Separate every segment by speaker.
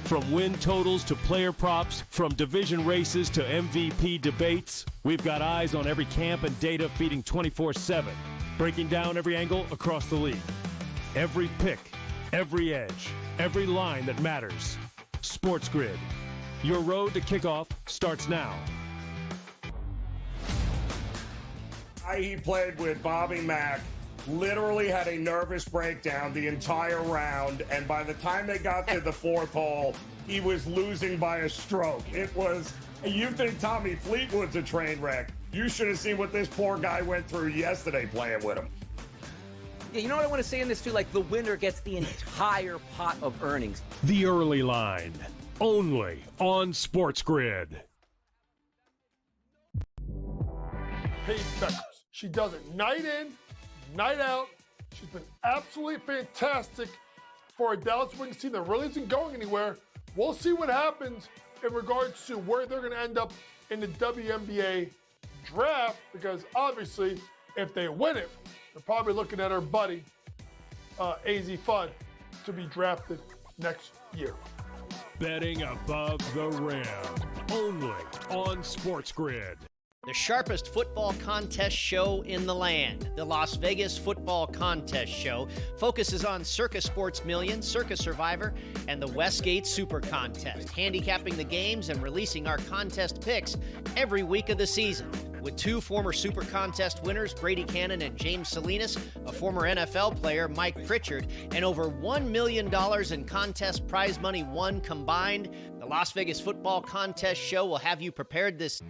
Speaker 1: From win totals to player props, from division races to MVP debates, we've got eyes on every camp and data feeding 24/7, breaking down every angle across the league. Every pick, every edge, every line that matters. SportsGrid. Your road to kickoff starts now.
Speaker 2: He played with Bobby Mack, literally had a nervous breakdown the entire round, and by the time they got to the fourth hole, he was losing by a stroke. It was, you think Tommy Fleetwood's a train wreck. You should have seen what this poor guy went through yesterday playing with him.
Speaker 3: Yeah, you know what I want to say in this too? Like, the winner gets the entire pot of earnings.
Speaker 1: The early line, only on SportsGrid.
Speaker 4: Paige Beckers. She does it night in, night out. She's been absolutely fantastic for a Dallas Wings team that really isn't going anywhere. We'll see what happens in regards to where they're going to end up in the WNBA draft, because obviously, if they win it, they're probably looking at her buddy, AZ Fudd, to be drafted next year.
Speaker 1: Betting above the rim, only on SportsGrid.
Speaker 5: The sharpest football contest show in the land, the Las Vegas Football Contest Show, focuses on Circus Sports Million, Circus Survivor, and the Westgate Super Contest, handicapping the games and releasing our contest picks every week of the season. With two former Super Contest winners, Brady Cannon and James Salinas, a former NFL player, Mike Pritchard, and over $1 million in contest prize money won combined, the Las Vegas Football Contest Show will have you prepared this.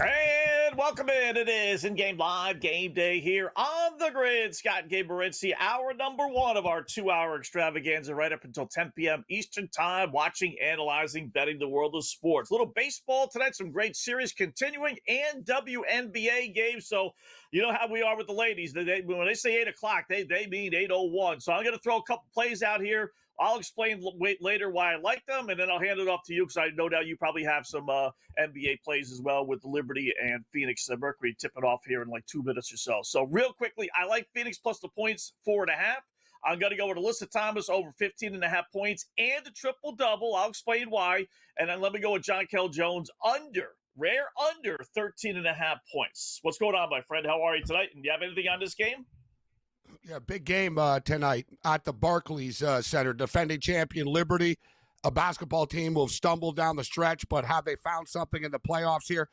Speaker 6: And welcome in. It is In-Game Live Game Day here on the grid. Scott and Gabriel Morency, hour number one of our 2-hour extravaganza right up until 10 p.m. Eastern Time, watching, analyzing, betting the world of sports. Little baseball tonight, some great series continuing, and WNBA games. So you know how we are with the ladies. When they say 8 o'clock, they mean 8:01. So I'm going to throw a couple plays out here. I'll explain later why I like them, and then I'll hand it off to you because I no doubt you probably have some NBA plays as well with Liberty and Phoenix Mercury tipping off here in like 2 minutes or so. So real quickly, I like Phoenix plus the points, 4.5. I'm going to go with Alyssa Thomas over 15.5 points and a triple-double. I'll explain why. And then let me go with John Kell Jones under 13.5 points. What's going on, my friend? How are you tonight? And do you have anything on this game?
Speaker 7: Yeah, big game tonight at the Barclays Center. Defending champion Liberty, a basketball team will have stumbled down the stretch, but have they found something in the playoffs here?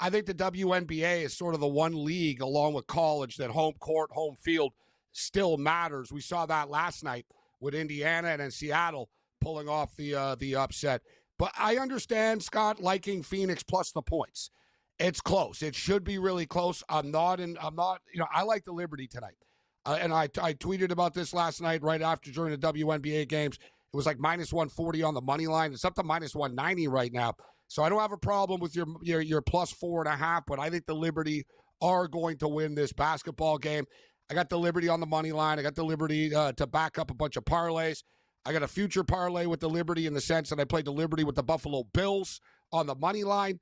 Speaker 7: I think the WNBA is sort of the one league, along with college, that home court, home field still matters. We saw that last night with Indiana and in Seattle pulling off the upset. But I understand, Scott, liking Phoenix plus the points. It's close. It should be really close. I like the Liberty tonight. And I tweeted about this last night right after during the WNBA games. It was like minus 140 on the money line. It's up to minus 190 right now. So I don't have a problem with your plus 4.5, but I think the Liberty are going to win this basketball game. I got the Liberty on the money line. I got the Liberty to back up a bunch of parlays. I got a future parlay with the Liberty in the sense that I played the Liberty with the Buffalo Bills on the money line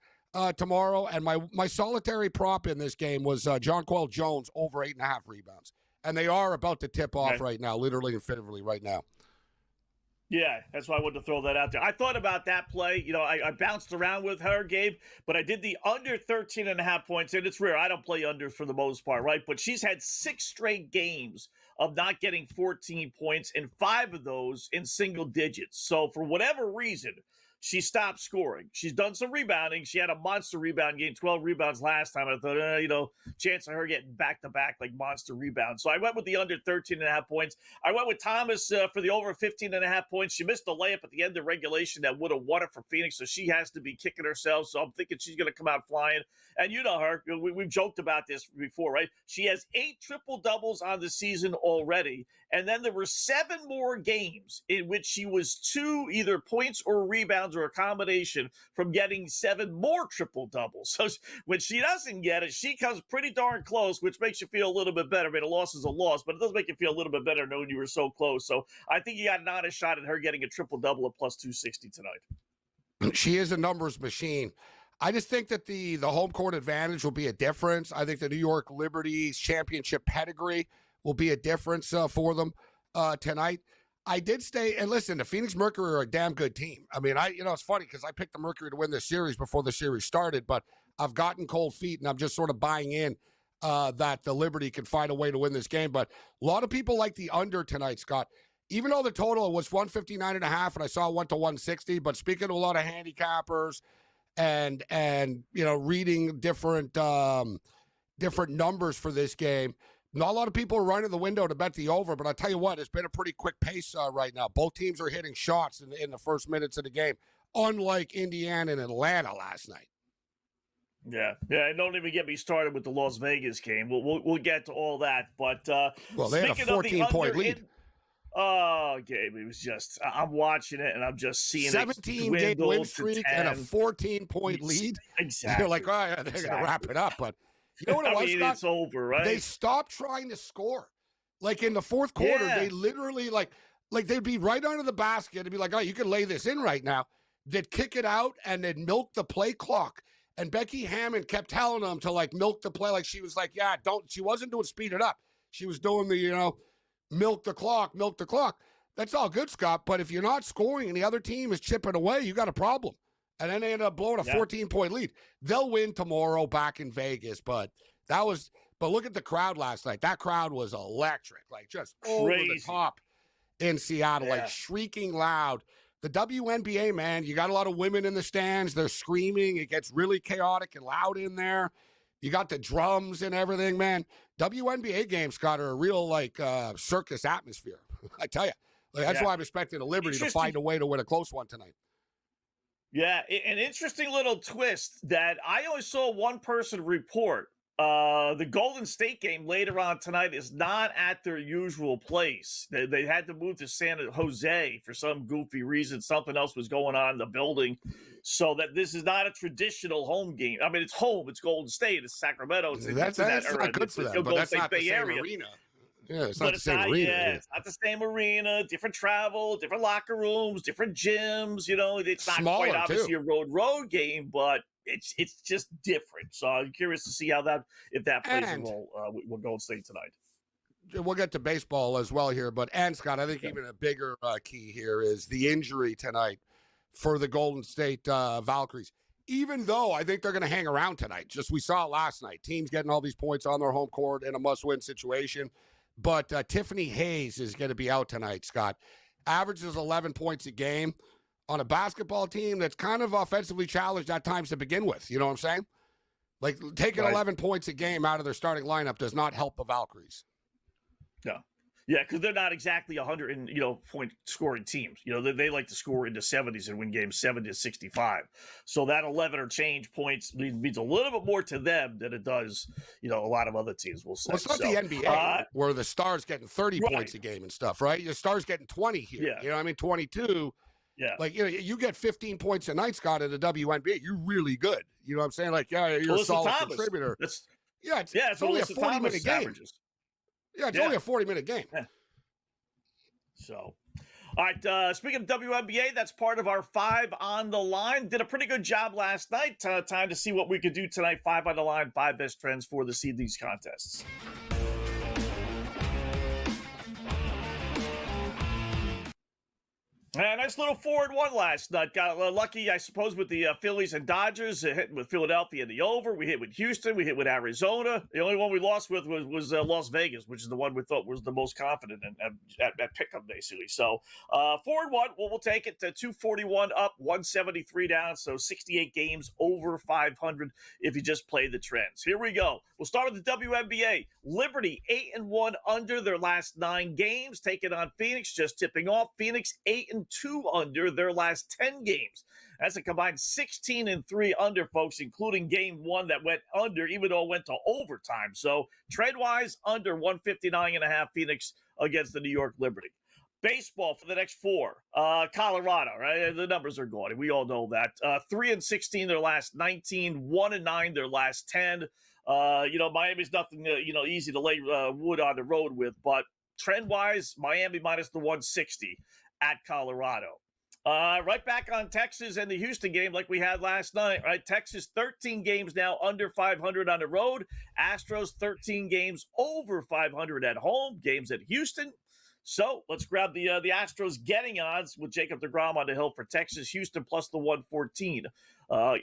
Speaker 7: tomorrow. And my solitary prop in this game was Jonquel Jones over 8.5 rebounds. And they are about to tip off right now, literally and figuratively right now.
Speaker 6: Yeah, that's why I wanted to throw that out there. I thought about that play. You know, I bounced around with her, Gabe, but I did the under 13.5 points, and it's rare. I don't play unders for the most part, right? But she's had 6 straight games of not getting 14 points, and 5 of those in single digits. So for whatever reason, she stopped scoring. She's done some rebounding. She had a monster rebound game, 12 rebounds last time. I thought, chance of her getting back-to-back like monster rebounds. So I went with the under 13.5 points. I went with Thomas for the over 15.5 points. She missed the layup at the end of regulation that would have won it for Phoenix, so she has to be kicking herself. So I'm thinking she's going to come out flying. And you know her. We've joked about this before, right? She has 8 triple-doubles on the season already. And then there were 7 more games in which she was 2 either points or rebounds rebounds, or a combination from getting 7 more triple-doubles. So when she doesn't get it, she comes pretty darn close, which makes you feel a little bit better. I mean, a loss is a loss, but it does make you feel a little bit better knowing you were so close. So I think you got an honest shot at her getting a triple-double at plus 260 tonight.
Speaker 7: She is a numbers machine. I just think that the home court advantage will be a difference. I think the New York Liberty's championship pedigree will be a difference for them tonight. I did stay, and listen, the Phoenix Mercury are a damn good team. I mean, it's funny because I picked the Mercury to win this series before the series started, but I've gotten cold feet, and I'm just sort of buying in that the Liberty can find a way to win this game. But a lot of people like the under tonight, Scott. Even though the total was 159.5, and I saw it went to 160, but speaking to a lot of handicappers and reading different numbers for this game, not a lot of people are running the window to bet the over, but I'll tell you what, it's been a pretty quick pace right now. Both teams are hitting shots in the first minutes of the game, unlike Indiana and Atlanta last night.
Speaker 6: Yeah, and don't even get me started with the Las Vegas game. We'll get to all that, but
Speaker 7: they had a 14-point lead.
Speaker 6: Gabe, it was just, I'm watching it and I'm just seeing
Speaker 7: 17-game win streak and a 14-point lead.
Speaker 6: Exactly.
Speaker 7: You're like, oh, yeah, they're going to wrap it up, but you know what it was, Scott?
Speaker 6: It's over, right?
Speaker 7: They stopped trying to score. Like in the fourth quarter, they literally like they'd be right under the basket and be like, oh, you can lay this in right now. They'd kick it out and they'd milk the play clock. And Becky Hammond kept telling them to like milk the play. Like she was like, yeah, don't. She wasn't doing speed it up. She was doing the, milk the clock. That's all good, Scott. But if you're not scoring and the other team is chipping away, you got a problem. And then they ended up blowing a 14-point lead. They'll win tomorrow back in Vegas, but look at the crowd last night. That crowd was electric, like just over the top in Seattle, like shrieking loud. The WNBA, man, you got a lot of women in the stands. They're screaming. It gets really chaotic and loud in there. You got the drums and everything, man. WNBA games, Scott, are a real circus atmosphere. I tell you, that's why I'm expecting the Liberty to find a way to win a close one tonight.
Speaker 6: Yeah, an interesting little twist that I only saw one person report. The Golden State game later on tonight is not at their usual place. They had to move to San Jose for some goofy reason. Something else was going on in the building. So that this is not a traditional home game. I mean, it's home. It's Golden State. It's Sacramento.
Speaker 7: That's not good for them, but that's not the same arena. Yeah, it's not the same arena.
Speaker 6: Yeah, it's not the same arena. Different travel, different locker rooms, different gyms. It's not
Speaker 7: smaller,
Speaker 6: quite obviously a road game, but it's just different. So I'm curious to see if that plays a role with Golden State tonight.
Speaker 7: We'll get to baseball as well here, but Scott, I think even a bigger key here is the injury tonight for the Golden State Valkyries. Even though I think they're going to hang around tonight, just we saw it last night. Teams getting all these points on their home court in a must-win situation. But Tiffany Hayes is going to be out tonight, Scott. Averages 11 points a game on a basketball team that's kind of offensively challenged at times to begin with. You know what I'm saying? Like taking 11 points a game out of their starting lineup does not help the Valkyries.
Speaker 6: No. Yeah, because they're not exactly 100 point scoring teams. They like to score in the 70s and win games 70-65. So that 11 or change points means a little bit more to them than it does, a lot of other teams will say.
Speaker 7: Well, it's not the NBA where the Stars getting 30 points a game and stuff, right? The Stars getting 20 here.
Speaker 6: Yeah.
Speaker 7: You know what I mean? 22.
Speaker 6: Yeah.
Speaker 7: Like, you get 15 points a night, Scott, in the WNBA. You're really good. You know what I'm saying? Like, you're a solid contributor.
Speaker 6: It's
Speaker 7: only a 40-minute game.
Speaker 6: Averages.
Speaker 7: Yeah, it's only a 40-minute game.
Speaker 6: Yeah. So, all right, speaking of WNBA, that's part of our 5 on the line. Did a pretty good job last night. Time to see what we could do tonight. 5 on the line, 5 best trends for the seedings contests. A nice little 4-1 last night. Got lucky, I suppose, with the Phillies and Dodgers. Hit with Philadelphia in the over. We hit with Houston. We hit with Arizona. The only one we lost with was Las Vegas, which is the one we thought was the most confident at pickup, basically. So 4-1. We'll take it to 241 up, 173 down. So 68 games over 500 if you just play the trends. Here we go. We'll start with the WNBA. Liberty 8-1 under their last 9 games. Taking on Phoenix, just tipping off. Phoenix 8-2 under their last 10 games. That's a combined 16-3 under, folks, including game 1 that went under, even though it went to overtime. So trade-wise, under 159.5 Phoenix against the New York Liberty. Baseball for the next 4. Colorado, right? The numbers are gaudy. We all know that. 3-16 their last 19, 1-9 their last 10. Miami's nothing, easy to lay wood on the road with, but trend-wise, Miami minus the 160 at Colorado. Right back on Texas and the Houston game like we had last night, right? Texas 13 games now under 500 on the road. Astros 13 games over 500 at home. Games at Houston. So let's grab the Astros getting odds with Jacob deGrom on the hill for Texas. Houston plus the 114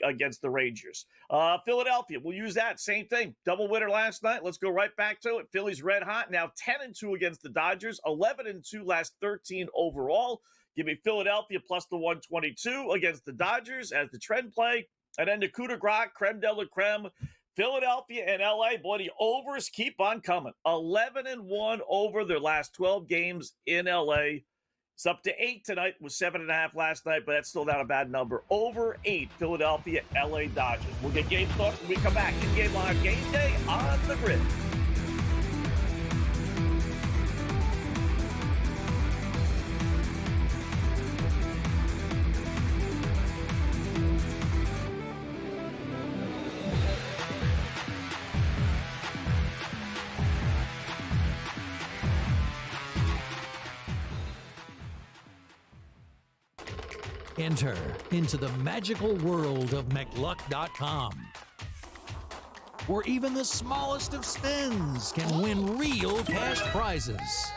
Speaker 6: against the Rangers. Philadelphia, we'll use that. Same thing. Double winner last night. Let's go right back to it. Philly's red hot. Now 10-2 against the Dodgers. 11-2 last 13 overall. Give me Philadelphia plus the 122 against the Dodgers as the trend play. And then the coup de grace, creme de la creme. Philadelphia and LA, boy, the overs keep on coming. 11-1 over their last 12 games in LA. It's up to 8 tonight with 7.5 last night, but that's still not a bad number. Over 8, Philadelphia, LA Dodgers. We'll get game thoughts when we come back. In Game Live Game Day on the Grid.
Speaker 8: Enter into the magical world of McLuck.com, where even the smallest of spins can win real cash prizes.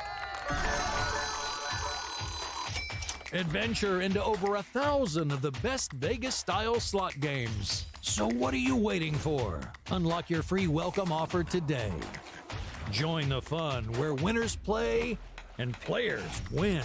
Speaker 8: Adventure into over 1,000 of the best Vegas-style slot games. So what are you waiting for? Unlock your free welcome offer today. Join the fun where winners play and players win.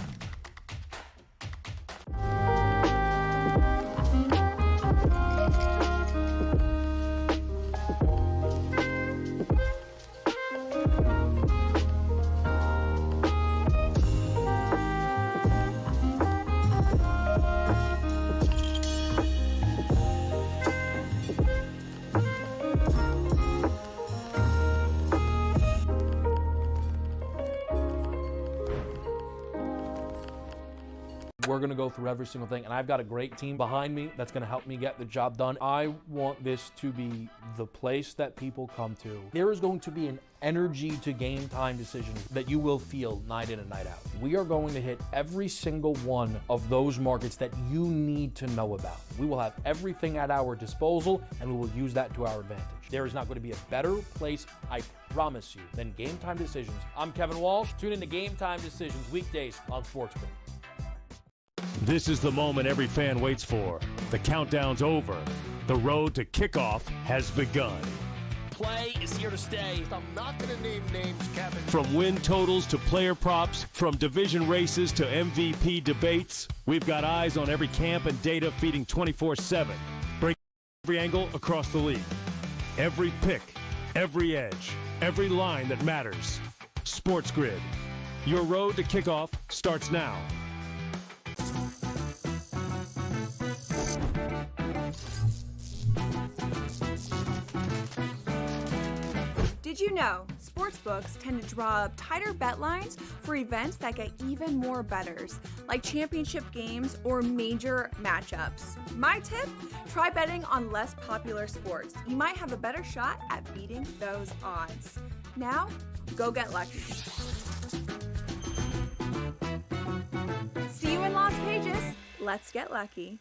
Speaker 9: We're going to go through every single thing, and I've got a great team behind me that's going to help me get the job done. I want this to be the place that people come to. There is going to be an energy to game time decisions that you will feel night in and night out. We are going to hit every single one of those markets that you need to know about. We will have everything at our disposal, and we will use that to our advantage. There is not going to be a better place, I promise you, than Game Time Decisions. I'm Kevin Walsh. Tune in to Game Time Decisions weekdays on SportsGrid.
Speaker 1: This is the moment every fan waits for. The countdown's over. The road to kickoff has begun.
Speaker 8: Play is here to stay.
Speaker 7: I'm not going to name names, Kevin.
Speaker 1: From win totals to player props, from division races to MVP debates, we've got eyes on every camp and data feeding 24/7. Breaking every angle across the league. Every pick, every edge, every line that matters. SportsGrid. Your road to kickoff starts now.
Speaker 10: Did you know sportsbooks tend to draw up tighter bet lines for events that get even more bettors, like championship games or major matchups? My tip, try betting on less popular sports. You might have a better shot at beating those odds. Now, go get lucky. See you in Las Vegas. Let's get lucky.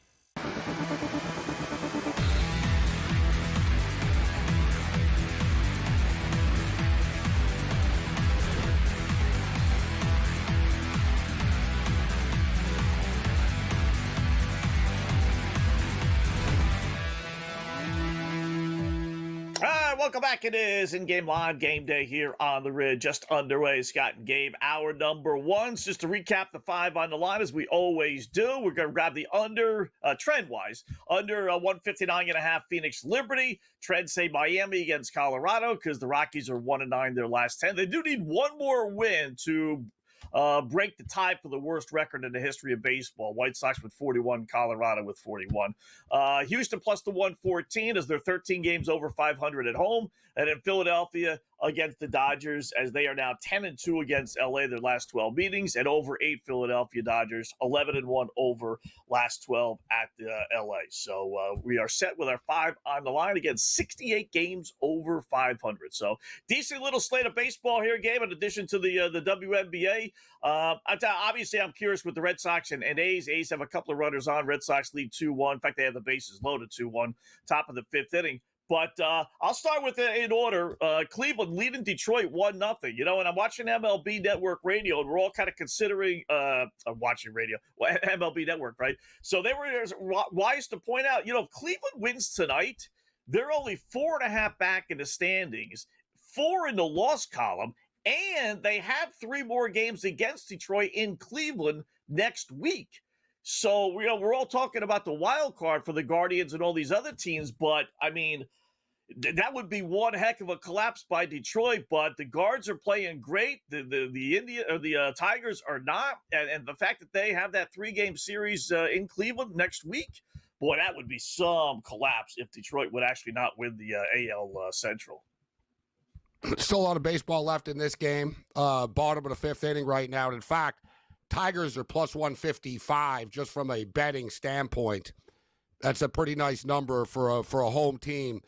Speaker 6: Welcome back. It is In-Game Live Game Day here on the Grid. Just underway. Scott and Gabe, our number ones. Just to recap the 5 on the line, as we always do, we're going to grab the under, trend-wise, under 159.5 Phoenix Liberty. Trend say Miami against Colorado because the Rockies are 1-9 their last 10. They do need one more win to break the tie for the worst record in the history of baseball. White Sox with 41, Colorado with 41. Houston plus the 114 as they're 13 games over 500 at home. And in Philadelphia, against the Dodgers, as they are now 10-2 against LA their last 12 meetings, and over 8 Philadelphia Dodgers, 11-1 over last 12 at LA. So we are set with our 5 on the line against 68 games over 500. So decent little slate of baseball here, Gabe, in addition to the WNBA. Obviously, I'm curious with the Red Sox and A's. A's have a couple of runners on. Red Sox lead 2-1. In fact, they have the bases loaded 2-1, top of the 5th inning. But I'll start with in order. Cleveland leading Detroit 1-0. And I'm watching MLB Network Radio, and we're all kind of considering watching radio, MLB Network, right? So they were wise to point out, if Cleveland wins tonight, they're only 4.5 back in the standings, 4 in the loss column, and they have 3 more games against Detroit in Cleveland next week. So, we're all talking about the wild card for the Guardians and all these other teams, but, that would be one heck of a collapse by Detroit, but the Guards are playing great. The Tigers are not, and the fact that they have that 3-game series in Cleveland next week, boy, that would be some collapse if Detroit would actually not win the AL Central.
Speaker 7: Still a lot of baseball left in this game. Bottom of the 5th inning right now. And in fact, Tigers are plus 155 just from a betting standpoint. That's a pretty nice number for a home team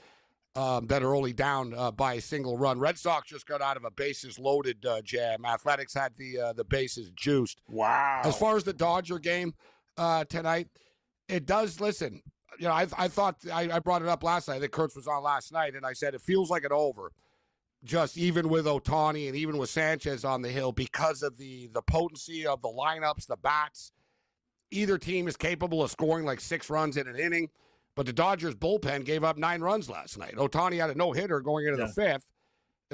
Speaker 7: that are only down by a single run. Red Sox just got out of a bases loaded jam. Athletics had the bases juiced.
Speaker 6: Wow.
Speaker 7: As far as the Dodger game tonight, it does, listen, I thought, I brought it up last night. I think Kurtz was on last night, and I said it feels like an over. Just even with Ohtani and even with Sanchez on the hill, because of the potency of the lineups, the bats. Either team is capable of scoring like 6 runs in an inning, but the Dodgers bullpen gave up 9 runs last night. Ohtani had a no-hitter going into the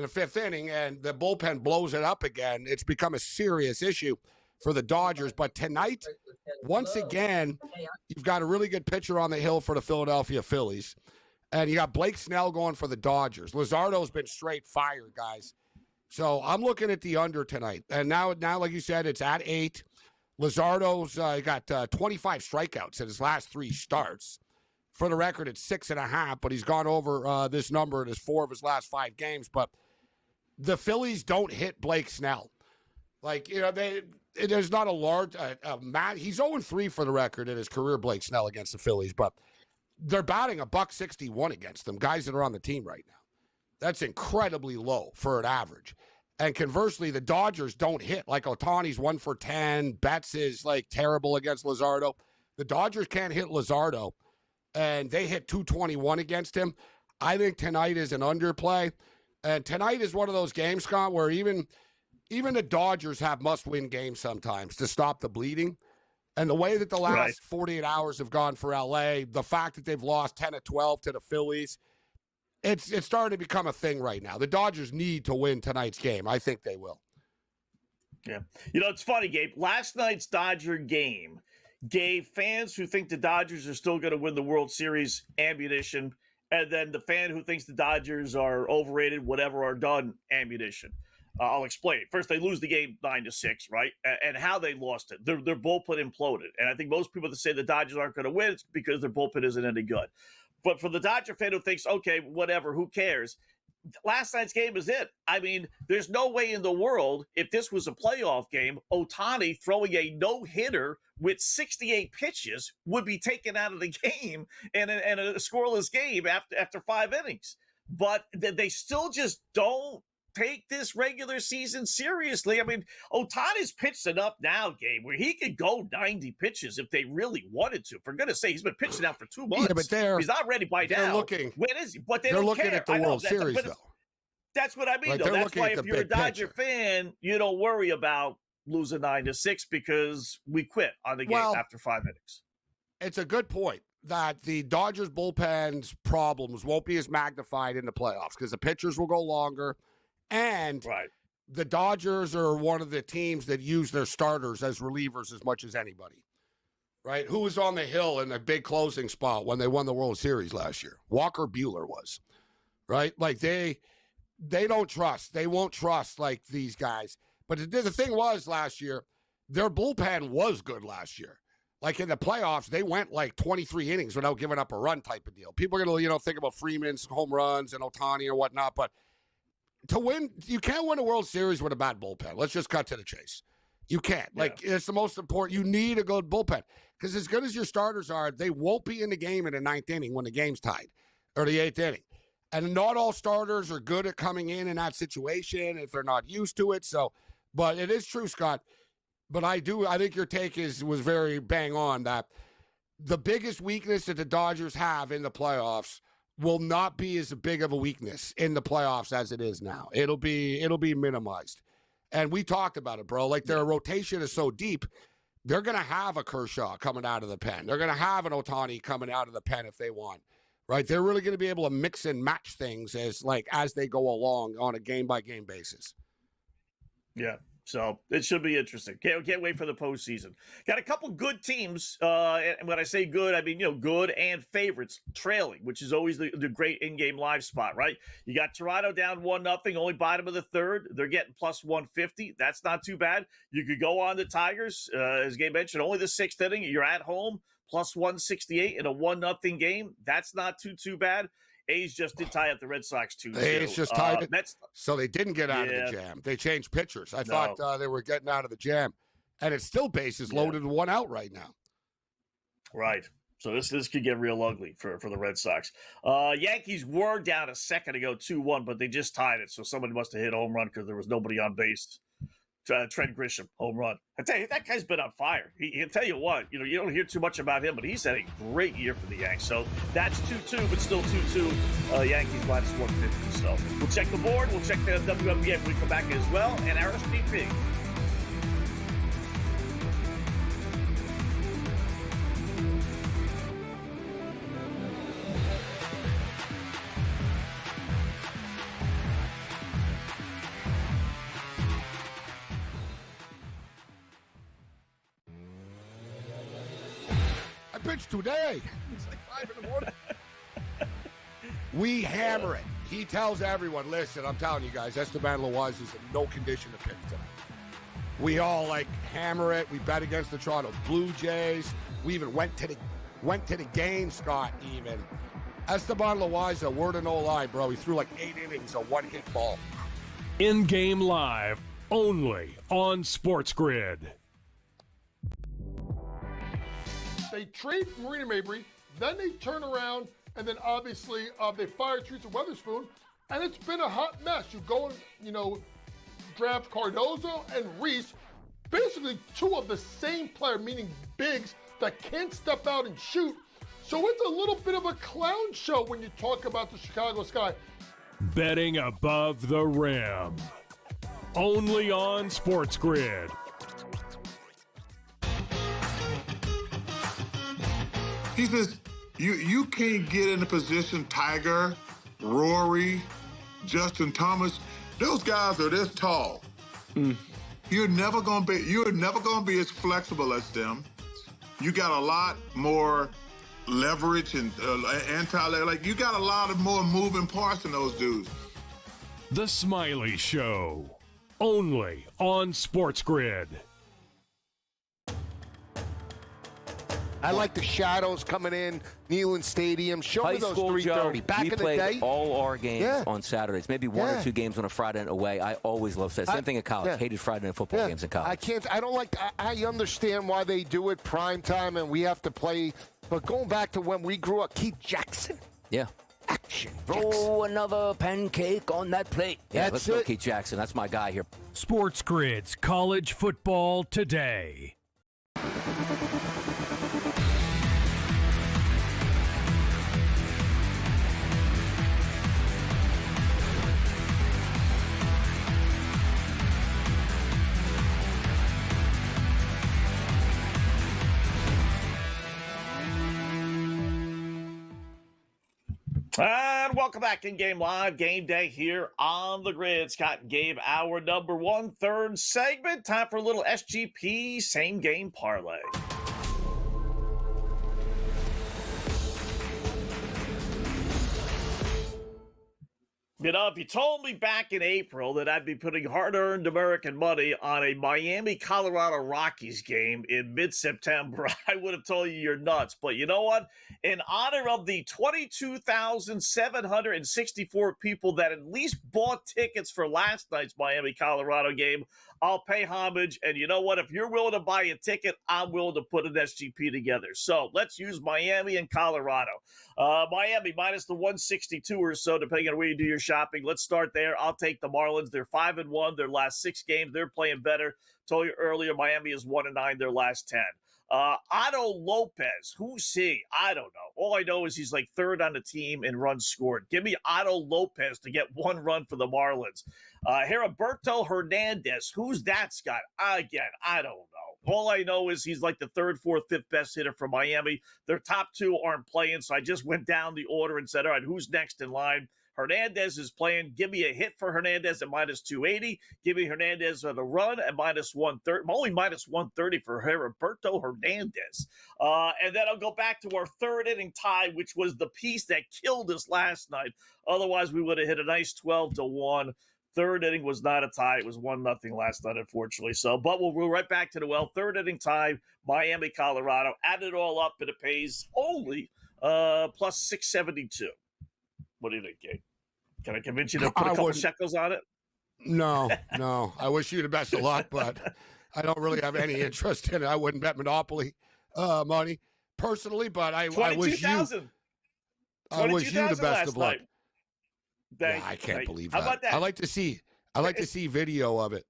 Speaker 7: 5th inning, and the bullpen blows it up again. It's become a serious issue for the Dodgers. But tonight, once again, you've got a really good pitcher on the hill for the Philadelphia Phillies. And you got Blake Snell going for the Dodgers. Luzardo's been straight fire, guys. So I'm looking at the under tonight. And now, like you said, it's at 8. Luzardo's got 25 strikeouts in his last 3 starts. For the record, it's 6.5, but he's gone over this number in his 4 of his last 5 games. But the Phillies don't hit Blake Snell. There's not a large he's 0-3 for the record in his career, Blake Snell, against the Phillies, but they're batting $161 against them, guys that are on the team right now. That's incredibly low for an average. And conversely, the Dodgers don't hit. Like Ohtani's 1 for 10. Betts is terrible against Luzardo. The Dodgers can't hit Luzardo, and they hit 221 against him. I think tonight is an underplay. And tonight is one of those games, Scott, where even the Dodgers have must-win games sometimes to stop the bleeding. And the way that the last 48 hours have gone for LA, the fact that they've lost 10 of 12 to the Phillies, it's starting to become a thing right now. The Dodgers need to win tonight's game. I think they will.
Speaker 6: Yeah. It's funny, Gabe. Last night's Dodger game gave fans who think the Dodgers are still going to win the World Series ammunition, and then the fan who thinks the Dodgers are overrated, whatever, are done ammunition. I'll explain. First, they lose the game 9-6, right? And how they lost it. Their bullpen imploded. And I think most people that say the Dodgers aren't going to win, it's because their bullpen isn't any good. But for the Dodger fan who thinks, okay, whatever, who cares? Last night's game is it. There's no way in the world, if this was a playoff game, Ohtani throwing a no-hitter with 68 pitches would be taken out of the game and a scoreless game after 5 innings. But they still just don't take this regular season seriously. Ohtani's pitched enough now, Gabe, where he could go 90 pitches if they really wanted to. For goodness sake, he's been pitching now for 2 months.
Speaker 7: Yeah, but
Speaker 6: he's not ready by now. When is he? But they're
Speaker 7: looking
Speaker 6: care.
Speaker 7: at the World Series, though.
Speaker 6: That's what I mean, though. That's why if you're a Dodger fan, you don't worry about losing 9-6 because we quit on the game after 5 innings.
Speaker 7: It's a good point that the Dodgers bullpen's problems won't be as magnified in the playoffs because the pitchers will go longer. And the Dodgers are one of the teams that use their starters as relievers as much as anybody, right? Who was on the hill in a big closing spot when they won the World Series last year? Walker Buehler was, right? They don't trust. They won't trust, these guys. But the thing was last year, their bullpen was good last year. In the playoffs, they went 23 innings without giving up a run type of deal. People are going to, think about Freeman's home runs and Ohtani or whatnot, but to win, you can't win a World Series with a bad bullpen. Let's just cut to the chase. You can't. It's the most important. You need a good bullpen because as good as your starters are, they won't be in the game in the 9th inning when the game's tied or the 8th inning. And not all starters are good at coming in that situation if they're not used to it. So, but it is true, Scott. But I think your take was very bang on that the biggest weakness that the Dodgers have in the playoffs will not be as big of a weakness in the playoffs as it is now. It'll be minimized. And we talked about it, bro. Like, their rotation is so deep, they're going to have a Kershaw coming out of the pen. They're going to have an Ohtani coming out of the pen if they want, right? They're really going to be able to mix and match things as they go along on a game-by-game basis.
Speaker 6: Yeah. So it should be interesting. Can't wait for the postseason. Got a couple good teams. And when I say good, I mean, good and favorites trailing, which is always the great in-game live spot, right? You got Toronto down 1-0, only bottom of the third. They're getting plus 150. That's not too bad. You could go on the Tigers, as Gabe mentioned, only the 6th inning. You're at home, plus 168 in a 1-0 game. That's not too bad. A's just did tie up the Red Sox 2-2.
Speaker 7: The A's just tied it. So they didn't get out of the jam. They changed pitchers. I thought they were getting out of the jam. And it's still bases loaded, 1 out right now.
Speaker 6: Right. So this could get real ugly for the Red Sox. Yankees were down a second ago, 2-1, but they just tied it. So somebody must have hit a home run because there was nobody on base. Trent Grisham, home run. I tell you, that guy's been on fire. He'll tell you what, you don't hear too much about him, but he's had a great year for the Yanks. So that's 2-2, but still 2-2. Yankees minus 150. So we'll check the board. We'll check the WNBA when we come back as well. And RSVP.
Speaker 7: Pitch today. It's like 5 in the morning. We hammer it. He tells everyone, listen, I'm telling you guys, Esteban Loaiza is in no condition to pitch tonight. We all hammer it. We bet against the Toronto Blue Jays. We even went to the game, Scott, even. Esteban Loaiza, word of no lie, bro. He threw 8 innings, a one-hit ball.
Speaker 1: In-game live, only on SportsGrid.
Speaker 4: They trade Marina Mabrey, then they turn around, and then obviously they fire Teresa Weatherspoon, and it's been a hot mess. You go and, draft Cardozo and Reese, basically 2 of the same player, meaning bigs that can't step out and shoot. So it's a little bit of a clown show when you talk about the Chicago Sky.
Speaker 1: Betting above the rim. Only on SportsGrid.
Speaker 11: He says, you can't get in a position, Tiger, Rory, Justin Thomas, those guys are this tall. You're never gonna be as flexible as them. You got a lot more leverage and you got a lot of more moving parts than those dudes.
Speaker 1: The Smiley Show. Only on SportsGrid.
Speaker 12: I like the shadows coming in, Neyland Stadium. Show me those 3:30.
Speaker 13: Joe,
Speaker 12: Back in the
Speaker 13: played
Speaker 12: day,
Speaker 13: all our games on Saturdays. Maybe one or 2 games on a Friday night away. I always loved that. Same thing in college. Hated Friday night football games in college.
Speaker 12: I understand why they do it prime time and we have to play. But going back to when we grew up, Keith Jackson.
Speaker 13: Yeah.
Speaker 12: Action.
Speaker 13: Throw another pancake on that plate. Yeah, let's go Keith Jackson. That's my guy here.
Speaker 1: SportsGrid's College Football Today.
Speaker 6: And welcome back in Game Live, Game Day here on the grid. Scott and Gabe, our number 1, third segment. Time for a little SGP same game parlay. You know, if you told me back in April that I'd be putting hard-earned American money on a Miami-Colorado Rockies game in mid-September, I would have told you you're nuts. But you know what? In honor of the 22,764 people that at least bought tickets for last night's Miami-Colorado game, I'll pay homage. And you know what? If you're willing to buy a ticket, I'm willing to put an SGP together. So let's use Miami and Colorado. Miami minus the 162 or so, depending on where you do your shopping. Let's start there. I'll take the Marlins. They're 5-1. Their last 6 games, they're playing better. Told you earlier, Miami is 1-9 their last 10. Otto Lopez, who's he? I don't know. All I know is he's like third on the team in runs scored. Give me Otto Lopez to get 1 run for the Marlins. Heriberto Hernandez, who's that, Scott? Again, I don't know. All I know is he's like the 3rd, 4th, 5th best hitter for Miami. Their top 2 aren't playing, so I just went down the order and said, all right, who's next in line? Hernandez is playing. Give me a hit for Hernandez at minus 280. Give me Hernandez on a run at minus 130. I'm only minus 130 for Heriberto Hernandez. And then I'll go back to our 3rd inning tie, which was the piece that killed us last night. Otherwise, we would have hit a nice 12-1. 3rd inning was not a tie. It was 1-0 last night, unfortunately. So, but we'll go right back to the 3rd inning tie, Miami, Colorado. Add it all up, and it pays only plus 672. What do you think, Gabe? Can I convince you to put a couple shekels on it?
Speaker 7: No. I wish you the best of luck, but I don't really have any interest in it. I wouldn't bet Monopoly money personally, but I wish you the best of luck. I can't believe that. How about that? I like to see video of it.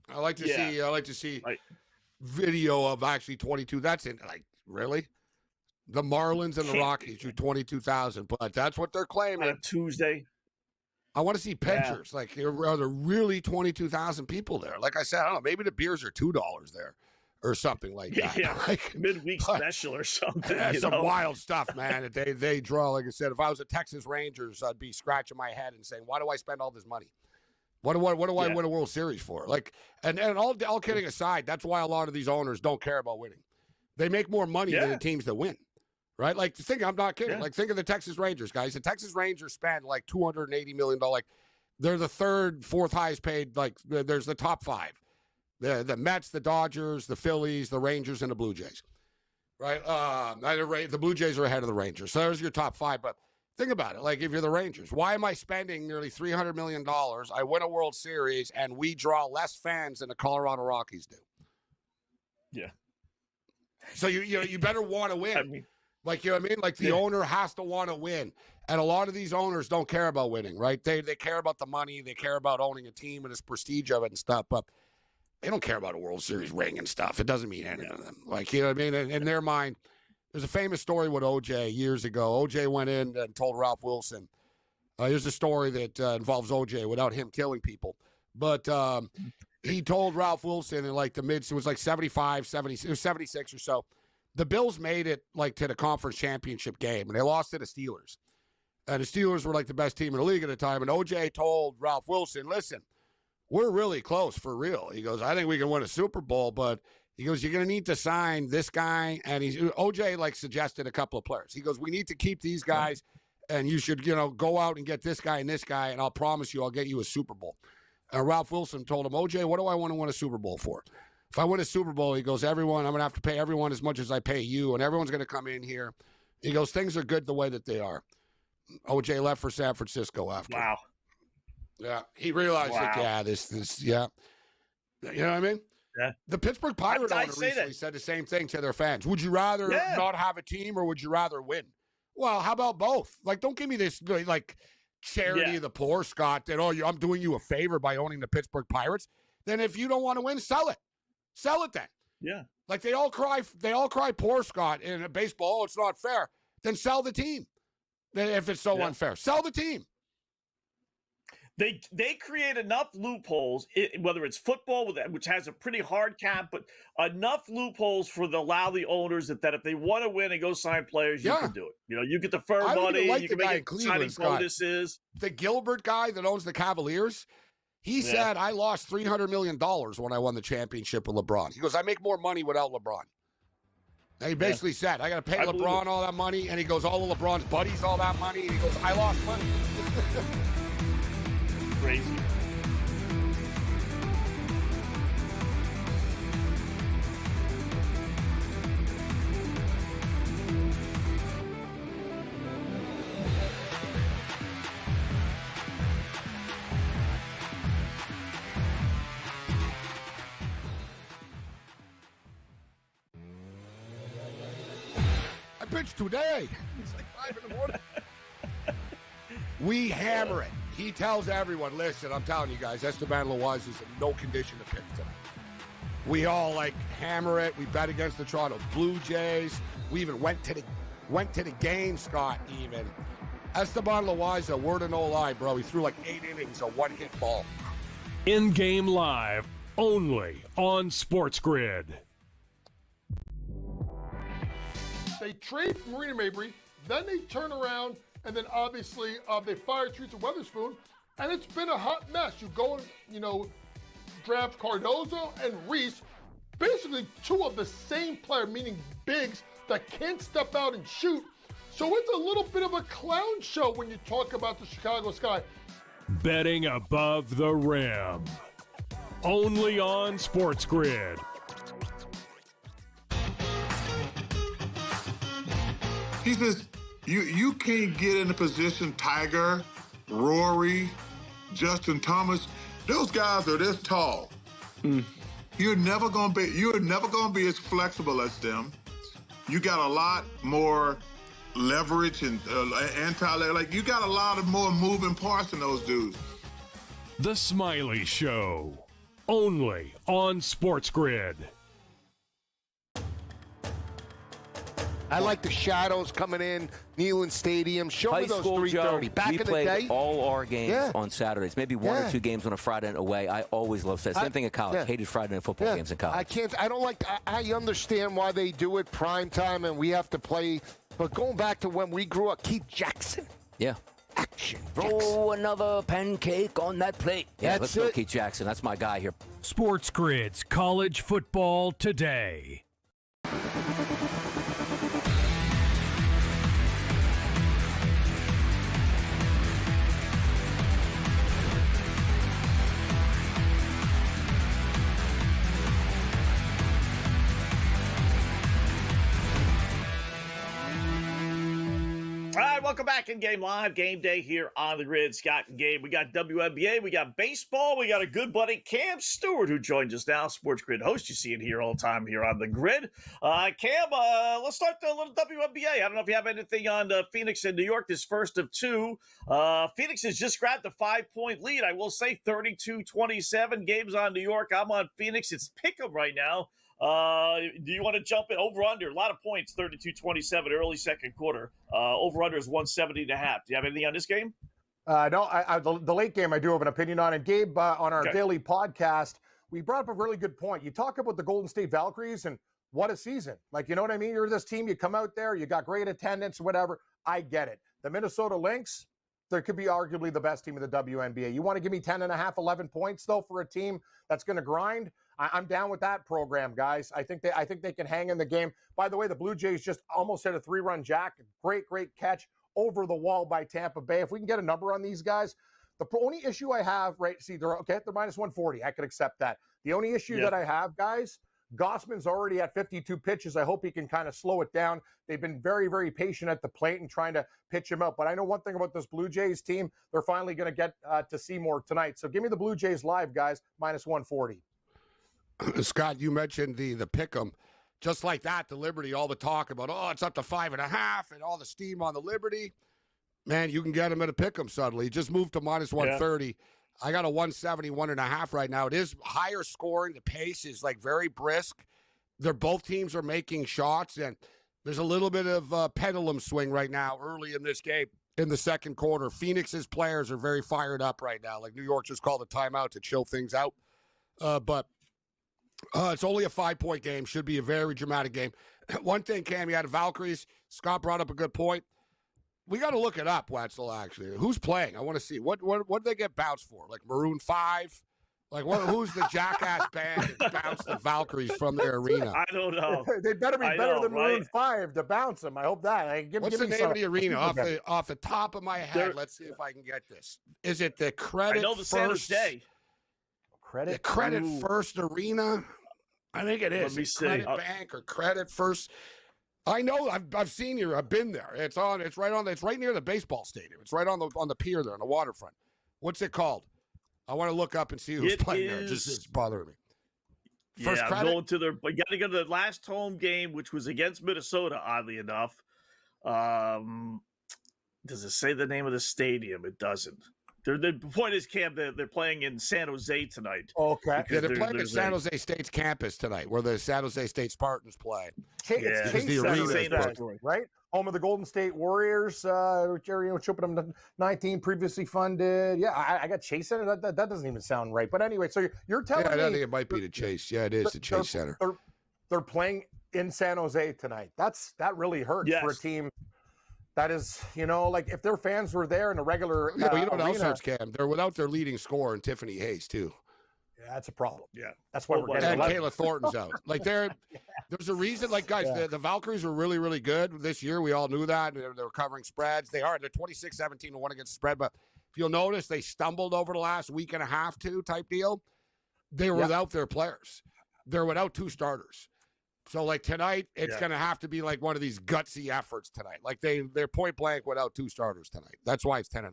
Speaker 7: I like to see video of actually 22. That's in really? The Marlins and the Rockies do 22,000, but that's what they're claiming.
Speaker 6: On a Tuesday.
Speaker 7: I want to see pictures. Like, are there really 22,000 people there? Like I said, I don't know. Maybe the beers are $2 there or something like that.
Speaker 6: Yeah,
Speaker 7: like,
Speaker 6: midweek special or something.
Speaker 7: Some wild stuff, man. That they draw. Like I said, if I was a Texas Rangers, I'd be scratching my head and saying, "Why do I spend all this money? What do I win a World Series for?" Like, and all kidding aside, that's why a lot of these owners don't care about winning. They make more money than the teams that win. Right? Like, I'm not kidding. Yeah. Like, think of the Texas Rangers, guys. The Texas Rangers spend like $280 million. Like, they're the 3rd, 4th highest paid. Like, there's the top 5. The Mets, the Dodgers, the Phillies, the Rangers, and the Blue Jays. Right? The Blue Jays are ahead of the Rangers. So there's your top 5. But think about it. Like, if you're the Rangers, why am I spending nearly $300 million? I win a World Series, and we draw less fans than the Colorado Rockies do.
Speaker 6: Yeah.
Speaker 7: So you better want to win. I mean, like, you know what I mean? Like, the owner has to want to win. And a lot of these owners don't care about winning, right? They care about the money. They care about owning a team and its prestige of it and stuff. But they don't care about a World Series ring and stuff. It doesn't mean anything to them. Like, you know what I mean? In their mind, there's a famous story with OJ years ago. OJ went in and told Ralph Wilson. Here's a story that involves OJ without him killing people. But he told Ralph Wilson in like it was like 75, 70, it was 76 or so. The Bills made it like to the conference championship game, and they lost to the Steelers. And the Steelers were like the best team in the league at the time. And OJ told Ralph Wilson, listen, we're really close for real. He goes, I think we can win a Super Bowl, but he goes, you're going to need to sign this guy. And OJ like suggested a couple of players. He goes, we need to keep these guys, and you should, go out and get this guy, and I'll promise you I'll get you a Super Bowl. And Ralph Wilson told him, OJ, what do I want to win a Super Bowl for? If I win a Super Bowl, he goes, I'm going to have to pay everyone as much as I pay you, and everyone's going to come in here. He goes, things are good the way that they are. OJ left for San Francisco after.
Speaker 6: Wow.
Speaker 7: Yeah. He realized that, You know what I mean?
Speaker 6: Yeah.
Speaker 7: The Pittsburgh Pirates owner recently said the same thing to their fans. Would you rather not have a team, or would you rather win? Well, how about both? Like, don't give me this, like, charity of the poor, Scott, that, I'm doing you a favor by owning the Pittsburgh Pirates. Then if you don't want to win, sell it. Sell it then.
Speaker 6: Yeah.
Speaker 7: Like, they all cry poor, Scott, in baseball. Oh, it's not fair. Then sell the team. If it's so unfair, sell the team.
Speaker 6: They create enough loopholes, whether it's football, which has a pretty hard cap, but enough loopholes for allow the owners that if they want to win and go sign players, you can do it. You get the fair money, you can make signing bonuses.
Speaker 7: The Gilbert guy that owns the Cavaliers, he said, I lost $300 million when I won the championship with LeBron. He goes, I make more money without LeBron. And he basically said, I got to pay LeBron all that money. And he goes, all of LeBron's buddies all that money. And he goes, I lost money.
Speaker 6: crazy.
Speaker 7: I pitched today. It's like 5 in the morning. We hammer it. He tells everyone, listen, I'm telling you guys, Esteban Loaiza is in no condition to pitch tonight. We all hammer it. We bet against the Toronto Blue Jays. We even went to the game, Scott, even. Esteban Loaiza, word of no lie, bro. He threw 8 innings, a one-hit ball.
Speaker 1: In-game live, only on SportsGrid.
Speaker 4: They trade Marina Mabry, then they turn around, and then obviously they fire Teresa Weatherspoon, and it's been a hot mess. You go and, draft Cardozo and Reese, basically two of the same player, meaning bigs that can't step out and shoot. So it's a little bit of a clown show when you talk about the Chicago Sky.
Speaker 1: Betting above the rim. Only on SportsGrid.
Speaker 11: He says, you can't get in a position, Tiger, Rory, Justin Thomas, those guys are this tall. You're never gonna be as flexible as them. You got a lot more leverage and you got a lot of more moving parts than those dudes.
Speaker 1: The Smiley Show. Only on SportsGrid.
Speaker 12: I like the shadows coming in, Neyland Stadium. Show
Speaker 13: High
Speaker 12: me those
Speaker 13: school,
Speaker 12: 3:30.
Speaker 13: Joe,
Speaker 12: Back
Speaker 13: we
Speaker 12: in the
Speaker 13: played
Speaker 12: day,
Speaker 13: all our games on Saturdays. Maybe one or two games on a Friday night away. I always loved that. Same thing in college. Hated Friday night football games in college.
Speaker 12: I understand why they do it prime time and we have to play. But going back to when we grew up, Keith Jackson.
Speaker 13: Yeah.
Speaker 12: Action.
Speaker 13: Throw another pancake on that plate. Yeah,
Speaker 12: That's
Speaker 13: let's go,
Speaker 12: it.
Speaker 13: Keith Jackson. That's my guy here.
Speaker 8: SportsGrid's College Football Today.
Speaker 6: All right, welcome back in Game Live. Game Day here on the Grid. Scott and Gabe. We got WNBA, we got baseball, we got a good buddy, Cam Stewart, who joins us now, Sports Grid host. You see it here all the time here on the Grid. Cam, let's start a little WNBA. I don't know if you have anything on Phoenix and New York, this first of two. Phoenix has just grabbed a 5-point lead. I will say 32-27. Game's on New York. I'm on Phoenix. It's pick'em right now. Do you want to jump in over-under? A lot of points, 32-27, early second quarter. Over-under is 170.5. Do you have anything on this game?
Speaker 14: No, the late game I do have an opinion on. And Gabe, on our daily podcast, we brought up a really good point. You talk about the Golden State Valkyries and what a season. You know what I mean? You're this team, you come out there, you got great attendance, whatever. I get it. The Minnesota Lynx, there could be arguably the best team in the WNBA. You want to give me 10.5, 11 points, though, for a team that's going to grind? I'm down with that program, guys. I think they can hang in the game. By the way, the Blue Jays just almost hit a 3-run jack. Great catch over the wall by Tampa Bay. If we can get a number on these guys, the only issue I have, they're minus 140. I could accept that. The only issue that I have, guys, Gossman's already at 52 pitches. I hope he can kind of slow it down. They've been very, very patient at the plate and trying to pitch him out. But I know one thing about this Blue Jays team. They're finally going to get to see more tonight. So give me the Blue Jays live, guys, minus 140.
Speaker 7: Scott, you mentioned the pick'em. Just like that, the Liberty, all the talk about, it's up to 5.5 and all the steam on the Liberty. Man, you can get them at a pick'em suddenly. Just moved to minus 130. Yeah. I got a 170, 1.5 right now. It is higher scoring. The pace is very brisk. Both teams are making shots, and there's a little bit of pendulum swing right now early in this game in the second quarter. Phoenix's players are very fired up right now. New York just called a timeout to chill things out. But it's only a 5-point game. Should be a very dramatic game. One thing, Cam, you had Valkyries. Scott brought up a good point. We got to look it up, Wetzel, actually. Who's playing? I want to see. What did they get bounced for? Maroon 5? Like, who's the jackass band that bounced the Valkyries from their arena?
Speaker 6: I don't know.
Speaker 14: They better be better than Maroon 5 to bounce them. I hope that.
Speaker 7: What's the name of the arena? Off the top of my head, let's see if I can get this. Is it the Credit
Speaker 6: I know the
Speaker 7: First?
Speaker 6: San
Speaker 7: The Credit First Arena? I think it is.
Speaker 6: Let me see.
Speaker 7: Credit Bank or Credit First. I know. I've seen you. I've been there. It's right near the baseball stadium. It's right on the pier there on the waterfront. What's it called? I want to look up and see who's playing there. It's bothering me.
Speaker 6: First Credit? I'm going to their. You got to go to the last home game, which was against Minnesota. Oddly enough, does it say the name of the stadium? It doesn't. The point is, Cam, they're playing in San Jose tonight.
Speaker 14: Okay.
Speaker 7: Yeah, they're playing at San Jose State's campus tonight, where the San Jose State Spartans play.
Speaker 14: It's Chase Center, right? Home of the Golden State Warriors, Jerry Chupin 19, previously funded. Yeah, I got Chase Center. That doesn't even sound right. But anyway, so you're telling me.
Speaker 7: I think it might be the Chase. Yeah, it is the Chase Center.
Speaker 14: They're playing in San Jose tonight. That really hurts for a team. That is, like if their fans were there in a regular
Speaker 7: you know what else hurts, Cam? They're without their leading scorer, and Tiffany Hayes, too.
Speaker 14: Yeah, that's a problem.
Speaker 6: Yeah.
Speaker 14: That's why we're getting.
Speaker 7: And Kayla Thornton's out. Like, there's a reason. Like, guys, the Valkyries were really, really good this year. We all knew that. They're covering spreads. They're 26-17 to 1 against the spread. But if you'll notice, they stumbled over the last week and a half, type deal. They were without their players. They're without 2 starters. So, like, tonight, it's going to have to be, like, one of these gutsy efforts tonight. Like, they're point blank without 2 starters tonight. That's why it's 10.5.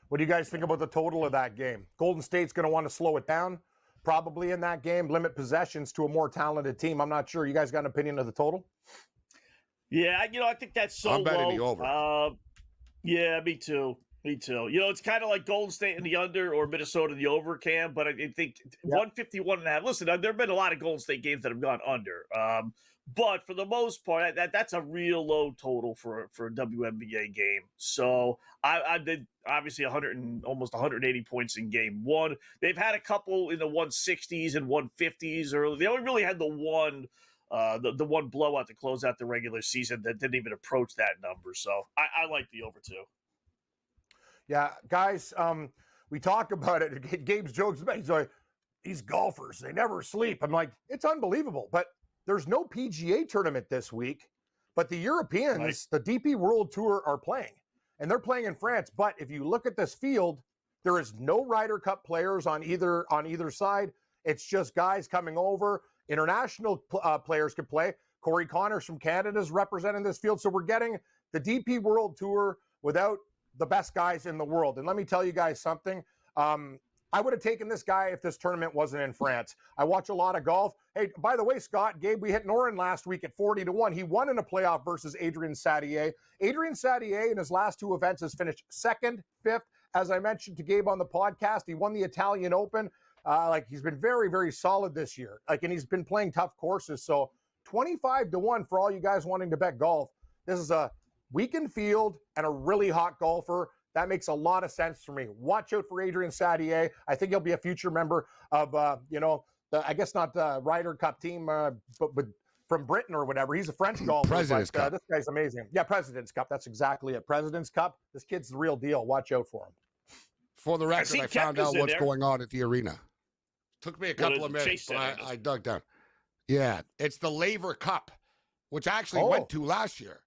Speaker 14: What do you guys think about the total of that game? Golden State's going to want to slow it down, probably in that game, limit possessions to a more talented team. I'm not sure. You guys got an opinion of the total?
Speaker 6: Yeah, I think that's so
Speaker 7: I'm betting
Speaker 6: low.
Speaker 7: the over.
Speaker 6: Yeah, me too. It's kind of like Golden State in the under or Minnesota in the over, Cam, but I think 151.5. Listen, there have been a lot of Golden State games that have gone under. But for the most part, that's a real low total for a WNBA game. So I did obviously almost 180 points in game 1. They've had a couple in the 160s and 150s early. They only really had the one blowout to close out the regular season that didn't even approach that number. So I like the over too.
Speaker 14: Yeah, guys, we talk about it. Gabe's jokes about it. He's like, these golfers, they never sleep. I'm like, it's unbelievable. But there's no PGA tournament this week. But the Europeans, the DP World Tour, are playing. And they're playing in France. But if you look at this field, there is no Ryder Cup players on either side. It's just guys coming over. International players could play. Corey Connors from Canada is representing this field. So we're getting the DP World Tour without the best guys in the world. And let me tell you guys something. I would have taken this guy if this tournament wasn't in France. I watch a lot of golf. Hey, by the way, Scott, Gabe, we hit Noren last week at 40-1. He won in a playoff versus Adrian Sattier. Adrian Sattier in his last 2 events has finished 2nd, 5th. As I mentioned to Gabe on the podcast, he won the Italian Open. He's been very, very solid this year. And he's been playing tough courses. So 25-1 for all you guys wanting to bet golf. This is a weekend field and a really hot golfer. That makes a lot of sense for me. Watch out for Adrian Sattier. I think he'll be a future member of, I guess not the Ryder Cup team, but from Britain or whatever. He's a French golfer.
Speaker 7: President's Cup.
Speaker 14: This guy's amazing. Yeah, President's Cup. That's exactly it. President's Cup. This kid's the real deal. Watch out for him.
Speaker 7: For the record, I found out what's going on at the arena. Took me a couple of minutes, but I dug down. Yeah, it's the Laver Cup, which I actually went to last year.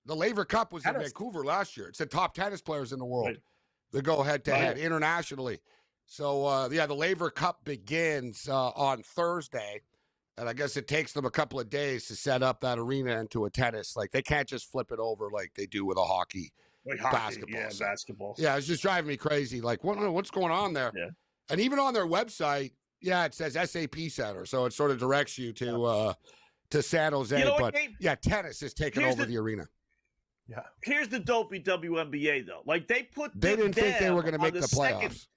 Speaker 7: The Laver Cup was in Vancouver last year. It's the top tennis players in the world that go head-to-head internationally. So, the Laver Cup begins on Thursday, and I guess it takes them a couple of days to set up that arena into a tennis. Like, they can't just flip it over like they do with a hockey, basketball.
Speaker 6: Yeah, basketball.
Speaker 7: Yeah, it's just driving me crazy. Like, what's going on there? Yeah. And even on their website, it says SAP Center, so it sort of directs you to San Jose.
Speaker 6: You know
Speaker 7: but, tennis is taking over the arena.
Speaker 14: Yeah.
Speaker 6: Here's the dopey WNBA though. Like they
Speaker 7: didn't think they were going to make the playoffs.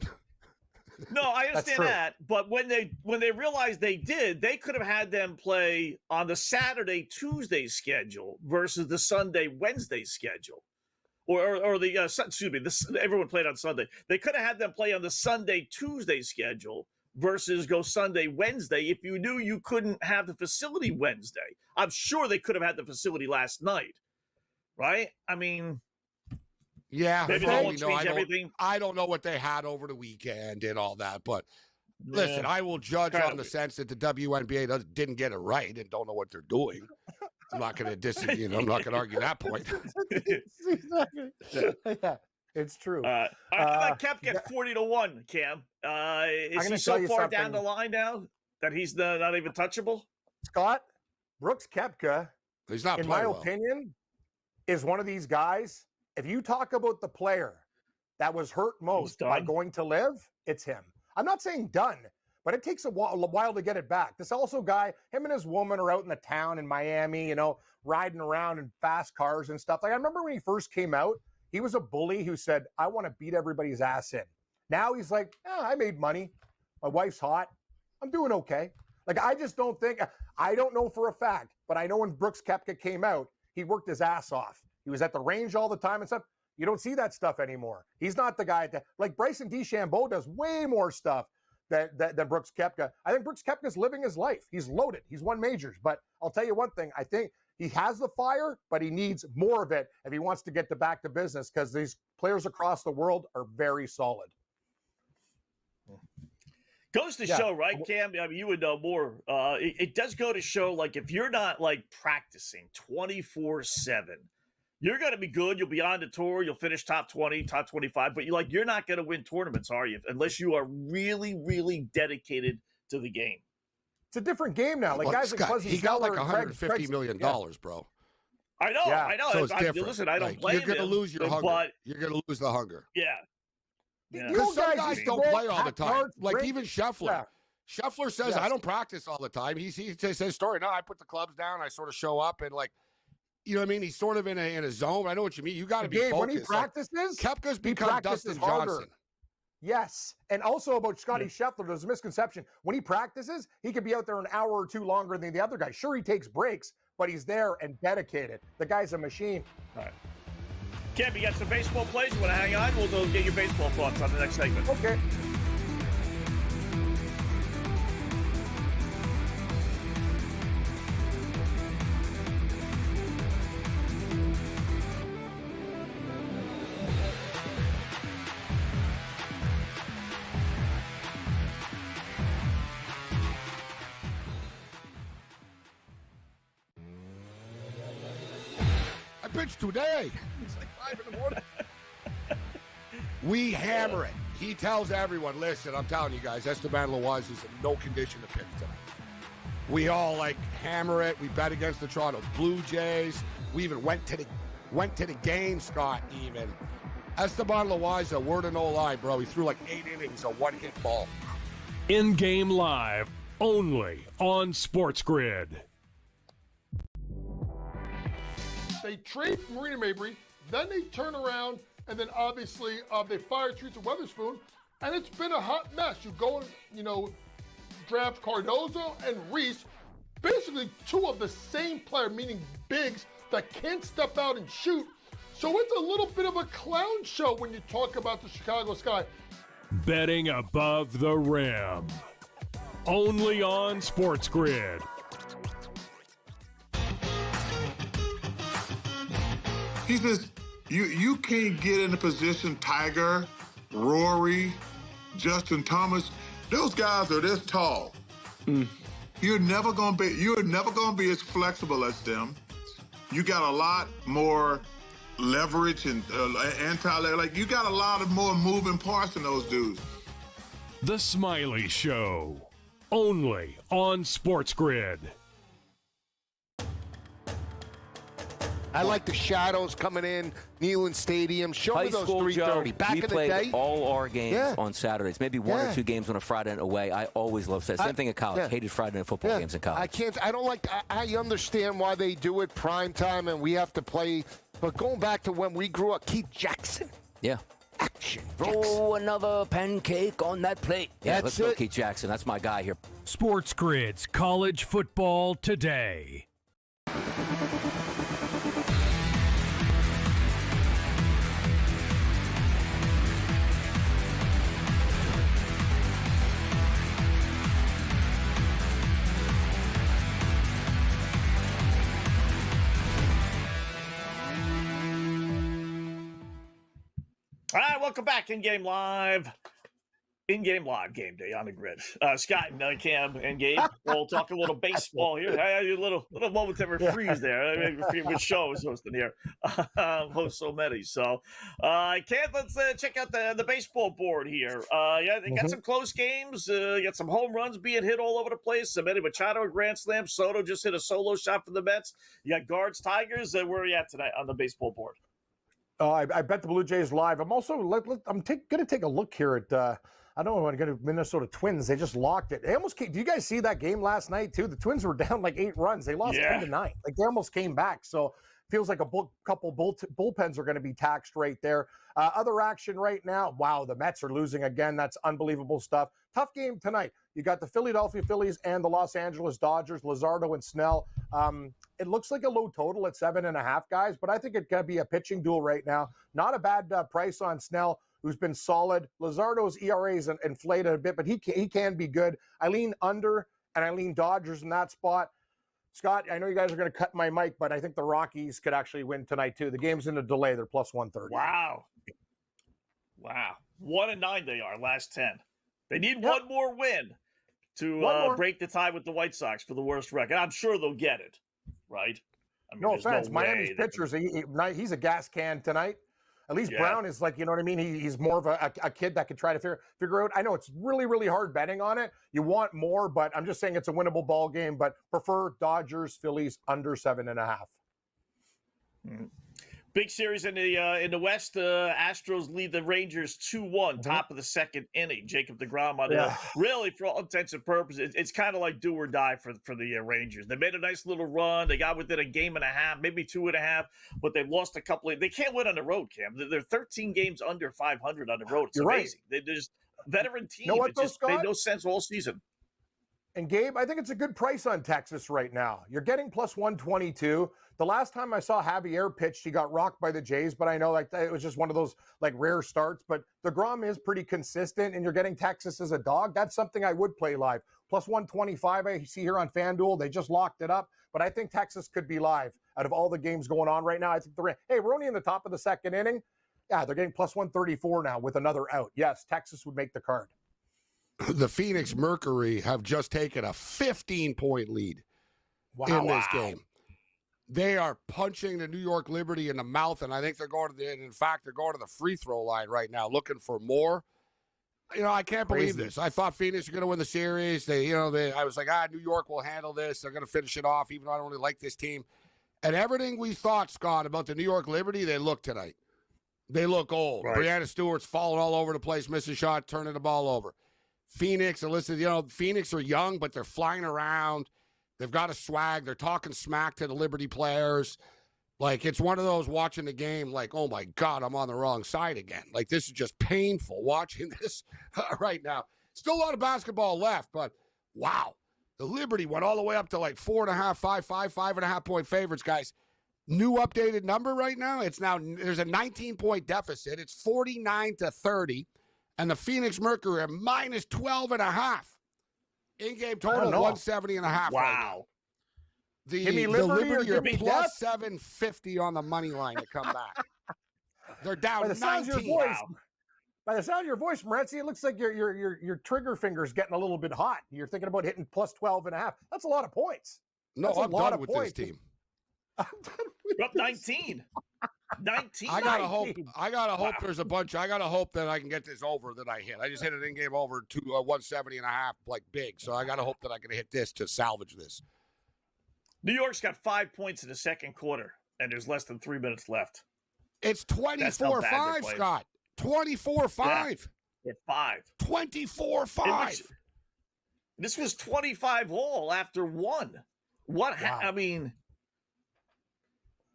Speaker 6: No, I understand that, but when they realized they did, they could have had them play on the Saturday Tuesday schedule versus the Sunday Wednesday schedule, or the everyone played on Sunday. They could have had them play on the Sunday Tuesday schedule versus go Sunday Wednesday if you knew you couldn't have the facility Wednesday. I'm sure they could have had the facility last night. Right? I mean,
Speaker 7: Yeah,
Speaker 6: Maybe
Speaker 7: well,
Speaker 6: they won't change everything.
Speaker 7: I don't know what they had over the weekend and all that, but
Speaker 6: Yeah.
Speaker 7: listen, I will judge on the sense that the WNBA didn't get it right and don't know what they're doing. I'm not going to I'm not going to argue that point.
Speaker 14: Yeah, it's true.
Speaker 6: I let Koepka 40-1, Cam. Is he so far down the line now that he's not even touchable?
Speaker 14: Scott, Brooks Koepka,
Speaker 7: he's not
Speaker 14: in my opinion, is one of these guys. If you talk about the player that was hurt most by going to live, it's him. I'm not saying done, but it takes a while to get it back. This also guy, him and his woman are out in the town in Miami, riding around in fast cars and stuff. Like, I remember when he first came out, he was a bully who said, I want to beat everybody's ass in. Now he's like, I made money. My wife's hot. I'm doing okay. Like, I just don't think, I don't know for a fact, but I know when Brooks Koepka came out, he worked his ass off. He was at the range all the time and stuff. You don't see that stuff anymore. He's not the guy that, like Bryson DeChambeau does way more stuff than Brooks Koepka. I think Brooks Koepka's living his life. He's loaded. He's won majors. But I'll tell you one thing. I think he has the fire, but he needs more of it if he wants to get back to business, because these players across the world are very solid.
Speaker 6: Goes to show, right, Cam? I mean, you would know more. It does go to show, like, if you're not, like, practicing 24/7, you're going to be good. You'll be on the tour. You'll finish top 20, top 25. But you're not going to win tournaments, are you? Unless you are really, really dedicated to the game.
Speaker 14: It's a different game now. Like, guys like Fuzzy,
Speaker 7: he got like $150 million, bro.
Speaker 6: I know. I know.
Speaker 7: So it's different.
Speaker 6: Listen, I don't blame
Speaker 7: You're going to lose your hunger.
Speaker 6: But
Speaker 7: you're going to lose the hunger.
Speaker 6: Yeah.
Speaker 7: Because some guys don't play all the time. Like even Scheffler.
Speaker 14: Yeah.
Speaker 7: Scheffler says, I don't practice all the time. He says his story. No, I put the clubs down. I sort of show up and you know what I mean? He's sort of in a zone. I know what you mean. You got to be focused.
Speaker 14: When he practices,
Speaker 7: Koepka's become Dustin Johnson.
Speaker 14: Yes. And also about Scotty Scheffler, there's a misconception. When he practices, he could be out there an hour or two longer than the other guy. Sure, he takes breaks, but he's there and dedicated. The guy's a machine.
Speaker 6: All right. Cam, you got some baseball plays? You want to hang on? We'll go get your baseball thoughts on the next segment.
Speaker 14: Okay.
Speaker 7: Pitch today. It's like 5 in the morning. We hammer it. He tells everyone, listen, I'm telling you guys, Esteban Loaiza is in no condition to pitch tonight. We all hammer it. We bet against the Toronto Blue Jays. We even went to the game, Scott, even. Esteban Loaiza, word of no lie, bro. He threw 8 innings, a one-hit ball.
Speaker 1: In-game live, only on SportsGrid.
Speaker 4: They trade Marina Mabrey, then they turn around, and then obviously they fire Teresa Weatherspoon, and it's been a hot mess. You go and, draft Cardozo and Reese, basically two of the same player, meaning bigs that can't step out and shoot. So it's a little bit of a clown show when you talk about the Chicago Sky.
Speaker 1: Betting above the rim. Only on SportsGrid.
Speaker 11: He says, you can't get in a position, Tiger, Rory, Justin Thomas, those guys are this tall. You're never gonna be as flexible as them. You got a lot more leverage and you got a lot of more moving parts than those dudes.
Speaker 1: The Smiley Show. Only on SportsGrid.
Speaker 12: I like the shadows coming in, Neyland Stadium. Show me those
Speaker 13: school,
Speaker 12: 3:30.
Speaker 13: Joe,
Speaker 12: Back
Speaker 13: we
Speaker 12: in the
Speaker 13: played
Speaker 12: day,
Speaker 13: all our games on Saturdays. Maybe one or two games on a Friday night away. I always loved that. Same thing in college. Hated Friday night football games in college.
Speaker 12: I don't like. I understand why they do it prime time, and we have to play. But going back to when we grew up, Keith Jackson.
Speaker 13: Yeah.
Speaker 12: Action.
Speaker 13: Throw another pancake on that plate. Yeah, let's go,
Speaker 12: it.
Speaker 13: Keith Jackson. That's my guy here.
Speaker 1: SportsGrid's College Football Today.
Speaker 6: All right, welcome back in-game live. In-game live game day on the grid. Scott and Cam and Gabe, we'll talk a little baseball here. I had a little momentary freeze there. I mean, which show is hosting here? Host so many. So, Cam, let's check out the baseball board here. They got some close games. Got some home runs being hit all over the place. Manny Machado, a grand slam. Soto just hit a solo shot for the Mets. You got Guards, Tigers. Where are you at tonight on the baseball board?
Speaker 14: I bet the Blue Jays live. I'm also I'm going to take a look here at I don't want to go to Minnesota Twins. They just locked it. They almost came. Do you guys see that game last night too? The Twins were down like 8 runs. They lost 10-9. Like they almost came back. So feels like a couple bullpens are going to be taxed right there. Other action right now. Wow, the Mets are losing again. That's unbelievable stuff. Tough game tonight. You got the Philadelphia Phillies and the Los Angeles Dodgers. Luzardo and Snell. It looks like a low total at 7.5, guys, but I think it could be a pitching duel right now. Not a bad price on Snell, who's been solid. Luzardo's ERA is inflated a bit, but he can be good. I lean under, and I lean Dodgers in that spot. Scott, I know you guys are going to cut my mic, but I think the Rockies could actually win tonight, too. The game's in a delay. They're plus 130.
Speaker 6: Wow. 1-9 they are, last 10. They need one more win to break the tie with the White Sox for the worst record. I'm sure they'll get it, right? I mean,
Speaker 14: no offense. Miami's pitchers, he's a gas can tonight. At least Brown is like, you know what I mean? He's more of a kid that could try to figure out. I know it's really, really hard betting on it. You want more, but I'm just saying it's a winnable ball game, but prefer Dodgers, Phillies under 7.5.
Speaker 6: Big series in the West. Astros lead the Rangers 2-1, top of the second inning. Jacob deGrom on really, for all intents and purposes, it's kind of like do or die for the Rangers. They made a nice little run. They got within a game and a half, maybe 2.5, but they've lost a couple. They can't win on the road, Cam. They're 13 games under 500 on the road. It's amazing. They're just veteran team.
Speaker 14: You know what,
Speaker 6: it just made no sense all season.
Speaker 14: And Gabe, I think it's a good price on Texas right now. You're getting plus 122. The last time I saw Javier pitch, he got rocked by the Jays, but I know like it was just one of those like rare starts. But deGrom is pretty consistent, and you're getting Texas as a dog. That's something I would play live. Plus 125, I see here on FanDuel. They just locked it up, but I think Texas could be live out of all the games going on right now. I think we're only in the top of the second inning. Yeah, they're getting plus 134 now with another out. Yes, Texas would make the card.
Speaker 7: The Phoenix Mercury have just taken a 15-point lead in this game. They are punching the New York Liberty in the mouth, and I think they're going to the free throw line right now, looking for more. You know, I can't believe this. I thought Phoenix was going to win the series. I was like, New York will handle this. They're going to finish it off, even though I don't really like this team. And everything we thought, Scott, about the New York Liberty, they look tonight. They look old. Right. Brianna Stewart's falling all over the place, missing shot, turning the ball over. Phoenix, and listen, Phoenix are young, but they're flying around. They've got a swag. They're talking smack to the Liberty players. Like, it's one of those watching the game like, oh, my God, I'm on the wrong side again. Like, this is just painful watching this right now. Still a lot of basketball left, but wow. The Liberty went all the way up to like 4.5, 5.5 point favorites, guys. New updated number right now. It's now, there's a 19-point deficit. It's 49-30. And the Phoenix Mercury are minus 12.5. In-game total, 170.5.
Speaker 14: Wow.
Speaker 7: Right now. The
Speaker 14: Liberty
Speaker 7: are plus 750 on the money line to come back. They're down 19.
Speaker 14: By the sound of your voice, Morency, it looks like your trigger finger's getting a little bit hot. You're thinking about hitting plus 12.5. That's a lot of points.
Speaker 7: No, I'm done with this team.
Speaker 6: We're up 19. 19.
Speaker 7: I gotta hope there's a bunch. I gotta hope that I can get this over that I hit. I just hit an in-game over to 170.5, like big. So I gotta hope that I can hit this to salvage this.
Speaker 6: New York's got 5 points in the second quarter, and there's less than 3 minutes left.
Speaker 7: It's 24-5, Scott. 24-5.
Speaker 6: Yeah, 5.
Speaker 7: 24-5.
Speaker 6: This was 25 all after one. What?
Speaker 14: Wow.
Speaker 6: I mean,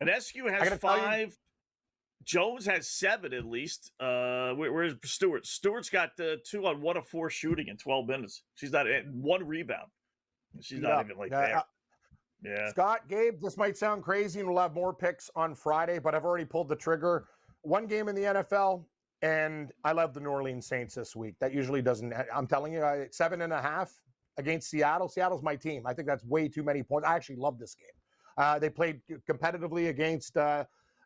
Speaker 6: and SQ has 5. Jones has 7 at least. Where's Stewart? Stewart's got 2 on 1 of 4 shooting in 12 minutes. She's not at 1 rebound. She's not even like there. Yeah.
Speaker 14: Scott, Gabe, this might sound crazy, and we'll have more picks on Friday, but I've already pulled the trigger. One game in the NFL, and I love the New Orleans Saints this week. That usually doesn't. I'm telling you, 7.5 against Seattle. Seattle's my team. I think that's way too many points. I actually love this game. They played competitively against,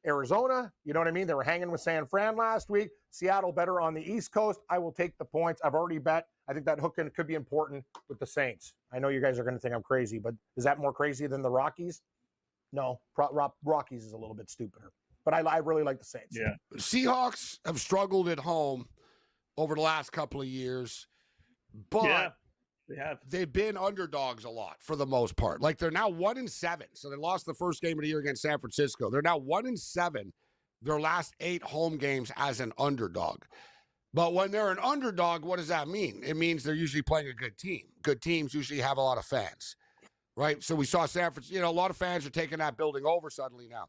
Speaker 14: Arizona. You know what I mean? They were hanging with San Fran last week. Seattle better on the East Coast. I will take the points. I've already bet. I think that hook-in could be important with the Saints. I know you guys are going to think I'm crazy, but is that more crazy than the Rockies? No, Rockies is a little bit stupider. But I really like the Saints.
Speaker 2: Yeah.
Speaker 7: Seahawks have struggled at home over the last couple of years, but they've been underdogs a lot for the most part. Like, they're now 1-7. So they lost the first game of the year against San Francisco. They're now 1-7 their last 8 home games as an underdog. But when they're an underdog, what does that mean? It means they're usually playing a good team. Good teams usually have a lot of fans, right? So we saw San Francisco, a lot of fans are taking that building over suddenly now,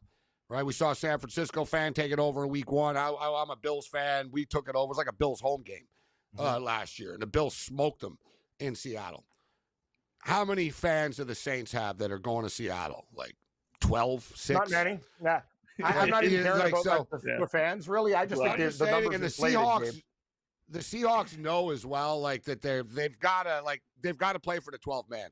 Speaker 7: right? We saw a San Francisco fan take it over in week 1. I'm a Bills fan. We took it over. It was like a Bills home game last year, and the Bills smoked them in Seattle. How many fans do the Saints have that are going to Seattle? Like 12, 6?
Speaker 14: Not many. Nah. I'm not even caring about the fans, really. I just think the numbers
Speaker 7: and the Seahawks know as well, like, that they've got to play for the 12th man,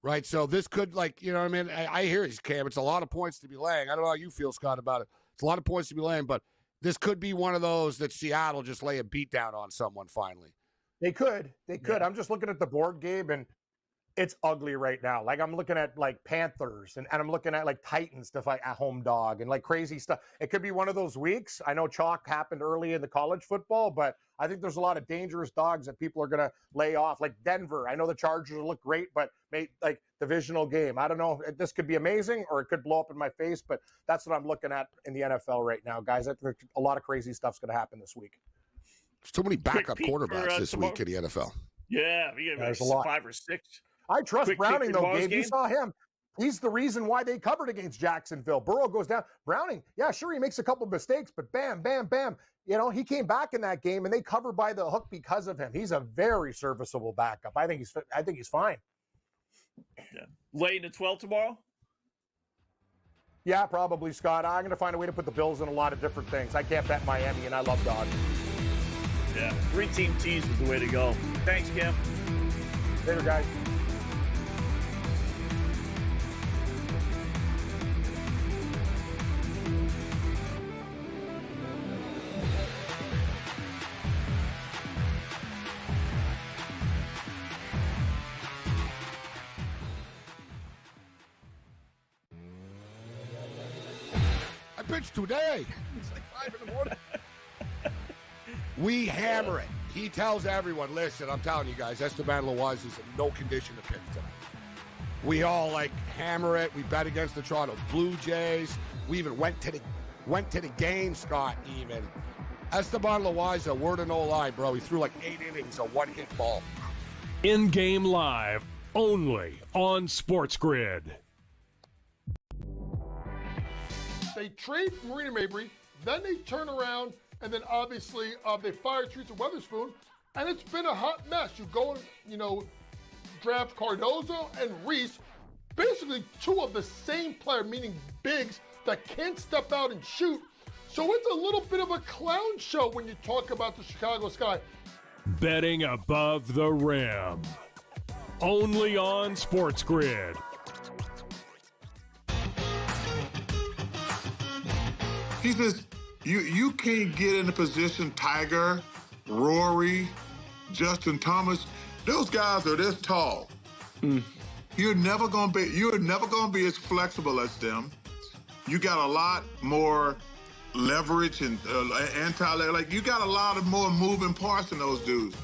Speaker 7: right? So this could, like, you know what I mean? I hear you, Cam. It's a lot of points to be laying. I don't know how you feel, Scott, about it. It's a lot of points to be laying, but this could be one of those that Seattle just lay a beat down on someone finally.
Speaker 14: They could. Yeah. I'm just looking at the board, Gabe, and it's ugly right now. Like, I'm looking at, like, Panthers, and I'm looking at, like, Titans to fight a home dog and, like, crazy stuff. It could be one of those weeks. I know chalk happened early in the college football, but I think there's a lot of dangerous dogs that people are going to lay off. Like Denver. I know the Chargers look great, but like, divisional game. I don't know. This could be amazing, or it could blow up in my face, but that's what I'm looking at in the NFL right now, guys. I think a lot of crazy stuff's going to happen this week.
Speaker 7: There's too many backup quarterbacks this week in the NFL.
Speaker 6: Yeah, there's a lot. 5 or 6.
Speaker 14: I trust Browning, though, Gabe. You saw him. He's the reason why they covered against Jacksonville. Burrow goes down. Browning, yeah, sure, he makes a couple of mistakes, but bam, bam, bam. He came back in that game, and they covered by the hook because of him. He's a very serviceable backup. I think he's fine.
Speaker 6: Yeah. Laying the 12 tomorrow?
Speaker 14: Yeah, probably, Scott. I'm going to find a way to put the Bills in a lot of different things. I can't bet Miami, and I love dogs.
Speaker 6: Yeah, 3-team tease is the way to go. Thanks, Cam.
Speaker 14: Later, guys.
Speaker 7: I pitched today. It's like 5 in the morning. We hammer it. He tells everyone, listen, I'm telling you guys, Esteban Loaiza is in no condition to pitch tonight. We all, hammer it. We bet against the Toronto Blue Jays. We even went to the game, Scott, even. Esteban Loaiza, word of no lie, bro. He threw 8 innings, a one-hit ball.
Speaker 1: In-game live, only on SportsGrid.
Speaker 4: They trade Marina Mabry, then they turn around, and then obviously they fire Teresa Weatherspoon, and it's been a hot mess. You go and, draft Cardozo and Reese, basically 2 of the same player, meaning bigs that can't step out and shoot. So it's a little bit of a clown show when you talk about the Chicago Sky.
Speaker 1: Betting above the rim. Only on SportsGrid.
Speaker 11: He says, you can't get in a position, Tiger, Rory, Justin Thomas, those guys are this tall. You're never gonna be as flexible as them. You got a lot more leverage and you got a lot of more moving parts than those dudes.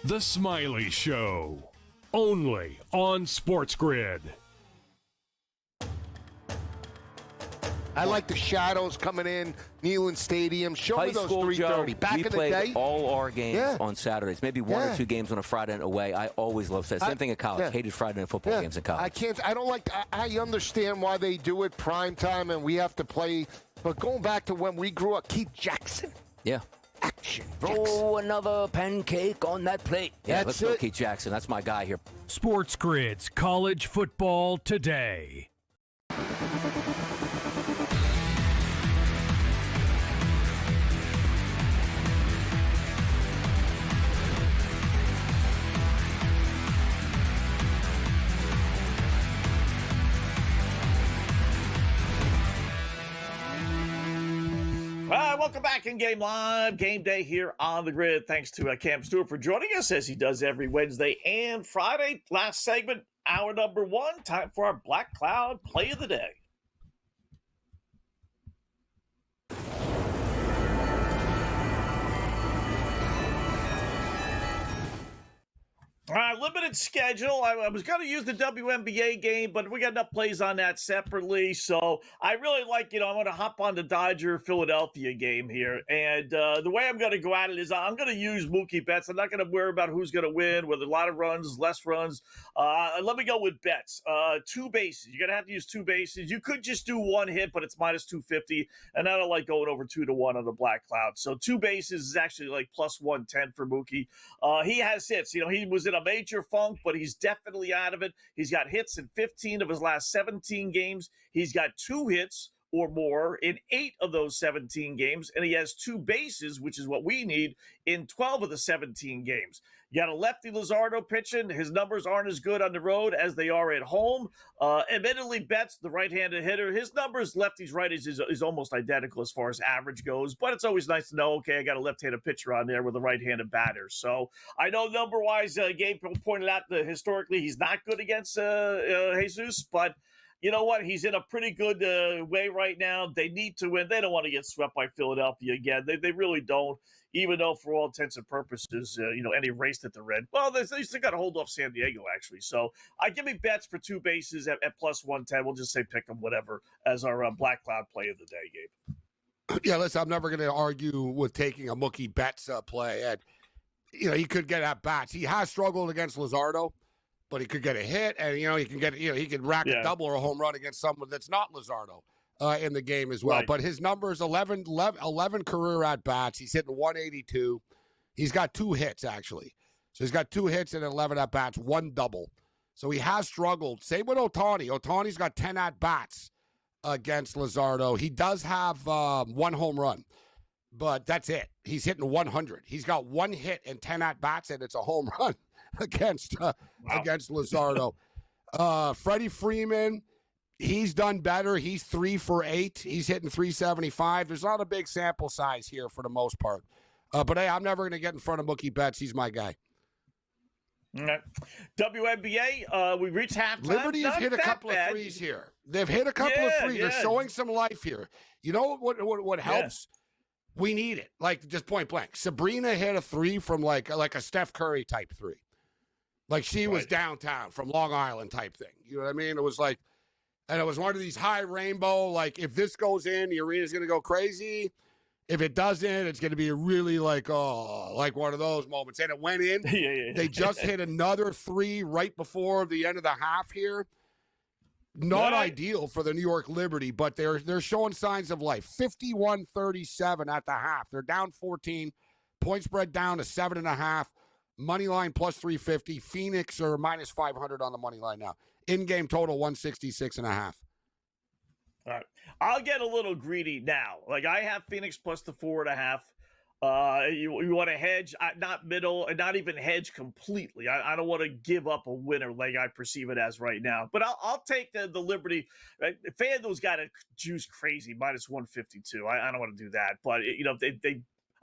Speaker 1: The Smiley Show. Only on SportsGrid.
Speaker 12: I like the shadows coming in, Neyland Stadium. Show
Speaker 13: High
Speaker 12: me those
Speaker 13: school,
Speaker 12: 3:30.
Speaker 13: Joe,
Speaker 12: Back
Speaker 13: we
Speaker 12: in the
Speaker 13: played
Speaker 12: day,
Speaker 13: all our games on Saturdays. Maybe 1 or 2 games on a Friday and away. I always loved that. Same thing in college. Hated Friday night football games in college.
Speaker 12: I understand why they do it prime time and we have to play. But going back to when we grew up, Keith Jackson.
Speaker 13: Yeah.
Speaker 12: Action.
Speaker 13: Throw another pancake on that plate. Yeah,
Speaker 12: That's
Speaker 13: let's go,
Speaker 12: it.
Speaker 13: Keith Jackson. That's my guy here.
Speaker 8: SportsGrid's College Football Today.
Speaker 6: right, welcome back in Game Live. Game Day here on the Grid. Thanks to Cam Stewart for joining us as he does every Wednesday and Friday. Last segment, hour number 1. Time for our Black Cloud Play of the Day. All right, limited schedule. I was going to use the WNBA game, but we got enough plays on that separately. So I really like, I'm going to hop on the Dodger-Philadelphia game here. And the way I'm going to go at it is I'm going to use Mookie Betts. I'm not going to worry about who's going to win, whether a lot of runs, less runs. Let me go with Betts. 2 bases. You're going to have to use 2 bases. You could just do 1 hit, but it's minus 250. And I don't like going over 2-1 on the Black Cloud. So 2 bases is actually like plus 110 for Mookie. He has hits. He was in a major funk, but he's definitely out of it. He's got hits in 15 of his last 17 games. He's got 2 hits or more in 8 of those 17 games, and he has 2 bases, which is what we need, in 12 of the 17 games. You got a lefty Luzardo pitching. His numbers aren't as good on the road as they are at home. Admittedly, Betts, the right-handed hitter, his numbers, lefties, righties, is almost identical as far as average goes, but it's always nice to know, okay, I got a left-handed pitcher on there with a right-handed batter. So I know number-wise, Gabe pointed out that historically he's not good against Jesus, but you know what? He's in a pretty good way right now. They need to win. They don't want to get swept by Philadelphia again. They really don't, even though for all intents and purposes, any race that they're in. Well, they still got to hold off San Diego, actually. So I give me Betts for 2 bases at plus 110. We'll just say pick them, whatever, as our Black Cloud play of the day, Gabe.
Speaker 7: Yeah, listen, I'm never going to argue with taking a Mookie Betts play. And, he could get at bats. He has struggled against Luzardo, but he could get a hit, and he could rack a double or a home run against someone that's not Luzardo in the game as well. Right. But his numbers, 11 career at bats. He's hitting 182. He's got 2 hits actually. So he's got 2 hits and 11 at bats, 1 double. So he has struggled. Same with Ohtani. Ohtani's got 10 at bats against Luzardo. He does have 1 home run, but that's it. He's hitting 100. He's got 1 hit and 10 at bats, and it's a home run against Luzardo. Freddie Freeman, he's done better. He's 3 for 8. He's hitting 375. There's not a big sample size here for the most part. But hey, I'm never going to get in front of Mookie Betts. He's my guy.
Speaker 6: All right. WNBA, we reached halftime.
Speaker 7: Liberty has hit a couple of threes here. They've hit a couple of threes. They're showing some life here. You know what helps? We need it. Like, just point blank. Sabrina hit a 3 from like a Steph Curry type 3. Like she was downtown from Long Island type thing. You know what I mean? It was like, and it was one of these high rainbow, like if this goes in, the arena's going to go crazy. If it doesn't, it's going to be a really like one of those moments. And it went in. They just hit another 3 right before the end of the half here. Not ideal for the New York Liberty, but they're showing signs of life. 51-37 at the half. They're down 14. Point spread down to 7.5. Money line plus 350. Phoenix are minus 500 on the money line now. In-game total 166.5.
Speaker 6: All right. I'll get a little greedy now. Like I have Phoenix plus the 4.5. You want to hedge, not middle, and not even hedge completely. I don't want to give up a winner like I perceive it as right now. But I'll take the Liberty. FanDuel's got a juice crazy, minus 152. I don't want to do that. But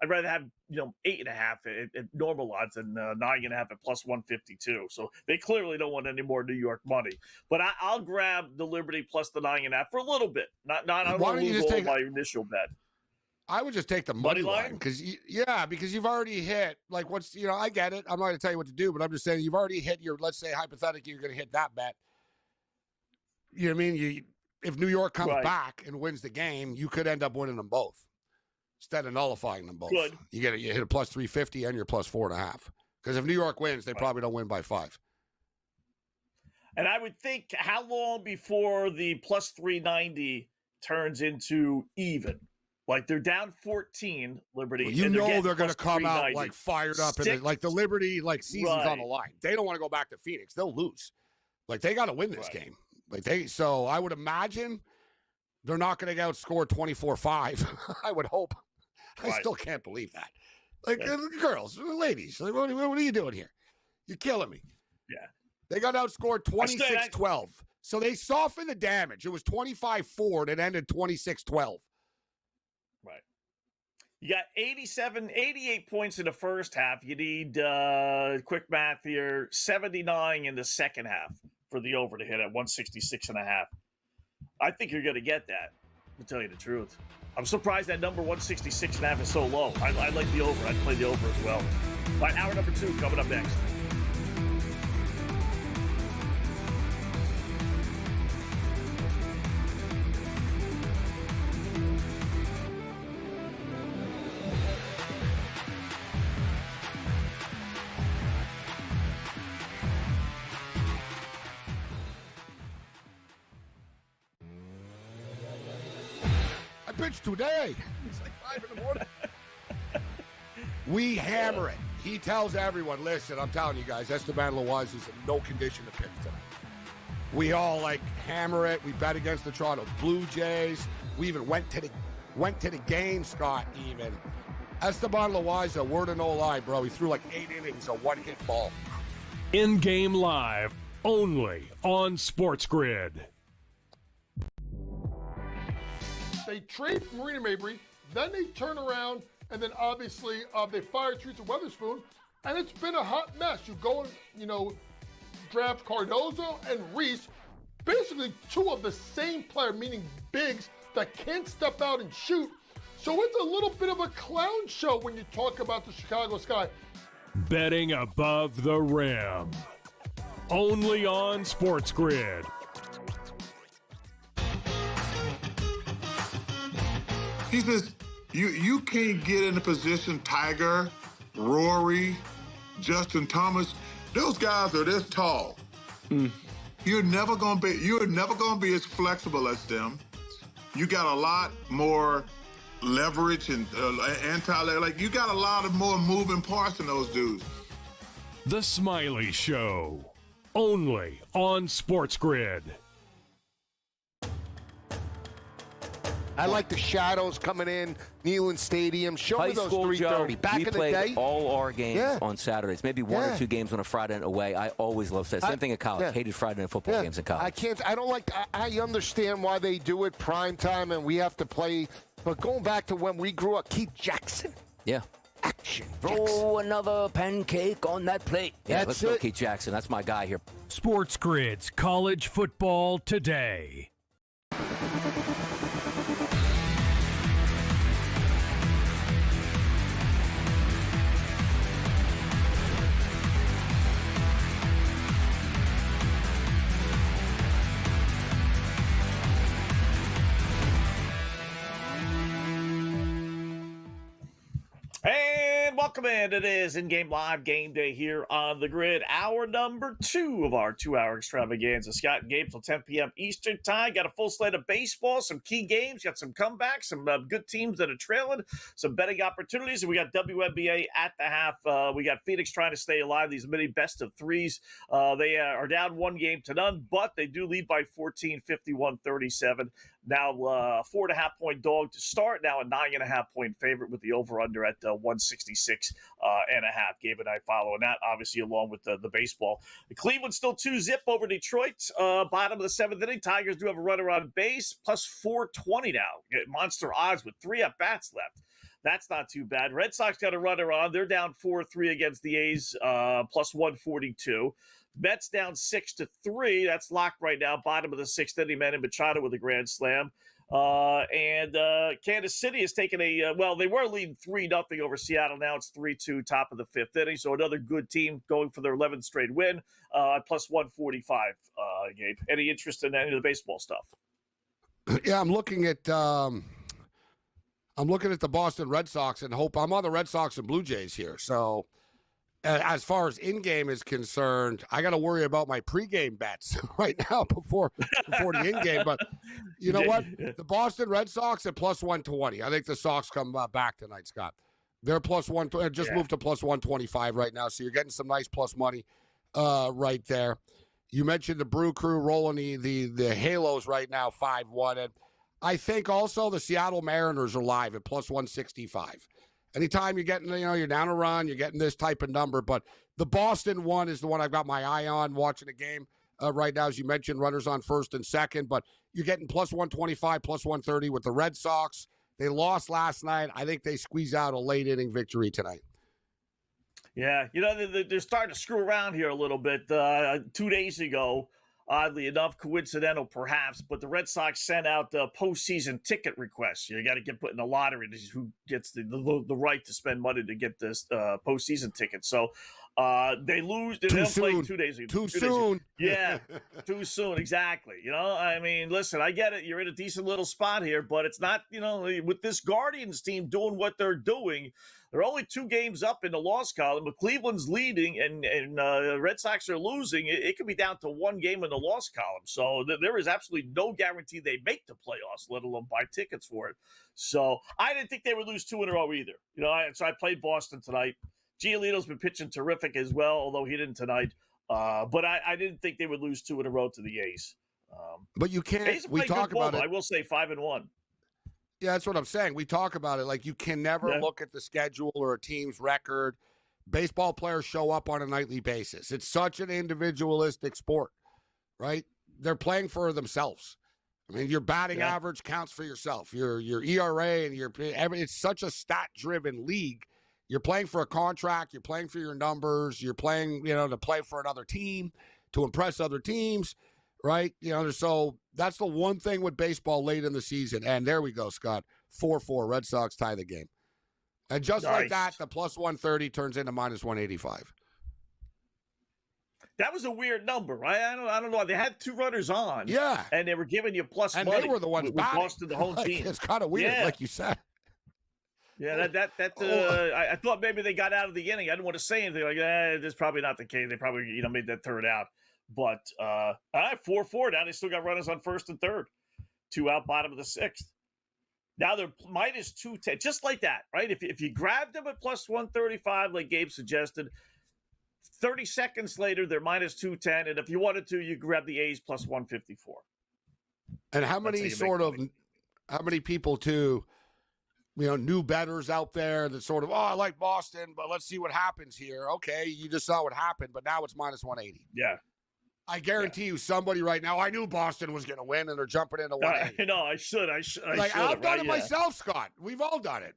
Speaker 6: I'd rather have 8.5 at normal odds than 9.5 at plus 152. So they clearly don't want any more New York money. But I'll grab the Liberty plus the 9.5 for a little bit. I don't want to lose all my initial bet.
Speaker 7: I would just take the money line because you've already hit like I get it. I'm not going to tell you what to do, but I'm just saying you've already hit your. Let's say hypothetically you're going to hit that bet. You know what I mean? If New York comes back and wins the game, you could end up winning them both instead of nullifying them both.
Speaker 6: Good.
Speaker 7: You hit a plus 350 and you're plus 4.5. Because if New York wins, they probably don't win by 5.
Speaker 6: And I would think, how long before the plus 390 turns into even? Like they're down 14, Liberty.
Speaker 7: Well, they're going to come out like fired up, and like the Liberty season's on the line. They don't want to go back to Phoenix. They'll lose. Like they got to win this game. So I would imagine they're not going to get outscored 24-5. I would hope. I still can't believe that. Like girls, ladies, like, what are you doing here? You're killing me.
Speaker 6: Yeah.
Speaker 7: They got outscored 26-12. So they softened the damage. It was 25-4 and it ended 26-12.
Speaker 6: Right. You got 88 points in the first half. You need, quick math here, 79 in the second half for the over to hit at 166.5. I think you're going to get that, to tell you the truth. I'm surprised that number 166.5 is so low. I like the over. I'd play the over as well. All right, hour number 2 coming up next.
Speaker 7: Pitch today. It's like 5 in the morning. We hammer it. He tells everyone, listen, I'm telling you guys, Esteban Loaiza is in no condition to pitch tonight. We all hammer it. We bet against the Toronto Blue Jays. We even went to the game, Scott, even. Esteban Loaiza, word of no lie, bro. He threw 8 innings, a one-hit ball.
Speaker 1: In-game live, only on SportsGrid.
Speaker 4: They trade Marina Mabry, then they turn around, and then obviously they fire Teresa Weatherspoon, and it's been a hot mess. You go and, draft Cardozo and Reese, basically 2 of the same player, meaning bigs that can't step out and shoot. So it's a little bit of a clown show when you talk about the Chicago Sky.
Speaker 1: Betting above the rim. Only on SportsGrid.
Speaker 11: He says, you can't get in a position, Tiger, Rory, Justin Thomas, those guys are this tall. You're never gonna be as flexible as them. You got a lot more leverage and you got a lot of more moving parts than those dudes.
Speaker 1: The Smiley Show. Only on SportsGrid.
Speaker 12: I like the shadows coming in, Neyland Stadium. Show
Speaker 13: High
Speaker 12: me those
Speaker 13: school,
Speaker 12: 3:30.
Speaker 13: Joe,
Speaker 12: Back
Speaker 13: we
Speaker 12: in the
Speaker 13: played
Speaker 12: day,
Speaker 13: all our games on Saturdays. Maybe 1 or 2 games on a Friday night away. I always loved that. Same thing in college. Hated Friday night football games in college.
Speaker 12: I understand why they do it prime time and we have to play. But going back to when we grew up, Keith Jackson.
Speaker 13: Yeah.
Speaker 12: Action.
Speaker 13: Throw another pancake on that plate. Yeah, let's go,
Speaker 12: it.
Speaker 13: Keith Jackson. That's my guy here.
Speaker 1: SportsGrid's College Football Today.
Speaker 6: And welcome in. It is in-game live game day here on the grid. Hour number 2 of our 2-hour extravaganza. Scott and Gabe till 10 p.m. Eastern time. Got a full slate of baseball, some key games, got some comebacks, some good teams that are trailing, some betting opportunities, and we got WNBA at the half. We got Phoenix trying to stay alive. These mini best of threes. They are down 1 game to none, but they do lead by 14, 51-37. Now 4.5-point dog to start. Now a 9.5-point favorite with the over/under at 166 and a half. Gabe and I following that, obviously, along with the baseball. Cleveland still 2-zip over Detroit. Bottom of the 7th inning. Tigers do have a runner on base, plus 420 now. Monster odds with 3 at-bats left. That's not too bad. Red Sox got a runner on. They're down 4-3 against the A's, plus 142. Mets down 6-3. That's locked right now. Bottom of the 6th inning. Manny Machado with a grand slam. And Kansas City has taken they were leading 3-0 over Seattle. Now it's 3-2, top of the 5th inning. So another good team going for their 11th straight win, plus 145, Gabe. Any interest in any of the baseball stuff?
Speaker 7: Yeah, I'm looking at the Boston Red Sox and hope I'm on the Red Sox and Blue Jays here. So as far as in-game is concerned, I got to worry about my pregame bets right now before the in-game. But you know what? The Boston Red Sox at plus 120. I think the Sox come back tonight, Scott. They're plus 120. Moved to plus 125 right now. So you're getting some nice plus money right there. You mentioned the Brew Crew rolling the Halos right now, 5-1. And I think also the Seattle Mariners are live at plus 165. Anytime you're getting, you're down a run, you're getting this type of number. But the Boston one is the one I've got my eye on watching the game right now. As you mentioned, runners on first and second. But you're getting plus 125, plus 130 with the Red Sox. They lost last night. I think they squeeze out a late inning victory tonight.
Speaker 6: Yeah, they're starting to screw around here a little bit. 2 days ago, oddly enough, coincidental perhaps, but the Red Sox sent out the postseason ticket requests. You got to get put in the lottery. This is who gets the right to spend money to get this postseason ticket. So they lose. They don't play 2 days ago.
Speaker 7: Too soon.
Speaker 6: Yeah, too soon. Exactly. I mean, listen, I get it. You're in a decent little spot here, but it's not, with this Guardians team doing what they're doing. They're only 2 games up in the loss column, but Cleveland's leading and the Red Sox are losing. It could be down to 1 game in the loss column. So there is absolutely no guarantee they make the playoffs, let alone buy tickets for it. So I didn't think they would lose 2 in a row either. So I played Boston tonight. Giolito's been pitching terrific as well, although he didn't tonight. But I didn't think they would lose 2 in a row to the A's.
Speaker 7: But you can't.
Speaker 6: A's
Speaker 7: We talk about it.
Speaker 6: I will say 5-1.
Speaker 7: Yeah, that's what I'm saying. We talk about it like you can never look at the schedule or a team's record. Baseball players show up on a nightly basis. It's such an individualistic sport, right? They're playing for themselves. I mean, your batting average counts for yourself. Your ERA and it's such a stat-driven league. You're playing for a contract. You're playing for your numbers. You're playing, to play for another team, to impress other teams. Right? So that's the one thing with baseball late in the season. And there we go, Scott. 4-4. Red Sox tie the game. And just like that, the plus 130 turns into minus 185.
Speaker 6: That was a weird number, right? I don't know. They had 2 runners on.
Speaker 7: Yeah.
Speaker 6: And they were giving you plus
Speaker 7: and
Speaker 6: money.
Speaker 7: And they were the ones
Speaker 6: batting. Boston, the home team.
Speaker 7: It's kind of weird, like you said.
Speaker 6: Yeah, I thought maybe they got out of the inning. I didn't want to say anything like, that's probably not the case. They probably, made that third out. But 4-4 now. They still got runners on first and third. 2 out, bottom of the 6th. Now they're minus 210, just like that, right? If you grabbed them at plus 135, like Gabe suggested, 30 seconds later they're minus 210, and if you wanted to, you grab the A's plus 154.
Speaker 7: And how many people too? New bettors out there that sort of, I like Boston, but let's see what happens here. Okay, you just saw what happened, but now it's minus 180.
Speaker 6: Yeah.
Speaker 7: I guarantee you somebody right now, I knew Boston was going to win, and they're jumping into 180.
Speaker 6: I should.
Speaker 7: I've done it myself, Scott. We've all done it.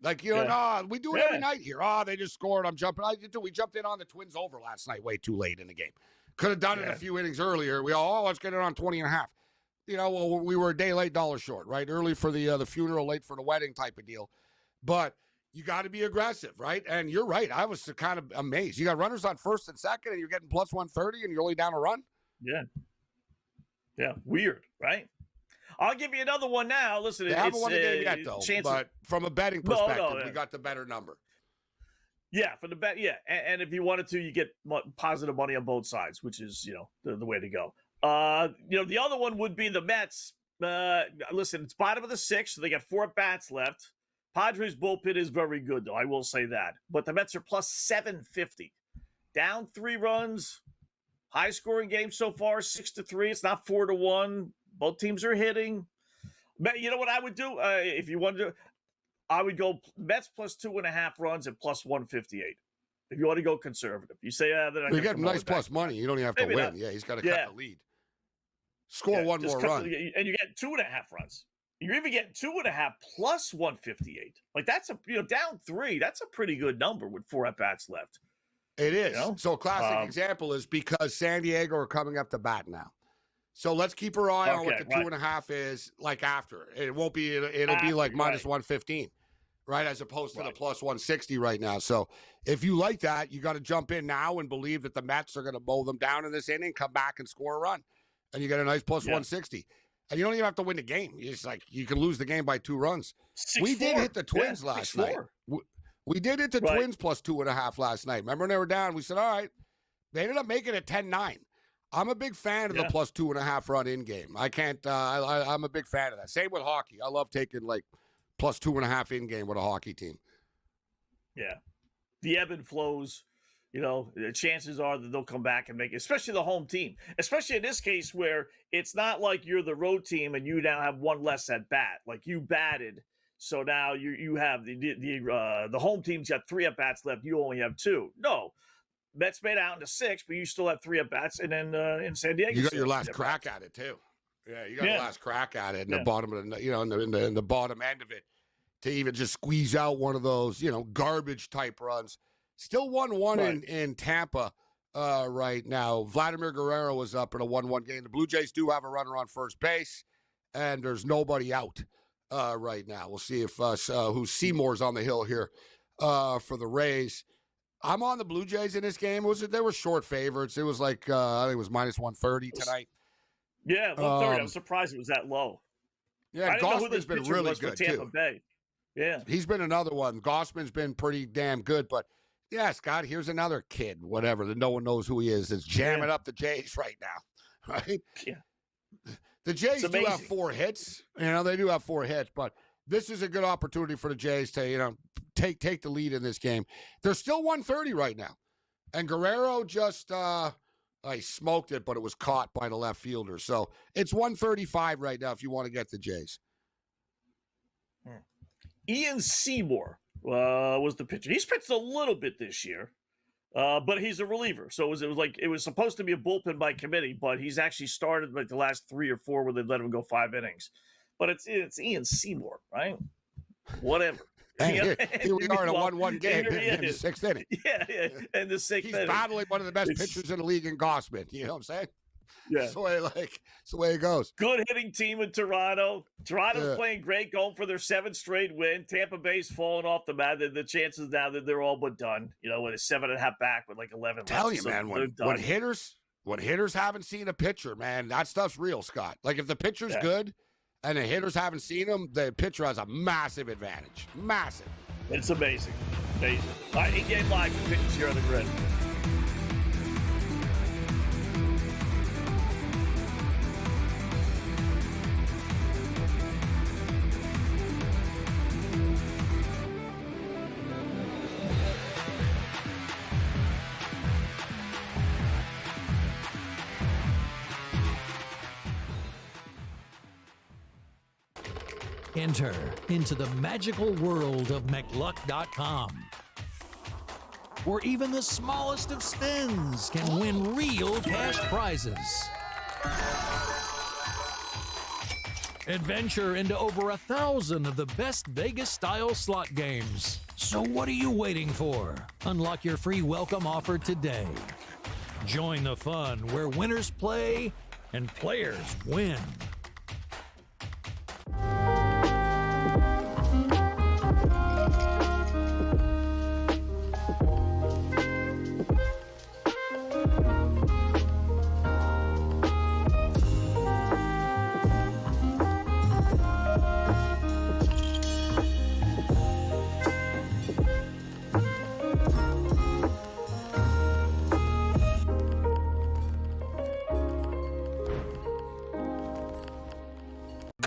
Speaker 7: We do it every night here. They just scored. I'm jumping. We jumped in on the Twins over last night way too late in the game. Could have done it a few innings earlier. We all, let's get it on 20 and a half. We were a day late, dollar short, right? Early for the funeral, late for the wedding type of deal. But you got to be aggressive, right? And you're right. I was kind of amazed. You got runners on first and second, and you're getting plus 130, and you're only down a run?
Speaker 6: Yeah. Weird, right? I'll give you another one now. Listen,
Speaker 7: they haven't won the game yet, though. But from a betting perspective, we got the better number.
Speaker 6: Yeah, for the bet, yeah. And if you wanted to, you get positive money on both sides, which is, the way to go. The other one would be the Mets. Listen, it's bottom of the 6th, so they got 4 bats left. Padres bullpen is very good, though. I will say that. But the Mets are plus 750. Down 3 runs. High-scoring game so far, 6-3. It's not 4-1. Both teams are hitting. You know what I would do? If you wanted to, I would go Mets plus 2.5 runs at plus 158. If you want to go conservative. You say,
Speaker 7: you get nice plus money. You don't even have to win. Yeah, he's got to cut the lead. Score one more run.
Speaker 6: And you get 2.5 runs. You're even getting 2.5 plus 158. That's down 3. That's a pretty good number with 4 at-bats left.
Speaker 7: It is. So a classic example is because San Diego are coming up to bat now. So let's keep our eye on what the 2.5 is after. It won't be, it'll be like minus 115, right? As opposed to the plus 160 right now. So if you like that, you got to jump in now and believe that the Mets are going to mow them down in this inning, come back and score a run. And you get a nice plus 160. And you don't even have to win the game. It's you can lose the game by 2 runs.
Speaker 6: 6-4.
Speaker 7: We did hit the Twins last night. We did hit the Twins plus 2.5 last night. Remember when they were down? We said, all right. They ended up making it 10-9. I'm a big fan of the plus 2.5 run in game. I can't. I'm a big fan of that. Same with hockey. I love taking plus 2.5 in game with a hockey team.
Speaker 6: Yeah, the ebb and flows. The chances are that they'll come back and make it, especially the home team. Especially in this case where it's not like you're the road team and you now have 1 less at bat. You batted. So now you have the home team's got 3 at bats left. You only have 2. No, Mets made out into 6, but you still have 3 at bats. And then in San Diego,
Speaker 7: you got your last crack at it too. Yeah, you got the last crack at it in the bottom of in the bottom end of it. to even just squeeze out one of those, garbage type runs. Still 1-1 in Tampa right now. Vladimir Guerrero was up in a 1-1 game. The Blue Jays do have a runner on first base, and there's nobody out right now. We'll see if who Seymour's on the hill here for the Rays. I'm on the Blue Jays in this game. They were short favorites. It was like I think it was minus 130 tonight.
Speaker 6: Yeah, 130. I was surprised it was that low.
Speaker 7: Yeah, Gossman's been really good
Speaker 6: Tampa
Speaker 7: too.
Speaker 6: Bay. Yeah,
Speaker 7: he's been another one. Gossman's been pretty damn good. But yeah, Scott, here's another kid, whatever, that no one knows who he is. That's jamming up the Jays right now, right?
Speaker 6: Yeah.
Speaker 7: The Jays do have 4 hits. They do have 4 hits, but this is a good opportunity for the Jays to, take the lead in this game. They're still 130 right now. And Guerrero just I smoked it, but it was caught by the left fielder. So it's 135 right now if you want to get the Jays.
Speaker 6: Ian Seymour was the pitcher. He's pitched a little bit this year, but he's a reliever. So it was supposed to be a bullpen by committee, but he's actually started like the last 3 or 4 where they let him go 5 innings. But it's Ian Seymour, right? Whatever.
Speaker 7: And here we are in a 1-1 game in the 6th inning.
Speaker 6: Yeah, in the 6th inning.
Speaker 7: He's battling one of the best pitchers in the league in Gossman. You know what I'm saying?
Speaker 6: Yeah.
Speaker 7: It's the way it goes.
Speaker 6: Good hitting team in Toronto. Toronto's playing great, going for their 7th straight win. Tampa Bay's falling off the mat. The chances now that they're all but done. With a 7.5 back with like 11 left.
Speaker 7: Tell you, man, when hitters haven't seen a pitcher, man, that stuff's real, Scott. Like if the pitcher's good and the hitters haven't seen him, the pitcher has a massive advantage. Massive.
Speaker 6: It's amazing. Amazing. All right, in-game live continues here on the Grid.
Speaker 8: Enter into the magical world of McLuck.com, where even the smallest of spins can win real cash prizes. Adventure into over 1,000 of the best Vegas-style slot games. So what are you waiting for? Unlock your free welcome offer today. Join the fun where winners play and players win.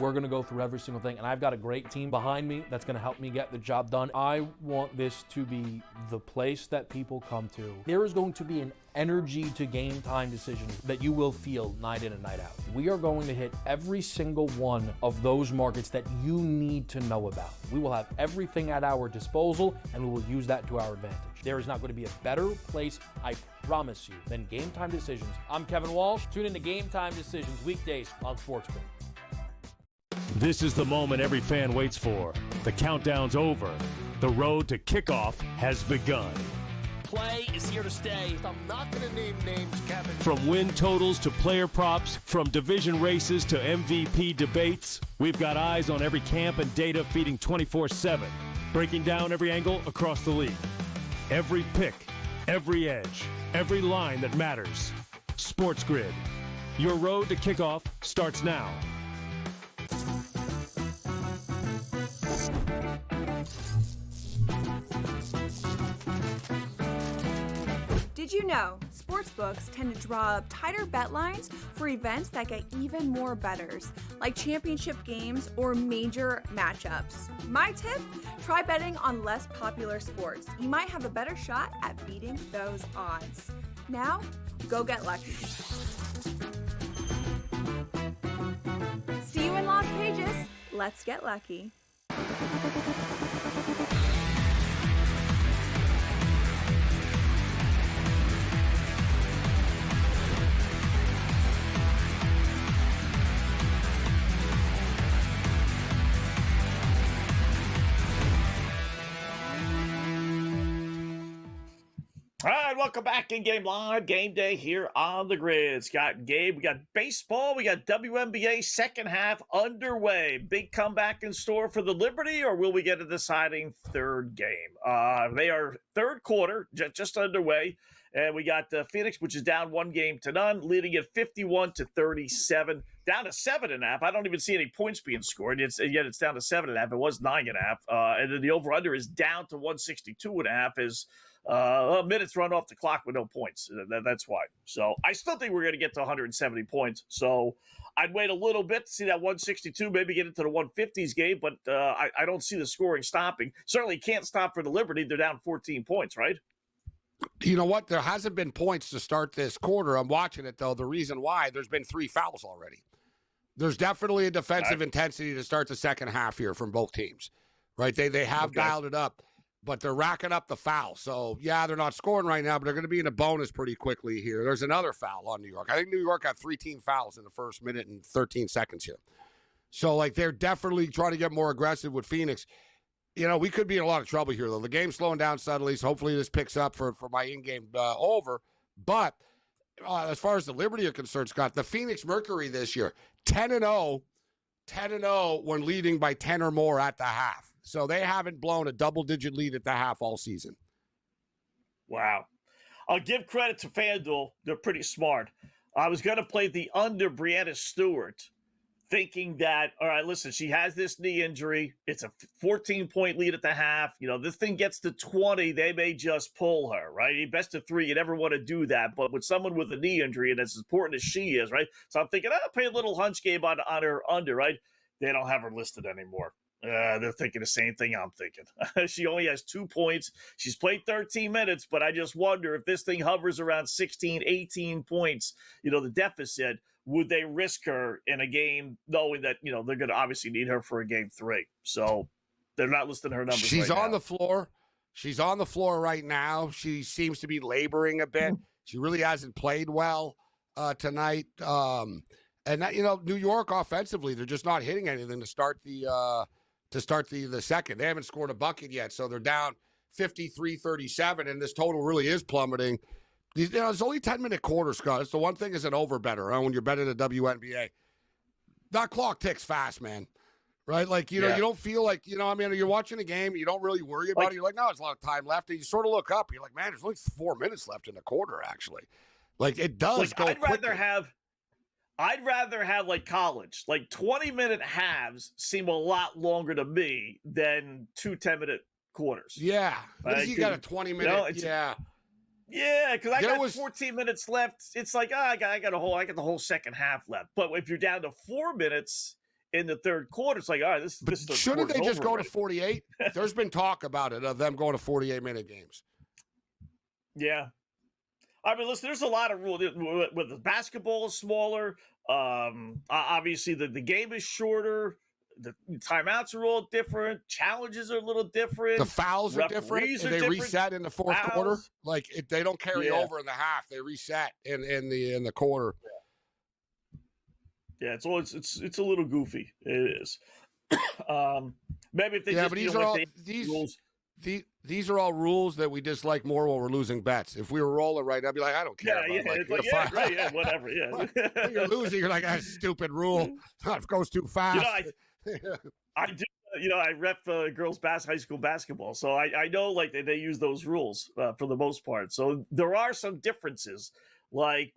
Speaker 9: We're going to go through every single thing, and I've got a great team behind me that's going to help me get the job done. I want this to be the place that people come to. There is going to be an energy to game time decisions that you will feel night in and night out. We are going to hit every single one of those markets that you need to know about. We will have everything at our disposal, and we will use that to our advantage. There is not going to be a better place, I promise you, than Game Time Decisions. I'm Kevin Walsh. Tune in to Game Time Decisions weekdays on SportsGrid.
Speaker 1: This is the moment every fan waits for. The countdown's over. The road to kickoff has begun.
Speaker 15: Play is here to stay.
Speaker 12: I'm not going to name names, Kevin.
Speaker 1: From win totals to player props, from division races to MVP debates, we've got eyes on every camp and data feeding 24/7, breaking down every angle across the league. Every pick, every edge, every line that matters. SportsGrid. Your road to kickoff starts now.
Speaker 10: Did you know sportsbooks tend to draw up tighter bet lines for events that get even more bettors, like championship games or major matchups? My tip? Try betting on less popular sports. You might have a better shot at beating those odds. Now, go get lucky. See you in Las Vegas. Let's get lucky.
Speaker 6: All right, welcome back in Game Live, Game Day here on the Grid. Scott and Gabe, we got baseball, we got WNBA second half underway. Big comeback in store for the Liberty, or will we get a deciding third game? They are third quarter, just underway, and we got Phoenix, which is down 1-0, leading at 51-37, down to 7.5. I don't even see any points being scored. Yet it's down to 7.5. It was 9.5, and then the over/under is down to 162.5 as minutes run off the clock with no points. That's why. So I still think we're going to get to 170 points. So I'd wait a little bit to see that 162, maybe get into the 150s game, but I don't see the scoring stopping. Certainly can't stop for the Liberty. They're down 14 points, right?
Speaker 7: You know what? There hasn't been points to start this quarter. I'm watching it, though. The reason why, there's been 3 fouls already. There's definitely a defensive intensity to start the second half here from both teams, right? They have dialed it up, but they're racking up the fouls. So, yeah, they're not scoring right now, but they're going to be in a bonus pretty quickly here. There's another foul on New York. I think New York got 3 team fouls in the first minute and 13 seconds here. So, like, they're definitely trying to get more aggressive with Phoenix. You know, we could be in a lot of trouble here, though. The game's slowing down suddenly, so hopefully this picks up for my in-game over. But as far as the Liberty are concerned, Scott, the Phoenix Mercury this year, 10-0 when leading by 10 or more at the half. So they haven't blown a double-digit lead at the half all season.
Speaker 6: Wow. I'll give credit to FanDuel. They're pretty smart. I was going to play the under Brianna Stewart, thinking that, all right, listen, she has this knee injury. It's a 14-point lead at the half. You know, this thing gets to 20, they may just pull her, right? Best of 3, you never want to do that. But with someone with a knee injury, and as important as she is, right? So I'm thinking, I'll play a little hunch game on her under, right? They don't have her listed anymore. They're thinking the same thing I'm thinking. She only has 2 points. She's played 13 minutes, but I just wonder if this thing hovers around 16, 18 points, you know, the deficit, would they risk her in a game knowing that, you know, they're going to obviously need her for a game 3? So they're not listing her numbers.
Speaker 7: She's
Speaker 6: right
Speaker 7: on
Speaker 6: now.
Speaker 7: the floor. She's on the floor right now. She seems to be laboring a bit. She really hasn't played well tonight. And that, you know, New York offensively, they're just not hitting anything to start the second. They haven't scored a bucket yet, so they're down 53-37, and this total really is plummeting. You know, it's only 10-minute quarters, Scott. It's the one thing is an over better when you're betting the WNBA. That clock ticks fast, man. Right? Like, you know, you don't feel like, you know, I mean, you're watching a game, you don't really worry about it. You're like, no, there's a lot of time left. And you sort of look up, you're like, man, there's only 4 minutes left in the quarter, actually. Like, it does go quickly.
Speaker 6: I'd rather have like college, like 20-minute halves seem a lot longer to me than 2 10-minute quarters.
Speaker 7: Yeah. You got a 20-minute,
Speaker 6: Yeah, because I got 14 minutes left. It's like, I got the whole second half left. But if you're down to 4 minutes in the third quarter, it's like, all right, this
Speaker 7: shouldn't they just go to 48? There's been talk about it, of them going to 48-minute games.
Speaker 6: Yeah. I mean, listen, there's a lot of rules. With the basketball is smaller, obviously the game is shorter. The timeouts are all different. Challenges are a little different.
Speaker 7: The fouls are different. And they reset in the fourth quarter. Like they don't carry over in the half. They reset in the quarter.
Speaker 6: Yeah, it's a little goofy. It is. Maybe if they just
Speaker 7: but these are all rules that we dislike more when we're losing bets. If we were rolling right, I'd be like, I don't care.
Speaker 6: Whatever. Yeah.
Speaker 7: When you're losing, you're like, that's a stupid rule. It goes too fast.
Speaker 6: I do. You know, I rep girls' high school basketball, so I know like they use those rules for the most part. So there are some differences, like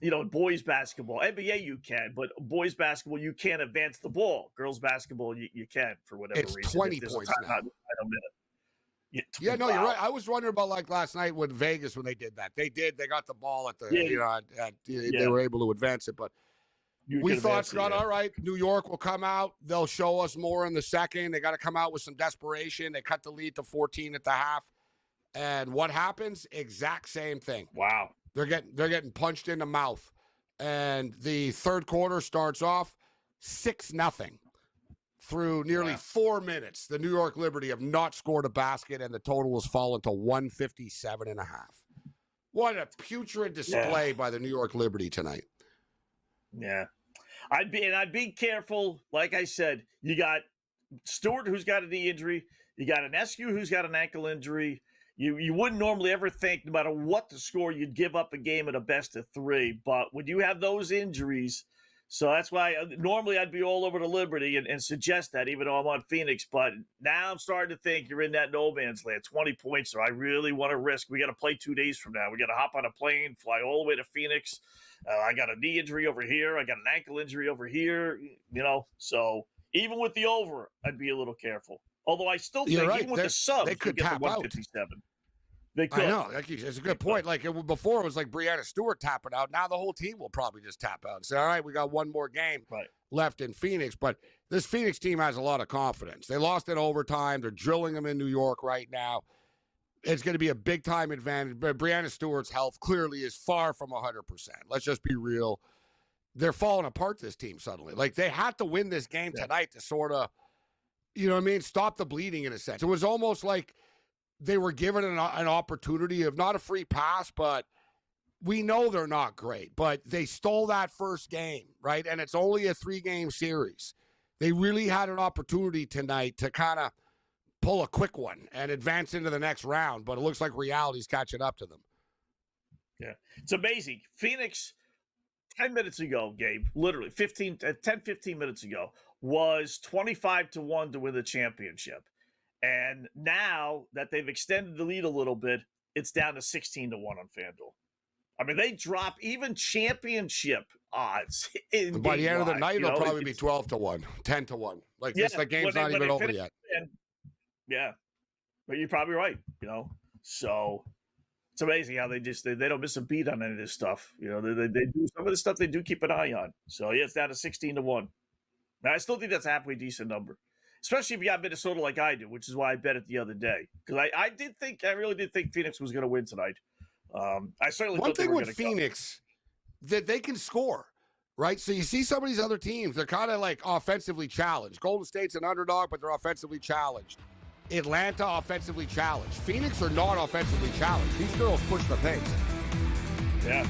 Speaker 6: you know, boys basketball, NBA you can, but boys basketball you can't advance the ball. Girls basketball you can for whatever reason.
Speaker 7: It's 20 points now. Yeah, no, you're right. I was wondering about like last night with Vegas when they did that. They got the ball at the they were able to advance it, but. We thought, Scott, all right, New York will come out. They'll show us more in the second. They got to come out with some desperation. They cut the lead to 14 at the half. And what happens? Exact same thing.
Speaker 6: Wow.
Speaker 7: They're getting punched in the mouth. And the third quarter starts off 6-0. Through nearly 4 minutes, the New York Liberty have not scored a basket, and the total has fallen to 157.5. What a putrid display by the New York Liberty tonight.
Speaker 6: Yeah. I'd be careful. Like I said, you got Stewart, who's got a knee injury. You got an SU who's got an ankle injury. You wouldn't normally ever think, no matter what the score, you'd give up a game at a best of 3. But when you have those injuries, so that's why normally I'd be all over the Liberty and suggest that, even though I'm on Phoenix. But now I'm starting to think you're in that no man's land. 20 points, so I really want to risk. We got to play 2 days from now. We got to hop on a plane, fly all the way to Phoenix. I got a knee injury over here. I got an ankle injury over here. So even with the over, I'd be a little careful. Although I still think even with the subs,
Speaker 7: they could
Speaker 6: get
Speaker 7: tap
Speaker 6: the 157.
Speaker 7: out.
Speaker 6: They could.
Speaker 7: I know. It's a good point. Like before, it was like Breanna Stewart tapping out. Now the whole team will probably just tap out and say, all right, we got one more game left in Phoenix. But this Phoenix team has a lot of confidence. They lost in overtime. They're drilling them in New York right now. It's going to be a big-time advantage. But Breanna Stewart's health clearly is far from 100%. Let's just be real. They're falling apart, this team, suddenly. Like, they had to win this game tonight to sort of, stop the bleeding in a sense. It was almost like they were given an opportunity of not a free pass, but we know they're not great. But they stole that first game, right? And it's only a 3-game series. They really had an opportunity tonight to kind of pull a quick one and advance into the next round, but it looks like reality's catching up to them.
Speaker 6: Yeah. It's amazing. Phoenix, 10 minutes ago, Gabe, literally 10, 15 minutes ago, was 25-1 to win the championship. And now that they've extended the lead a little bit, it's down to 16-1 on FanDuel. I mean, they drop even championship odds.
Speaker 7: By the end of the night, it'll probably be 12-1, 10-1. Like, the game's not even over yet.
Speaker 6: Yeah, but you're probably right. So it's amazing how they don't miss a beat on any of this stuff. They do some of the stuff they do keep an eye on. So yeah, it's down to 16-1. Now I still think that's a halfway decent number, especially if you got Minnesota like I do, which is why I bet it the other day, because I really did think Phoenix was going to win tonight. I certainly
Speaker 7: one
Speaker 6: thought they
Speaker 7: thing
Speaker 6: were
Speaker 7: with
Speaker 6: gonna
Speaker 7: Phoenix that they can score, right? So you see some of these other teams, they're kind of like offensively challenged. Golden State's an underdog, but they're offensively challenged. Atlanta offensively challenged. Phoenix are not offensively challenged. These girls push the pace.
Speaker 6: Yeah.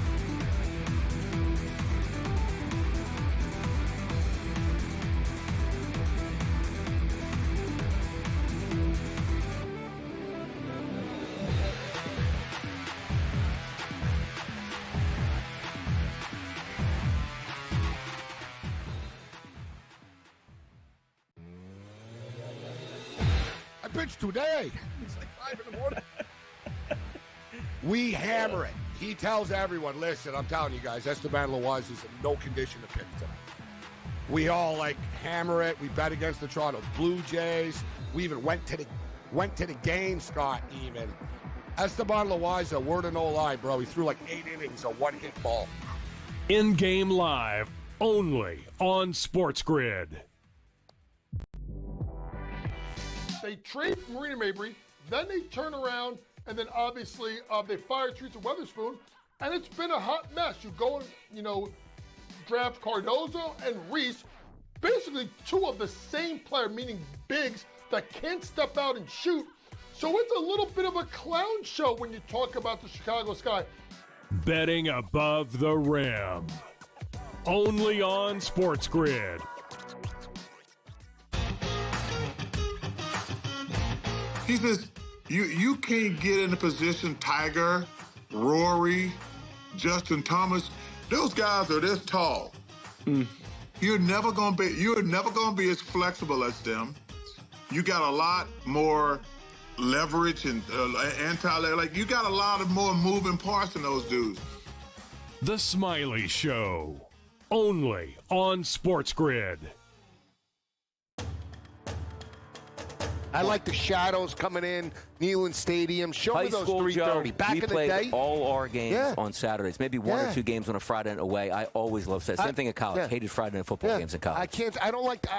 Speaker 7: Pitch today. It's like 5 in the morning. We hammer it. He tells everyone, listen, I'm telling you guys, Esteban Loaiza's in no condition to pitch tonight. We all hammer it. We bet against the Toronto Blue Jays. We even went to the game, Scott, even. Esteban Loaiza, word of no lie, bro. He threw 8 innings, a one-hit ball.
Speaker 1: In-game live, only on SportsGrid.
Speaker 4: They trade Marina Mabry, then they turn around, and then obviously they fire Teresa Weatherspoon, and it's been a hot mess. You go and, draft Cardozo and Reese, basically 2 of the same player, meaning bigs that can't step out and shoot. So it's a little bit of a clown show when you talk about the Chicago Sky.
Speaker 1: Betting above the rim. Only on SportsGrid.
Speaker 11: He says, you can't get in a position, Tiger, Rory, Justin Thomas, those guys are this tall. You're never gonna be as flexible as them. You got a lot more leverage and you got a lot of more moving parts than those dudes.
Speaker 1: The Smiley Show. Only on SportsGrid.
Speaker 12: I like the shadows coming in, Neyland Stadium. Show
Speaker 13: High
Speaker 12: me those
Speaker 13: school,
Speaker 12: 3:30.
Speaker 13: Joe,
Speaker 12: Back
Speaker 13: we
Speaker 12: in the
Speaker 13: played
Speaker 12: day,
Speaker 13: all our games on Saturdays. Maybe one or 2 games on a Friday night away. I always loved that. Same thing in college. Hated Friday night football games in college.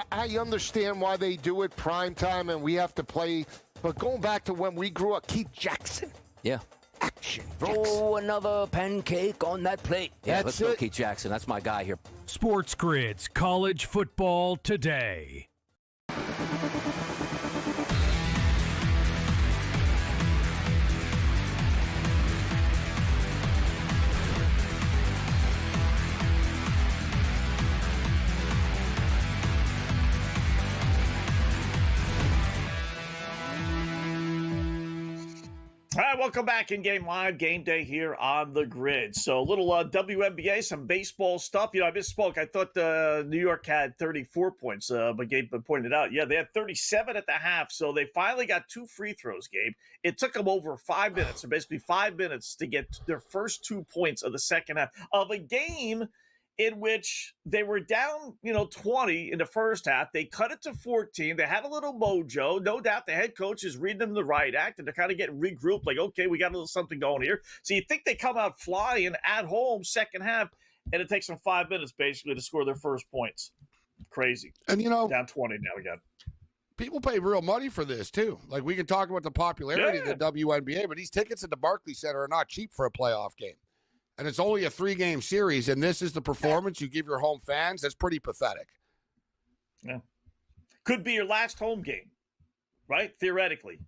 Speaker 12: I understand why they do it prime time and we have to play. But going back to when we grew up, Keith Jackson.
Speaker 13: Yeah.
Speaker 12: Action.
Speaker 13: Throw another pancake on that plate. Yeah, let's go,
Speaker 12: it.
Speaker 13: Keith Jackson. That's my guy here.
Speaker 8: SportsGrid's College Football Today.
Speaker 6: All right, welcome back in Game Live, Game Day here on the Grid. So a little WNBA, some baseball stuff. I misspoke. I thought New York had 34 points, but Gabe pointed out, they had 37 at the half. So they finally got 2 free throws, Gabe. It took them over 5 minutes, so basically 5 minutes to get their first 2 points of the second half of a game in which they were down, 20 in the first half. They cut it to 14. They had a little mojo. No doubt the head coach is reading them the right act, and they're kind of getting regrouped, like, okay, we got a little something going here. So you think they come out flying at home second half, and it takes them 5 minutes, basically, to score their first points. Crazy.
Speaker 7: And,
Speaker 6: down 20 now again.
Speaker 7: People pay real money for this, too. Like, we can talk about the popularity of the WNBA, but these tickets at the Barclays Center are not cheap for a playoff game. And it's only a 3-game series, and this is the performance you give your home fans. That's pretty pathetic.
Speaker 6: Yeah. Could be your last home game, right? Theoretically.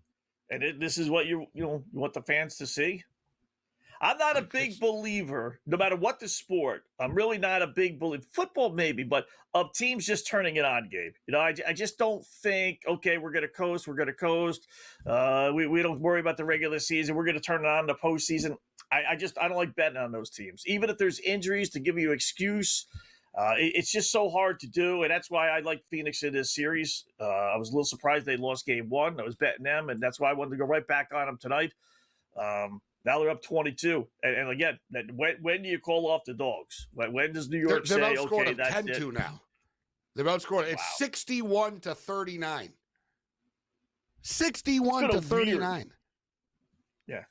Speaker 6: And this is what you want the fans to see. I'm not a big believer, no matter what the sport, I'm really not a big believer, football maybe, but of teams just turning it on, Gabe. I just don't think, okay, we're going to coast. We don't worry about the regular season. We're going to turn it on in the postseason. I don't like betting on those teams. Even if there's injuries to give you an excuse, it's just so hard to do, and that's why I like Phoenix in this series. I was a little surprised they lost game 1. I was betting them, and that's why I wanted to go right back on them tonight. Now they're up 22. And again, when do you call off the dogs? When does New York say, okay, that's 10-2
Speaker 7: it? Now. They've outscored. It's 61-39. 61-39.
Speaker 6: Yeah.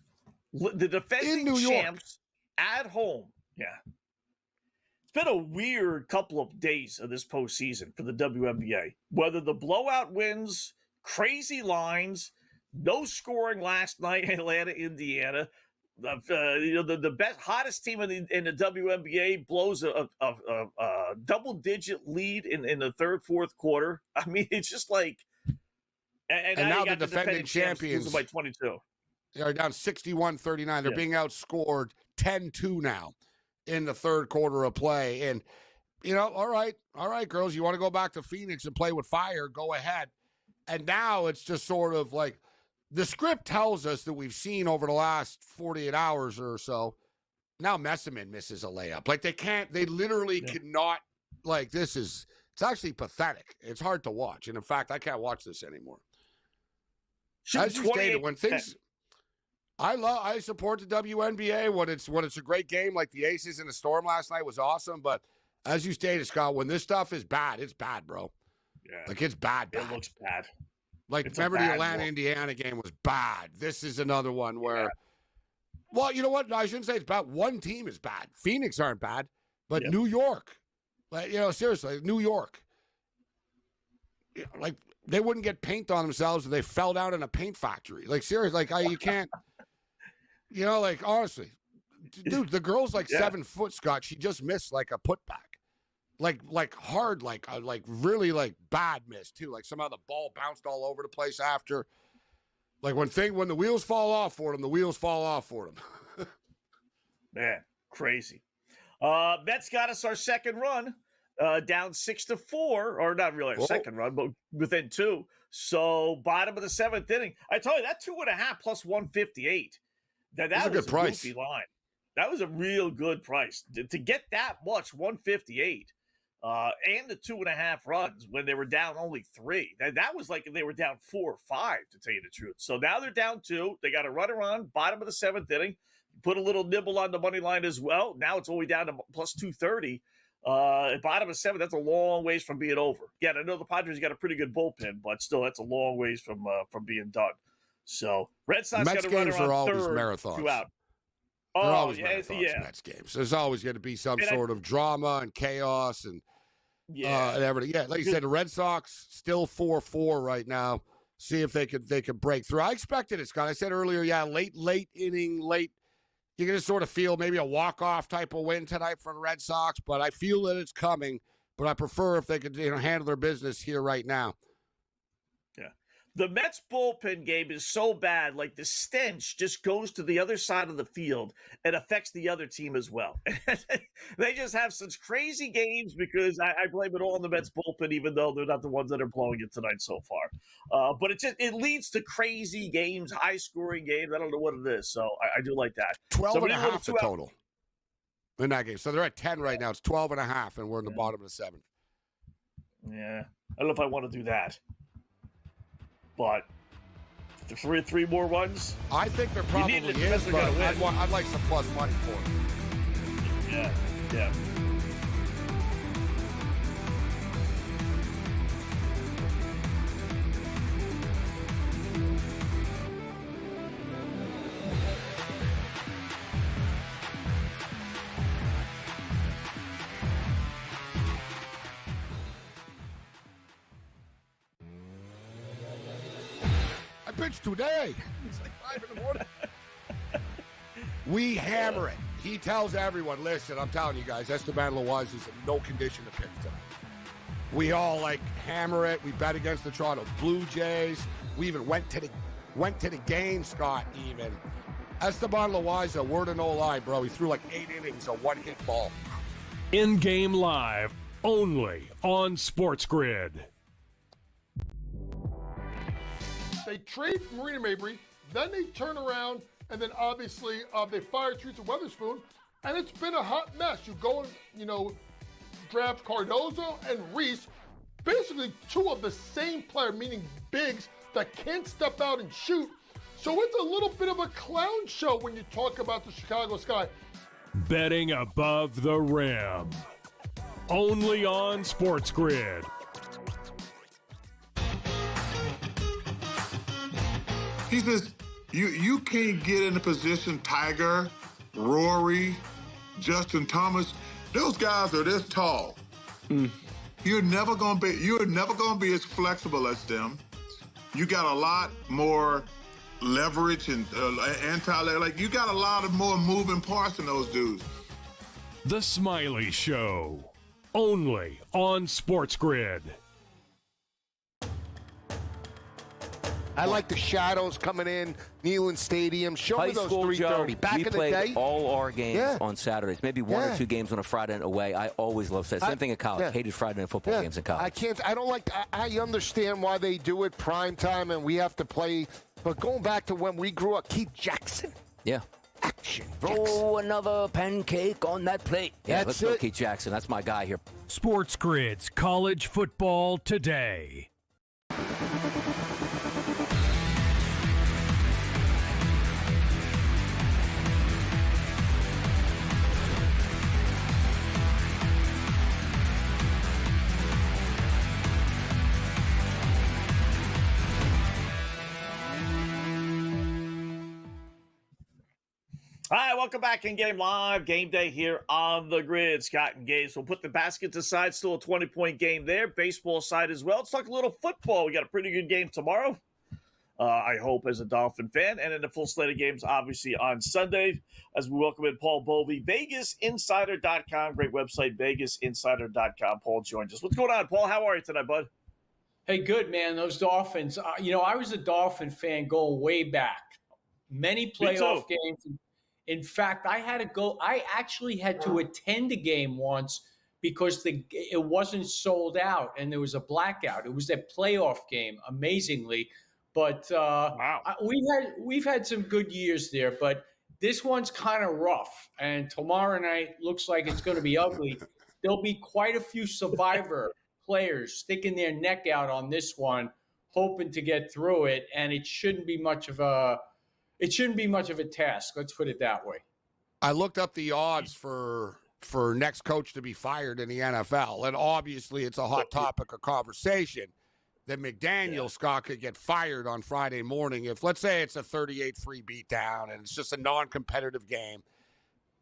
Speaker 6: The defending champs at home. Yeah. It's been a weird couple of days of this postseason for the WNBA. Whether the blowout wins, crazy lines, no scoring last night in Atlanta, Indiana. The best, hottest team in the WNBA blows a double-digit lead in the third, fourth quarter. I mean, it's just like, and
Speaker 7: now the defending champions
Speaker 6: by 22.
Speaker 7: They're down 61-39. They're being outscored 10-2 now in the third quarter of play. And all right, girls, you want to go back to Phoenix and play with fire? Go ahead. And now it's just sort of like, the script tells us that we've seen over the last 48 hours or so. Now Messerman misses a layup. Like they literally cannot, it's actually pathetic. It's hard to watch. And in fact, I can't watch this anymore. As you stated, when things, I support the WNBA when it's a great game, like the Aces in the Storm last night was awesome. But as you stated, Scott, when this stuff is bad, it's bad, bro.
Speaker 6: Yeah.
Speaker 7: It's bad.
Speaker 6: It looks bad.
Speaker 7: Remember the Atlanta-Indiana game was bad. This is another one where, well, you know what? I shouldn't say it's bad. One team is bad. Phoenix aren't bad, but New York, seriously, New York, they wouldn't get paint on themselves if they fell down in a paint factory. Seriously, you can't, honestly, dude, the girl's 7 foot, Scott. She just missed a putback. Hard, really bad miss too. Somehow the ball bounced all over the place after. When the wheels fall off for them, the wheels fall off for them.
Speaker 6: Man, crazy. Mets got us our second run, down 6-4, or not really our second run, but within 2. So bottom of the 7th inning. I told you that 2.5 plus 158. That was a good price. Goofy line. That was a real good price to get that much 158. And the 2.5 runs when they were down only 3. That was like they were down 4 or 5, to tell you the truth. So now they're down 2. They got a runner on, bottom of the 7th inning. Put a little nibble on the money line as well. Now it's only down to plus 230. Bottom of 7, that's a long ways from being over. Yeah, I know the Padres got a pretty good bullpen, but still, that's a long ways from being done. So Red Sox got a runner on third.
Speaker 7: Marathons.
Speaker 6: 2 out.
Speaker 7: They're always marathons, Mets games. There's always going to be some sort of drama and chaos and everything. Yeah, like you said, the Red Sox still 4-4 right now. See if they could break through. I expected it, Scott. I said earlier, late inning. You're going to sort of feel maybe a walk-off type of win tonight for the Red Sox, but I feel that it's coming. But I prefer if they could handle their business here right now.
Speaker 6: The Mets bullpen game is so bad, the stench just goes to the other side of the field and affects the other team as well. They just have such crazy games because I blame it all on the Mets bullpen, even though they're not the ones that are blowing it tonight so far. But it leads to crazy games, high-scoring games. I don't know what it is, so I do like that.
Speaker 7: 12 and a half the total in that game. So they're at 10 right now. It's 12 and a half, and we're in the bottom of the seventh.
Speaker 6: Yeah, I don't know if I want to do that. But three more runs?
Speaker 7: I think there probably is, but I'd like some plus money for it.
Speaker 6: Yeah.
Speaker 7: Pitch today. It's like 5 in the morning. We hammer it. He tells everyone, listen, I'm telling you guys, Esteban Loaiza is in no condition to pitch tonight. We all hammer it. We bet against the Toronto Blue Jays. We even went to the game, Scott, even. Esteban Loaiza, word of no lie, bro. He threw 8 innings, a one-hit ball.
Speaker 1: In-game live, only on SportsGrid.
Speaker 4: They trade Marina Mabry, then they turn around, and then obviously they fire Teresa Weatherspoon, and it's been a hot mess. You go and, draft Cardozo and Reese, basically two of the same player, meaning bigs that can't step out and shoot. So it's a little bit of a clown show when you talk about the Chicago Sky.
Speaker 1: Betting above the rim. Only on SportsGrid.
Speaker 11: He says, you can't get in a position, Tiger, Rory, Justin Thomas, those guys are this tall. You're never gonna be as flexible as them. You got a lot more leverage and you got a lot of more moving parts than those dudes.
Speaker 1: The Smiley Show. Only on SportsGrid.
Speaker 12: I like the shadows coming in, Neyland Stadium. Show me those 3:30. Back in the
Speaker 13: played
Speaker 12: day,
Speaker 13: all our games on Saturdays. Maybe one or two games on a Friday night away. I always loved that. Same thing in college. Hated Friday night football games in college.
Speaker 12: I understand why they do it prime time and we have to play. But going back to when we grew up, Keith Jackson.
Speaker 13: Yeah.
Speaker 12: Action.
Speaker 13: Throw another pancake on that plate. Yeah, let's go, Keith Jackson. That's my guy here.
Speaker 1: SportsGrid's College Football Today.
Speaker 6: All right, welcome back in Game Live. Game Day here on the grid. Scott and Gabe. So we'll put the baskets aside. Still a 20-point game there. Baseball side as well. Let's talk a little football. We got a pretty good game tomorrow, I hope, as a Dolphin fan. And then the full slate of games, obviously, on Sunday, as we welcome in Paul Bovey. VegasInsider.com. Great website, VegasInsider.com. Paul joins us. What's going on, Paul? How are you tonight, bud?
Speaker 16: Hey, good, man. Those Dolphins. I was a Dolphin fan going way back. Many playoff games. In fact, I actually had to attend a game once because it wasn't sold out and there was a blackout. It was a playoff game, amazingly. But we've had some good years there, but this one's kind of rough. And tomorrow night looks like it's going to be ugly. There'll be quite a few survivor players sticking their neck out on this one, hoping to get through it. And it shouldn't be much of a task. Let's put it that way.
Speaker 7: I looked up the odds for next coach to be fired in the NFL, and obviously it's a hot topic of conversation that McDaniel, Scott, could get fired on Friday morning if, let's say, it's a 38-3 beatdown and it's just a non-competitive game.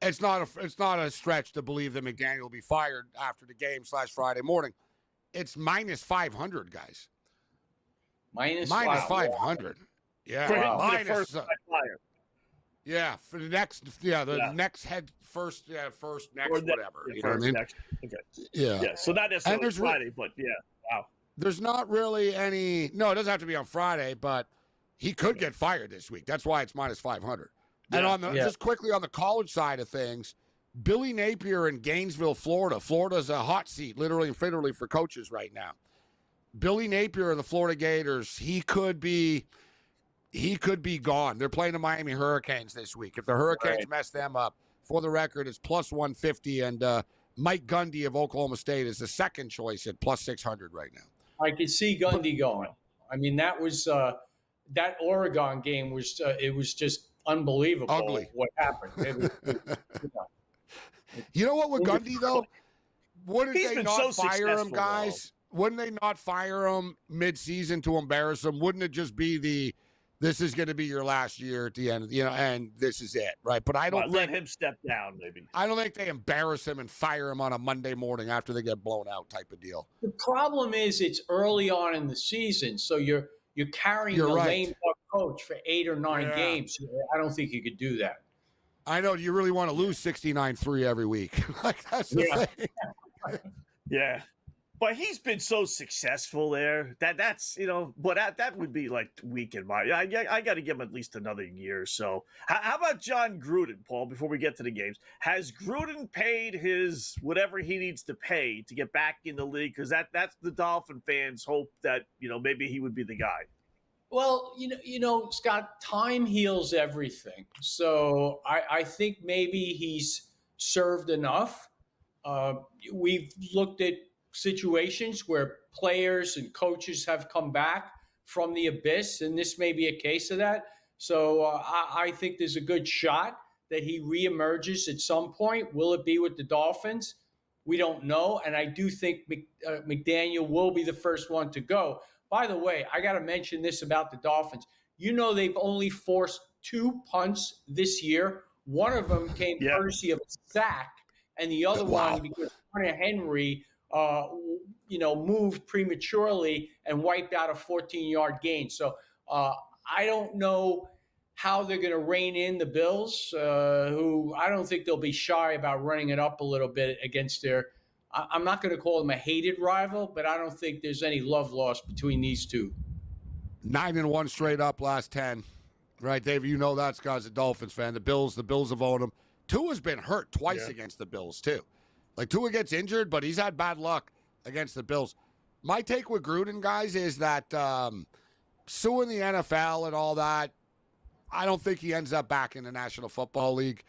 Speaker 7: It's not a stretch to believe that McDaniel will be fired after the game / Friday morning. It's minus 500, guys.
Speaker 16: Minus
Speaker 7: 500. Yeah, minus. Yeah, for the next, next head first, next, whatever. You know what I mean?
Speaker 6: Next. Okay.
Speaker 7: Yeah.
Speaker 6: So not necessarily Friday, but yeah. Wow.
Speaker 7: There's not really any. No, it doesn't have to be on Friday, but he could get fired this week. That's why it's minus 500. And just quickly on the college side of things, Billy Napier in Gainesville, Florida. Florida's a hot seat, literally and figuratively, for coaches right now. Billy Napier of the Florida Gators, he could be gone. They're playing the Miami Hurricanes this week. If the Hurricanes mess them up, for the record, it's plus 150, and Mike Gundy of Oklahoma State is the second choice at plus 600 right now.
Speaker 16: I could see Gundy going. I mean, that was that Oregon game was it was just unbelievable.
Speaker 7: Ugly.
Speaker 16: What happened.
Speaker 7: You know what with Gundy, though? Wouldn't they not fire him, guys? Wouldn't they not fire him mid-season to embarrass him? Wouldn't it just be this is going to be your last year at the end, and this is it, right? But I don't
Speaker 6: let him step down, maybe.
Speaker 7: I don't think they embarrass him and fire him on a Monday morning after they get blown out type of deal.
Speaker 16: The problem is it's early on in the season, so you're carrying the lame duck coach for 8 or 9 games. I don't think you could do that.
Speaker 7: I know you really want to lose 69-3 every week. Like that's the thing.
Speaker 6: Yeah. But he's been so successful there that's but that would be like weak in my. I got to give him at least another year or so. How about John Gruden, Paul? Before we get to the games, has Gruden paid his whatever he needs to pay to get back in the league? Because that's the Dolphin fans' hope that maybe he would be the guy.
Speaker 16: Well, Scott, time heals everything. So I think maybe he's served enough. We've looked at situations where players and coaches have come back from the abyss, and this may be a case of that. So I think there's a good shot that he reemerges at some point. Will it be with the Dolphins? We don't know, and I do think McDaniel will be the first one to go. By the way, I got to mention this about the Dolphins. They've only forced 2 punts this year. One of them came courtesy of a sack, and the other one because Hunter Henry moved prematurely and wiped out a 14-yard gain. So I don't know how they're going to rein in the Bills, who I don't think they'll be shy about running it up a little bit against their – I'm not going to call them a hated rival, but I don't think there's any love lost between these two.
Speaker 7: 9-1 straight up last 10. Right, Dave? You know that, Scott's a Dolphins fan. The Bills have owned him. Tua's been hurt twice against the Bills, too. Like, Tua gets injured, but he's had bad luck against the Bills. My take with Gruden, guys, is that suing the NFL and all that, I don't think he ends up back in the National Football League.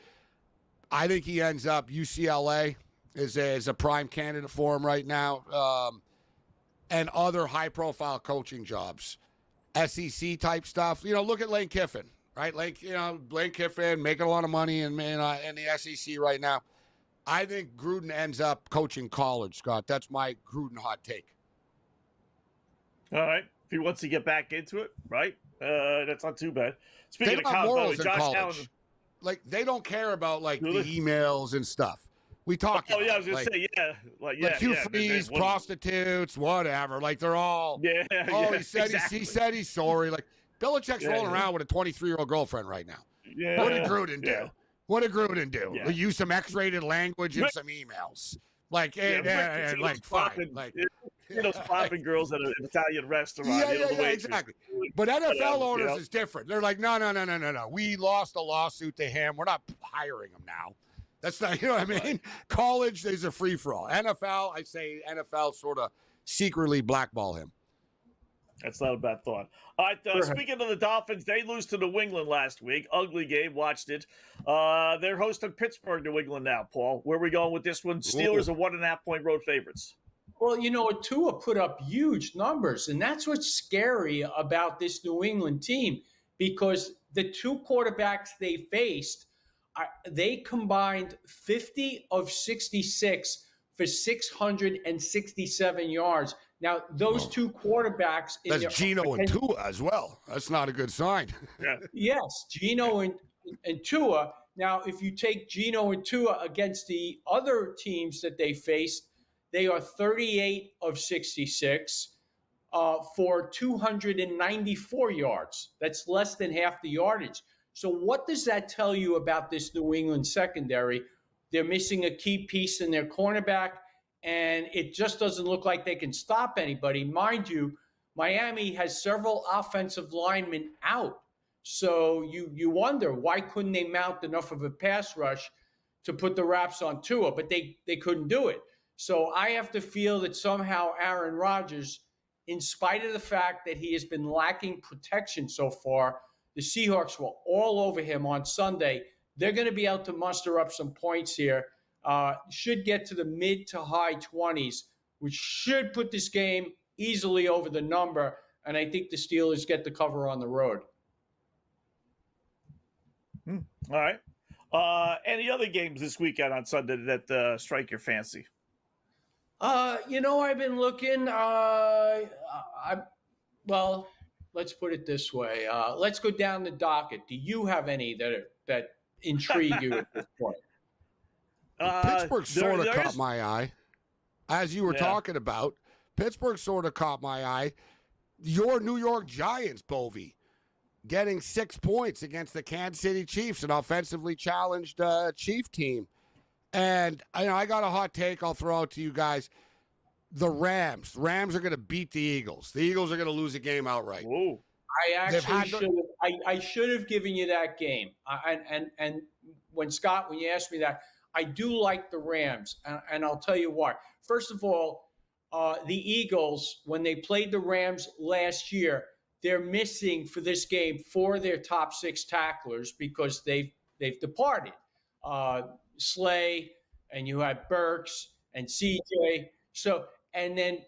Speaker 7: I think he ends up UCLA is a prime candidate for him right now, and other high-profile coaching jobs. SEC-type stuff. Look at Lane Kiffin, right? Lane Kiffin making a lot of money in the SEC right now. I think Gruden ends up coaching college, Scott. That's my Gruden hot take.
Speaker 6: All right. If he wants to get back into it, right? That's not too bad. Speaking
Speaker 7: of
Speaker 6: college,
Speaker 7: morals in
Speaker 6: Josh
Speaker 7: college.
Speaker 6: Allen,
Speaker 7: they don't care about the emails and stuff. We talk.
Speaker 6: Oh yeah, I was gonna say
Speaker 7: Hugh Freeze, prostitutes, whatever. They're all. He said he's sorry. Belichick's rolling around with a 23-year-old girlfriend right now.
Speaker 6: Yeah.
Speaker 7: What did Gruden do? What did Gruden do?
Speaker 6: Yeah.
Speaker 7: Use some X-rated language and some emails. Fine.
Speaker 6: Those popping girls at an Italian restaurant.
Speaker 7: Exactly. But NFL owners is different. They're like, no. We lost a lawsuit to him. We're not hiring him now. That's not, what I mean? Right. College is a free-for-all. NFL, I say NFL sort of secretly blackball him.
Speaker 6: That's not a bad thought. All right, speaking of the Dolphins, they lose to New England last week. Ugly game, watched it. They're hosting Pittsburgh, New England now, Paul. Where are we going with this one? Steelers are 1.5-point road favorites.
Speaker 16: Well, Tua put up huge numbers, and that's what's scary about this New England team, because the 2 quarterbacks they faced, they combined 50 of 66 for 667 yards. Now, those 2 quarterbacks...
Speaker 7: That's Geno and Tua as well. That's not a good sign.
Speaker 6: Yeah.
Speaker 16: Yes, Geno and Tua. Now, if you take Geno and Tua against the other teams that they faced, they are 38 of 66 for 294 yards. That's less than half the yardage. So what does that tell you about this New England secondary? They're missing a key piece in their cornerback, and it just doesn't look like they can stop anybody. Mind you, Miami has several offensive linemen out. So you wonder, why couldn't they mount enough of a pass rush to put the wraps on Tua? But they couldn't do it. So I have to feel that somehow Aaron Rodgers in spite of the fact that he has been lacking protection so far, the Seahawks were all over him on Sunday. They're going to be able to muster up some points here. Should get to the mid to high 20s, which should put this game easily over the number. And I think the Steelers get the cover on the road.
Speaker 6: All right. Any other games this weekend on Sunday that strike your fancy?
Speaker 16: I've been looking. Well, let's put it this way. Let's go down the docket. Do you have any that intrigue you at this point?
Speaker 7: Pittsburgh sort of caught my eye. As you were talking about, Pittsburgh sort of caught my eye. Your New York Giants, Bovey, getting 6 points against the Kansas City Chiefs, an offensively challenged Chief team. And I got a hot take I'll throw out to you guys. The Rams are going to beat the Eagles. The Eagles are going to lose a game outright.
Speaker 6: Whoa.
Speaker 16: I should have given you that game. And when you asked me that, I do like the Rams, and I'll tell you why. First of all, the Eagles, when they played the Rams last year, they're missing for this game 4 of their top 6 tacklers because they've departed. Slay, and you had Burks and CJ. So, and then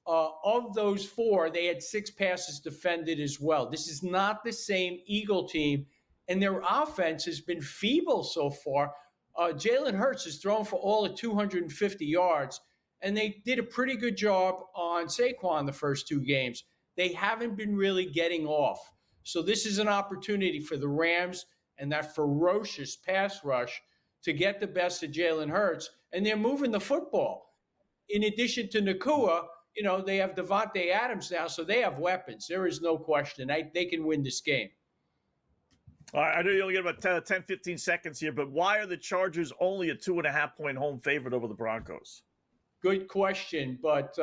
Speaker 16: of those 4, they had 6 passes defended as well. This is not the same Eagle team, and their offense has been feeble so far. Jalen Hurts has thrown for all of 250 yards, and they did a pretty good job on Saquon the first 2 games. They haven't been really getting off. So this is an opportunity for the Rams and that ferocious pass rush to get the best of Jalen Hurts, and they're moving the football. In addition to Nakua, they have Devontae Adams now, so they have weapons. There is no question. They can win this game.
Speaker 6: All right, I know you only get about 10, 15 seconds here, but why are the Chargers only a 2.5-point home favorite over the Broncos?
Speaker 16: Good question, but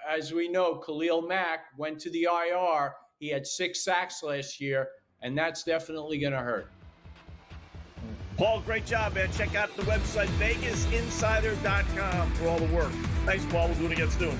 Speaker 16: as we know, Khalil Mack went to the IR. He had 6 sacks last year, and that's definitely going to hurt.
Speaker 6: Paul, great job, man. Check out the website, VegasInsider.com, for all the work. Thanks, Paul. We'll do it again soon.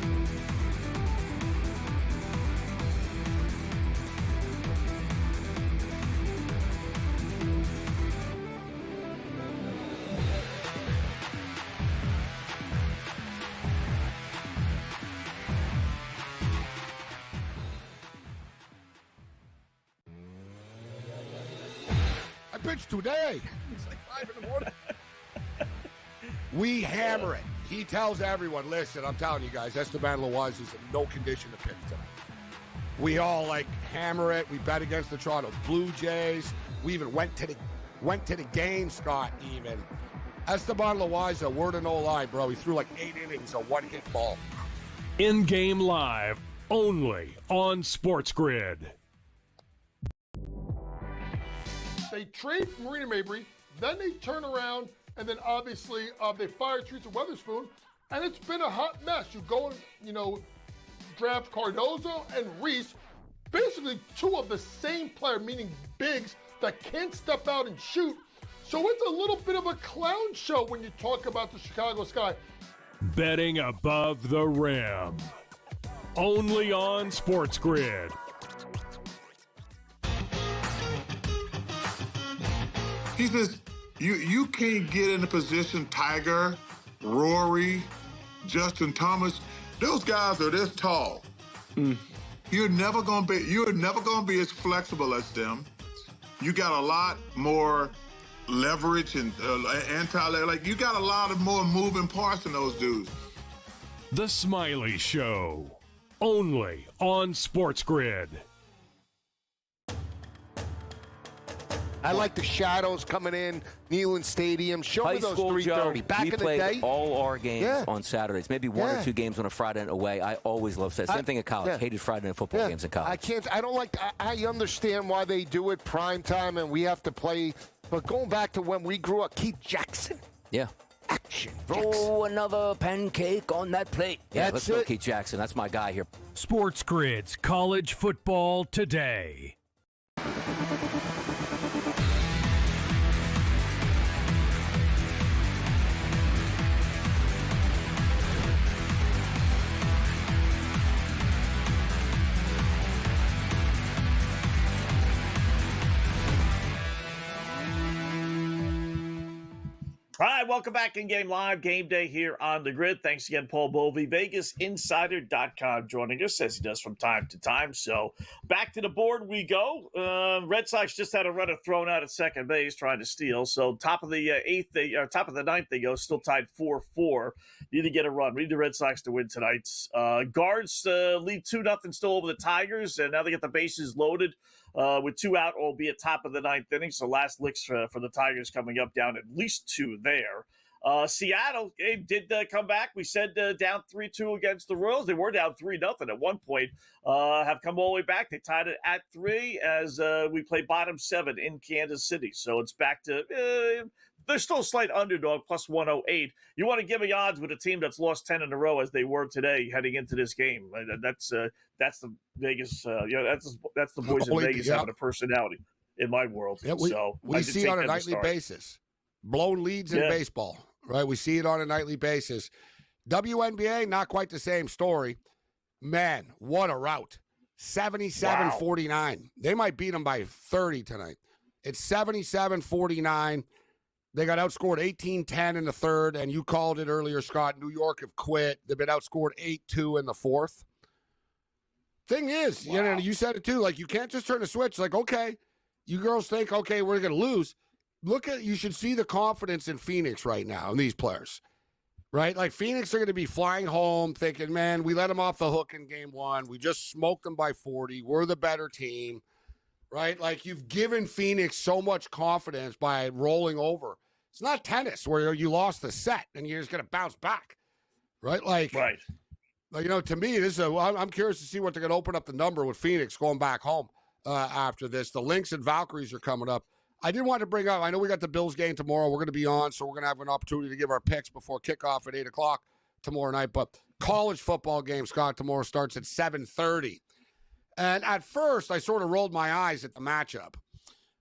Speaker 7: Pitch today. It's like 5 in the morning. We hammer it. He tells everyone, listen, I'm telling you guys, Esteban Loaiza is in no condition to pitch tonight. We all hammer it. We bet against the Toronto Blue Jays. We even went to the game, Scott, even. Esteban Loaiza, word of no lie, bro. He threw 8 innings, a one-hit ball.
Speaker 1: In-game live, only on SportsGrid.
Speaker 4: They trade Marina Mabry, then they turn around, and then obviously they fire Teresa Weatherspoon, and it's been a hot mess. You go and, draft Cardozo and Reese, basically 2 of the same player, meaning bigs that can't step out and shoot. So it's a little bit of a clown show when you talk about the Chicago Sky.
Speaker 1: Betting above the rim. Only on SportsGrid.
Speaker 11: He says, you can't get in a position, Tiger, Rory, Justin Thomas, those guys are this tall. You're never gonna be as flexible as them. You got a lot more leverage and you got a lot of more moving parts than those dudes.
Speaker 1: The Smiley Show. Only on SportsGrid.
Speaker 12: I like the shadows coming in, Neyland Stadium. Show me those 3:30. Back in the day,
Speaker 13: we played all our games on Saturdays. Maybe 1 or 2 games on a Friday night away. I always loved that. Same thing in college. Hated Friday night football games in college.
Speaker 12: I don't like. I understand why they do it prime time, and we have to play. But going back to when we grew up, Keith Jackson.
Speaker 13: Yeah.
Speaker 12: Action.
Speaker 13: Throw another pancake on that plate. Yeah, let's go, Keith Jackson. That's my guy here.
Speaker 1: SportsGrid's College Football Today.
Speaker 6: right, welcome back in Game Live. Game Day here on the Grid. Thanks again, Paul Bovey, VegasInsider.com, joining us as he does from time to time. So back to the board we go. Red Sox just had a runner thrown out at second base trying to steal. So top of the top of the ninth they go, still tied 4-4. Need to get a run. We need the Red Sox to win tonight. Guards lead 2-0 still over the Tigers, and now they get the bases loaded. With 2 out, albeit top of the ninth inning. So last licks for the Tigers coming up, down at least 2 there. Seattle did come back. We said down 3-2 against the Royals. They were down 3-0 at one point. Have come all the way back. They tied it at 3 as we play bottom 7 in Kansas City. So it's back to they're still a slight underdog, plus 108. You want to give me odds with a team that's lost 10 in a row as they were today heading into this game. That's the Vegas. That's the boys in Vegas having a personality in my world.
Speaker 7: Yeah, we see it on a nightly basis. Blown leads in baseball, right? We see it on a nightly basis. WNBA, not quite the same story. Man, what a rout. 77-49. They might beat them by 30 tonight. It's 77-49. They got outscored 18-10 in the third, and you called it earlier, Scott. New York have quit. They've been outscored 8-2 in the fourth. Thing is, you said it too, like you can't just turn a switch. Like, okay, you girls think, okay, we're going to lose. You should see the confidence in Phoenix right now in these players, right? Like Phoenix are going to be flying home thinking, man, we let them off the hook in game 1. We just smoked them by 40. We're the better team, right? Like you've given Phoenix so much confidence by rolling over. It's not tennis where you lost the set and you're just going to bounce back, right? Like, to me, I'm curious to see what they're going to open up the number with Phoenix going back home after this. The Lynx and Valkyries are coming up. I did want to bring up, I know we got the Bills game tomorrow. We're going to be on, so we're going to have an opportunity to give our picks before kickoff at 8 o'clock tomorrow night. But college football game, Scott, tomorrow starts at 7:30. And at first, I sort of rolled my eyes at the matchup.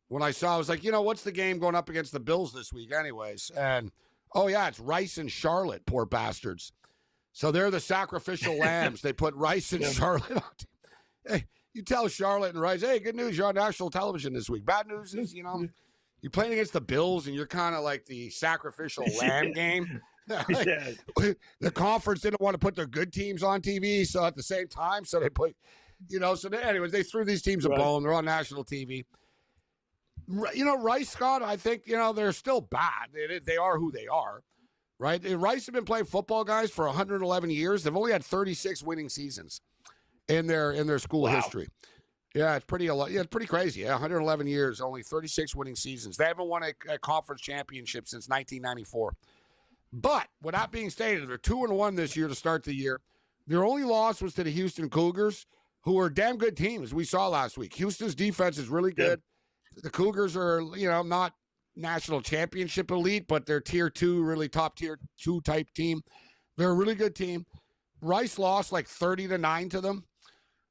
Speaker 7: When I saw, I was like, what's the game going up against the Bills this week anyways? And, it's Rice and Charlotte, poor bastards. So they're the sacrificial lambs. They put Rice and Charlotte on. Hey, you tell Charlotte and Rice, hey, good news, you're on national television this week. Bad news is, you're playing against the Bills and you're kind of like the sacrificial lamb game. The conference didn't want to put their good teams on TV, so at the same time, so they put, anyways, they threw these teams a bone. They're on national TV. Rice, Scott, I think, they're still bad. They are who they are, right? Rice have been playing football, guys, for 111 years. They've only had 36 winning seasons in their school history. Yeah, it's pretty crazy. Yeah, 111 years, only 36 winning seasons. They haven't won a conference championship since 1994. But with that being stated, they're 2-1 this year to start the year. Their only loss was to the Houston Cougars, who are a damn good team, as we saw last week. Houston's defense is really good. The Cougars are, not national championship elite, but they're tier 2, really top tier 2 type team. They're a really good team. Rice lost like 30-9 to them,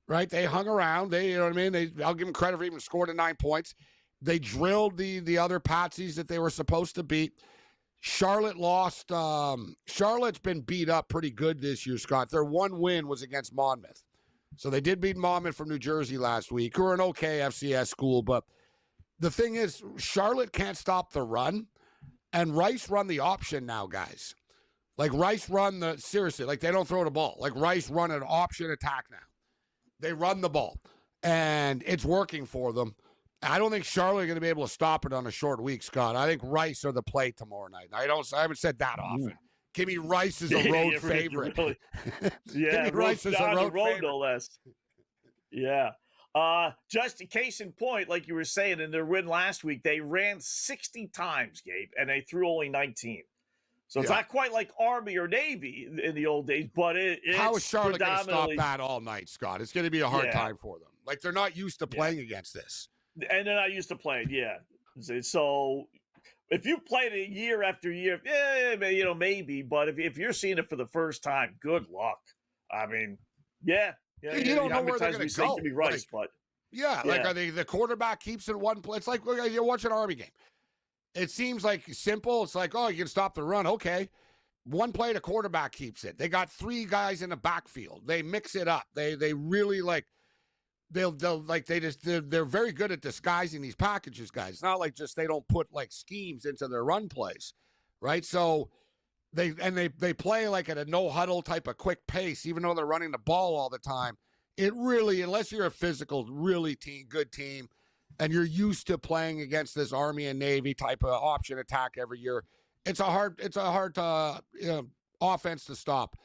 Speaker 7: right? They hung around. I'll give them credit for even scoring 9 points. They drilled the other patsies that they were supposed to beat. Charlotte lost. Charlotte's been beat up pretty good this year, Scott. Their one win was against Monmouth. So they did beat Monmouth from New Jersey last week, who are an okay FCS school, but the thing is, Charlotte can't stop the run, and Rice run the option now, guys. Like, Rice run seriously, like, they don't throw the ball. Like, Rice run an option attack now. They run the ball, and it's working for them. I don't think Charlotte are going to be able to stop it on a short week, Scott. I think Rice are the play tomorrow night. I haven't said that often. Give me Rice as a road favorite.
Speaker 6: Really,
Speaker 7: Give me Rice as a road favorite.
Speaker 6: No less. Yeah. Just a case in point, like you were saying, in their win last week, they ran 60 times, Gabe, and they threw only 19. So it's not quite like Army or Navy in the old days, but
Speaker 7: how is Charlotte going to stop that all night, Scott? It's going to be a hard time for them. Like, they're not used to playing against this.
Speaker 6: And they're not used to playing, So if you played it year after year, maybe. But if you're seeing it for the first time, good luck. I mean,
Speaker 7: you don't know where they're going to go.
Speaker 6: Be Rice, but
Speaker 7: are they, the quarterback keeps in one place? It's like you watch an Army game. It seems like simple. It's like, you can stop the run. Okay. One play, the quarterback keeps it. They got 3 guys in the backfield. They mix it up. They really they're very good at disguising these packages, guys. It's not like just they don't put like schemes into their run plays, right? So they play like at a no-huddle type of quick pace, even though they're running the ball all the time. It really, unless you're a physical, really good team, and you're used to playing against this Army and Navy type of option attack every year, it's a hard offense to stop.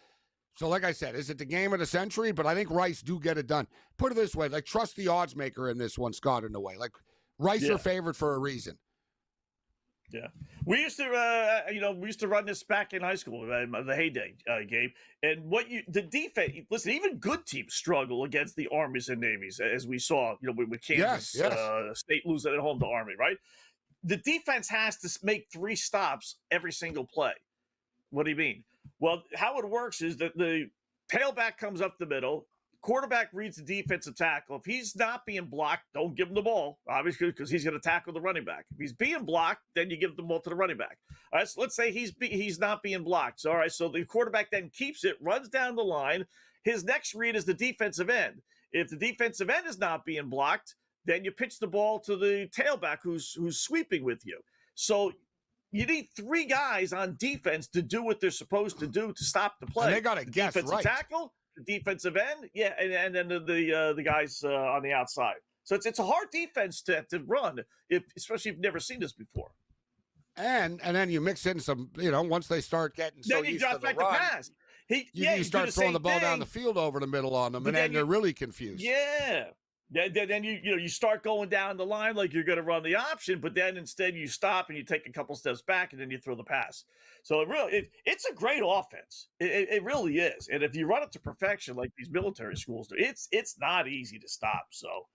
Speaker 7: So like I said, is it the game of the century? But I think Rice do get it done. Put it this way, like trust the odds maker in this one, Scott, in a way. Like Rice are favored for a reason.
Speaker 6: Yeah, we used to run this back in high school, the heyday, Gabe. And the defense. Listen, even good teams struggle against the Armies and Navies, as we saw. With Kansas State losing at home to Army, right? The defense has to make 3 stops every single play. What do you mean? Well, how it works is that the tailback comes up the middle. Quarterback reads the defensive tackle. If he's not being blocked, don't give him the ball, obviously, because he's going to tackle the running back. If he's being blocked, then you give the ball to the running back. All right, so let's say he's not being blocked. So, all right, so the quarterback then keeps it, runs down the line. His next read is the defensive end. If the defensive end is not being blocked, then you pitch the ball to the tailback who's sweeping with you. So you need 3 guys on defense to do what they're supposed to do to stop the play.
Speaker 7: And they got to guess
Speaker 6: defensive
Speaker 7: right.
Speaker 6: Tackle, the defensive end, and then the guys on the outside. So it's a hard defense to run, especially if you've never seen this before.
Speaker 7: And then you mix in some, once they start getting so used to the run,
Speaker 6: pass.
Speaker 7: You start throwing the ball down the field over the middle on them, and then they're really confused.
Speaker 6: Yeah. Then you start going down the line like you're going to run the option, but then instead you stop and you take a couple steps back and then you throw the pass. So it's a great offense. It really is. And if you run it to perfection like these military schools do, it's not easy to stop. So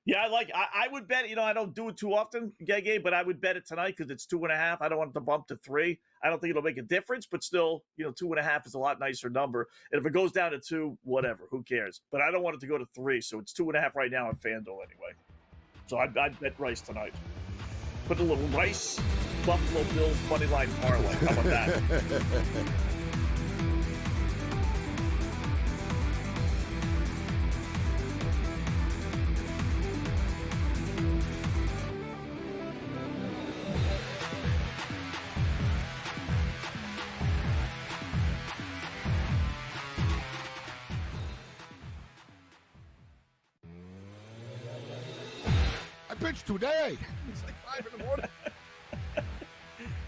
Speaker 6: yeah, I would bet. I don't do it too often, Gabe, but I would bet it tonight because it's 2.5. I don't want it to bump to 3. I don't think it'll make a difference, but still, 2.5 is a lot nicer number. And if it goes down to 2, whatever, who cares? But I don't want it to go to 3, so it's 2.5 right now on FanDuel anyway. So I'd bet Rice tonight. Put a little Rice Buffalo Bills money line parlay. How about that?
Speaker 7: Pitch today. It's like 5 in the morning.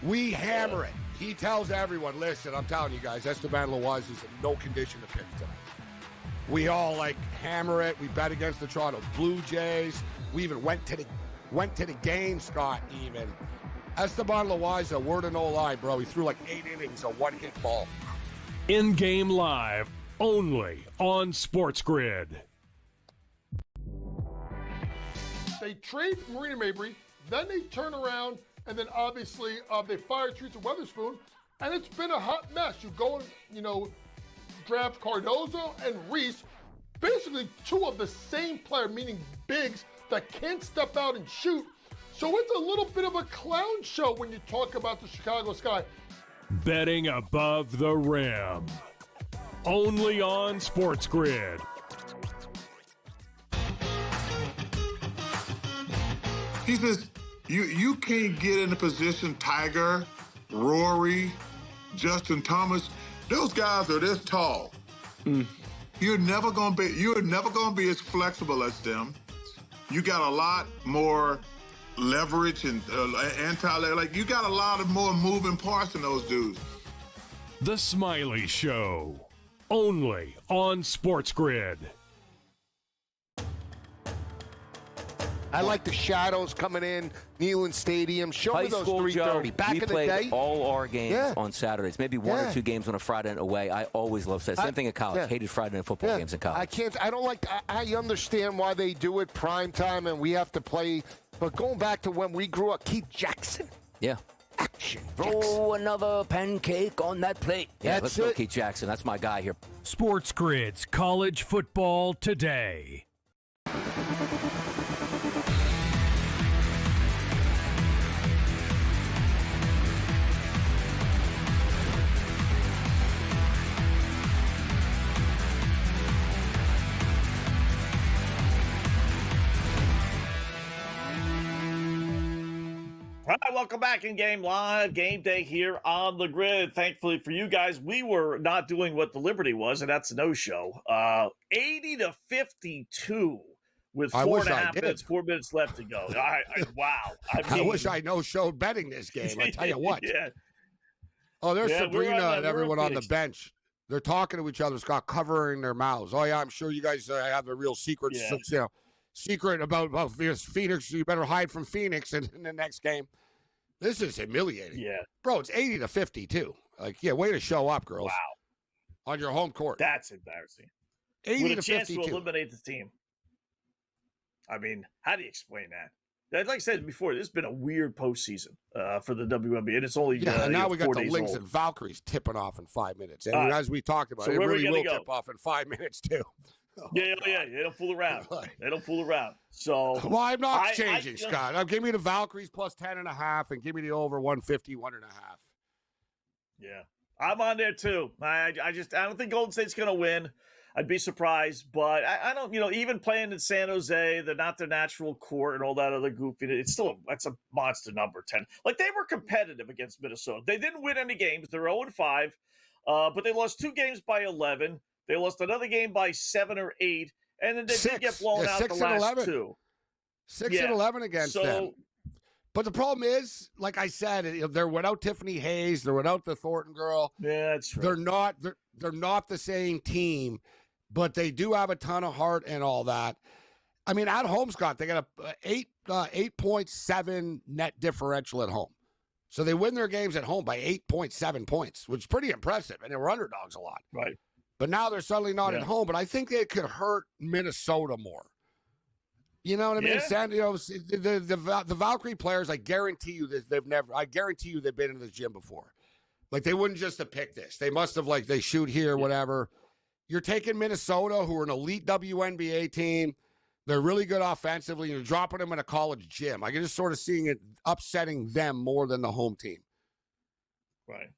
Speaker 7: We hammer it. He tells everyone, listen, I'm telling you guys, Esteban Loaiza is in no condition to pitch tonight. We all hammer it. We bet against the Toronto Blue Jays. We even went to the game, Scott, even. Esteban Loaiza, word of no lie, bro. He threw 8 innings, a 1-hit ball.
Speaker 1: In-game live, only on SportsGrid.
Speaker 4: They trade Marina Mabry, then they turn around, and then obviously they fire Teresa Weatherspoon, and it's been a hot mess. You go and, draft Cardozo and Reese, basically 2 of the same player, meaning bigs that can't step out and shoot. So it's a little bit of a clown show when you talk about the Chicago Sky.
Speaker 1: Betting above the rim. Only on SportsGrid.
Speaker 11: He says, you can't get in a position, Tiger, Rory, Justin Thomas, those guys are this tall. You're never gonna be as flexible as them. You got a lot more leverage and you got a lot of more moving parts than those dudes.
Speaker 1: The Smiley Show. Only on SportsGrid.
Speaker 12: I like the shadows coming in, Neyland Stadium. Show me those
Speaker 13: school,
Speaker 12: 3:30.
Speaker 13: Joe,
Speaker 12: Back
Speaker 13: we
Speaker 12: in the
Speaker 13: played
Speaker 12: day,
Speaker 13: all our games on Saturdays. Maybe 1 or 2 games on a Friday night away. I always loved that. Same thing in college. Hated Friday night football games in college.
Speaker 12: I understand why they do it prime time and we have to play. But going back to when we grew up, Keith Jackson.
Speaker 13: Yeah.
Speaker 12: Action.
Speaker 13: Throw another pancake on that plate. Yeah, let's go,
Speaker 12: it.
Speaker 13: Keith Jackson. That's my guy here.
Speaker 1: SportsGrid's College Football Today.
Speaker 6: All right, welcome back in Game Live. Game Day here on the Grid. Thankfully for you guys, we were not doing what the Liberty was, and that's a no-show. 80-52 with 4.5 minutes, 4 minutes left to go. Wow.
Speaker 7: I wish I no-showed betting this game. I tell you what.
Speaker 6: Yeah.
Speaker 7: Oh, there's Sabrina and everyone on the bench. They're talking to each other, Scott, covering their mouths. Oh, yeah, I'm sure you guys have a real secret, secret about Phoenix. You better hide from Phoenix in the next game. This is humiliating.
Speaker 6: Yeah.
Speaker 7: Bro, it's 80-52. Like, way to show up, girls.
Speaker 6: Wow.
Speaker 7: On your home court.
Speaker 6: That's embarrassing.
Speaker 7: 80-52.
Speaker 6: With a chance to eliminate the team. I mean, how do you explain that? Like I said before, this has been a weird postseason for the WNBA, and it's only
Speaker 7: and now we got
Speaker 6: 4
Speaker 7: the
Speaker 6: days
Speaker 7: Lynx
Speaker 6: old.
Speaker 7: and Valkyries tipping off in 5 minutes. And as we talked about, it really will tip off in 5 minutes, too.
Speaker 6: Yeah, they don't fool around. They don't fool around. So,
Speaker 7: well, I'm not changing, Scott. Give me the Valkyries plus 10.5 and give me the over 150, 1.5.
Speaker 6: Yeah, I'm on there too. I don't think Golden State's going to win. I'd be surprised, but I don't, even playing in San Jose, they're not their natural court and all that other goofy. That's a monster number 10. Like, they were competitive against Minnesota. They didn't win any games. They're 0-5, but they lost 2 games by 11. They lost another game by 7 or 8, and then they did get blown out the last
Speaker 7: 11.
Speaker 6: 2.
Speaker 7: 6-11 against them. But the problem is, like I said, they're without Tiffany Hayes. They're without the Thornton girl.
Speaker 6: Yeah, that's true.
Speaker 7: They're not the same team, but they do have a ton of heart and all that. I mean, at home, Scott, they got a 8.7 net differential at home. So they win their games at home by 8.7 points, which is pretty impressive. And they were underdogs a lot.
Speaker 6: Right.
Speaker 7: But now they're suddenly not at home. But I think it could hurt Minnesota more. You know what I mean? The Valkyrie players, I guarantee you they've been in the gym before. Like, they wouldn't just have picked this. They must have, they shoot here, whatever. You're taking Minnesota, who are an elite WNBA team. They're really good offensively. You're dropping them in a college gym. I can just sort of seeing it upsetting them more than the home team.
Speaker 6: Right.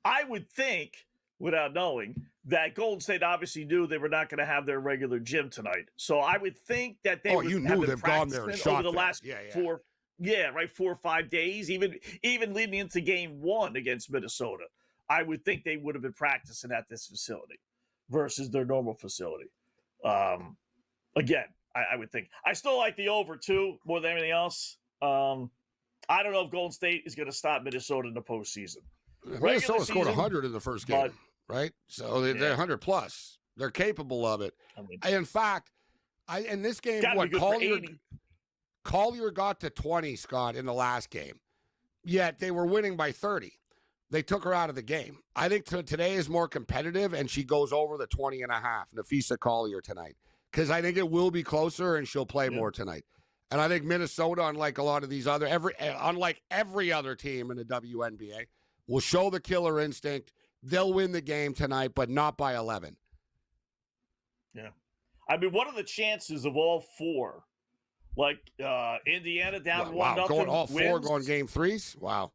Speaker 6: I would think, without knowing, that Golden State obviously knew they were not going to have their regular gym tonight. So I would think that they would have been practicing over the last 4 or 5 days, even leading into game 1 against Minnesota. I would think they would have been practicing at this facility versus their normal facility. Again, I would think. I still like the over, too, more than anything else. I don't know if Golden State is going to stop Minnesota in the postseason.
Speaker 7: Minnesota scored 100 in the first game, right? So they're 100 plus. They're capable of it. In fact, in this game, Collier got to 20, Scott, in the last game. Yet they were winning by 30. They took her out of the game. I think today is more competitive, and she goes over the 20.5, Nafisa Collier tonight. Because I think it will be closer, and she'll play more tonight. And I think Minnesota, unlike every other team in the WNBA, will show the killer instinct. They'll win the game tonight, but not by 11.
Speaker 6: Yeah. I mean, what are the chances of all 4? Like Indiana down 1-0.
Speaker 7: Going all
Speaker 6: wins?
Speaker 7: 4 going game 3s? Wow.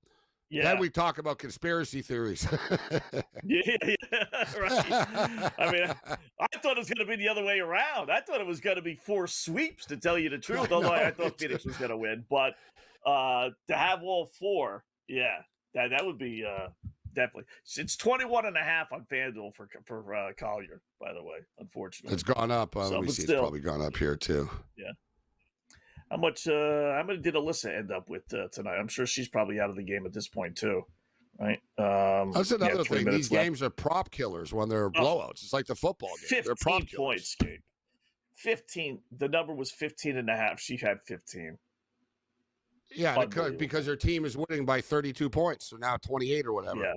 Speaker 6: Yeah.
Speaker 7: Then we talk about conspiracy theories.
Speaker 6: Yeah, right. I mean, I thought it was going to be the other way around. I thought it was going to be 4 sweeps, to tell you the truth, although I thought Phoenix was going to win. But to have all 4, that would be definitely. It's 21.5 on FanDuel for Collier, by the way, unfortunately.
Speaker 7: It's gone up. Let me see. It's probably gone up here, too.
Speaker 6: Yeah. How much did Alyssa end up with tonight? I'm sure she's probably out of the game at this point, too. Right?
Speaker 7: That's another thing. These games are prop killers when they're blowouts. It's like the football game. They're prop killers.
Speaker 6: Points, Gabe. 15. The number was 15.5. She had 15.
Speaker 7: Yeah, because her team is winning by 32 points, so now 28 or whatever.
Speaker 6: Yeah.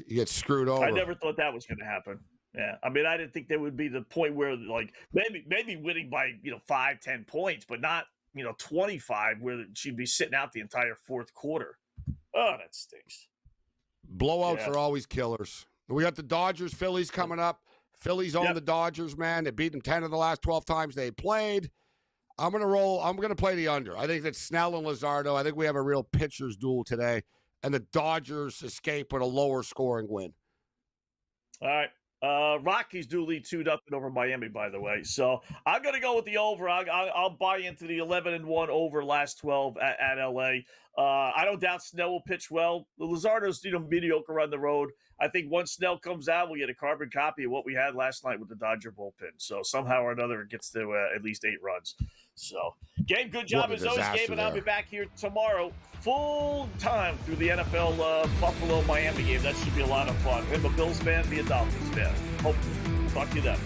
Speaker 7: You get screwed over.
Speaker 6: I never thought that was going to happen. Yeah, I mean, I didn't think there would be the point where, like, maybe winning by 5-10 points, but not 25, where she'd be sitting out the entire fourth quarter. Oh, that stinks.
Speaker 7: Blowouts are always killers. We got the Dodgers, Phillies coming up. Phillies own the Dodgers, man. They beat them 10 of the last 12 times they played. I'm going to roll. I'm going to play the under. I think that Snell and Luzardo, I think we have a real pitcher's duel today, and the Dodgers escape with a lower scoring win.
Speaker 6: All right. Rockies do lead 2-0 over Miami, by the way. So I'm going to go with the over. I'll buy into the 11-1 over last 12 at LA. I don't doubt Snell will pitch well. The Luzardo's mediocre on the road. I think once Snell comes out, we'll get a carbon copy of what we had last night with the Dodger bullpen. So somehow or another, it gets to at least 8 runs. So, Gabe, good job as always, Gabe, and I'll be back here tomorrow full time through the NFL Buffalo-Miami game. That should be a lot of fun. I'm a Bills fan, be a Dolphins fan. Hopefully. Talk to you then.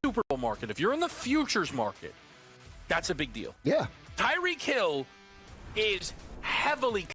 Speaker 15: Super Bowl market. If you're in the futures market, that's a big deal.
Speaker 12: Yeah.
Speaker 15: Tyreek Hill is heavily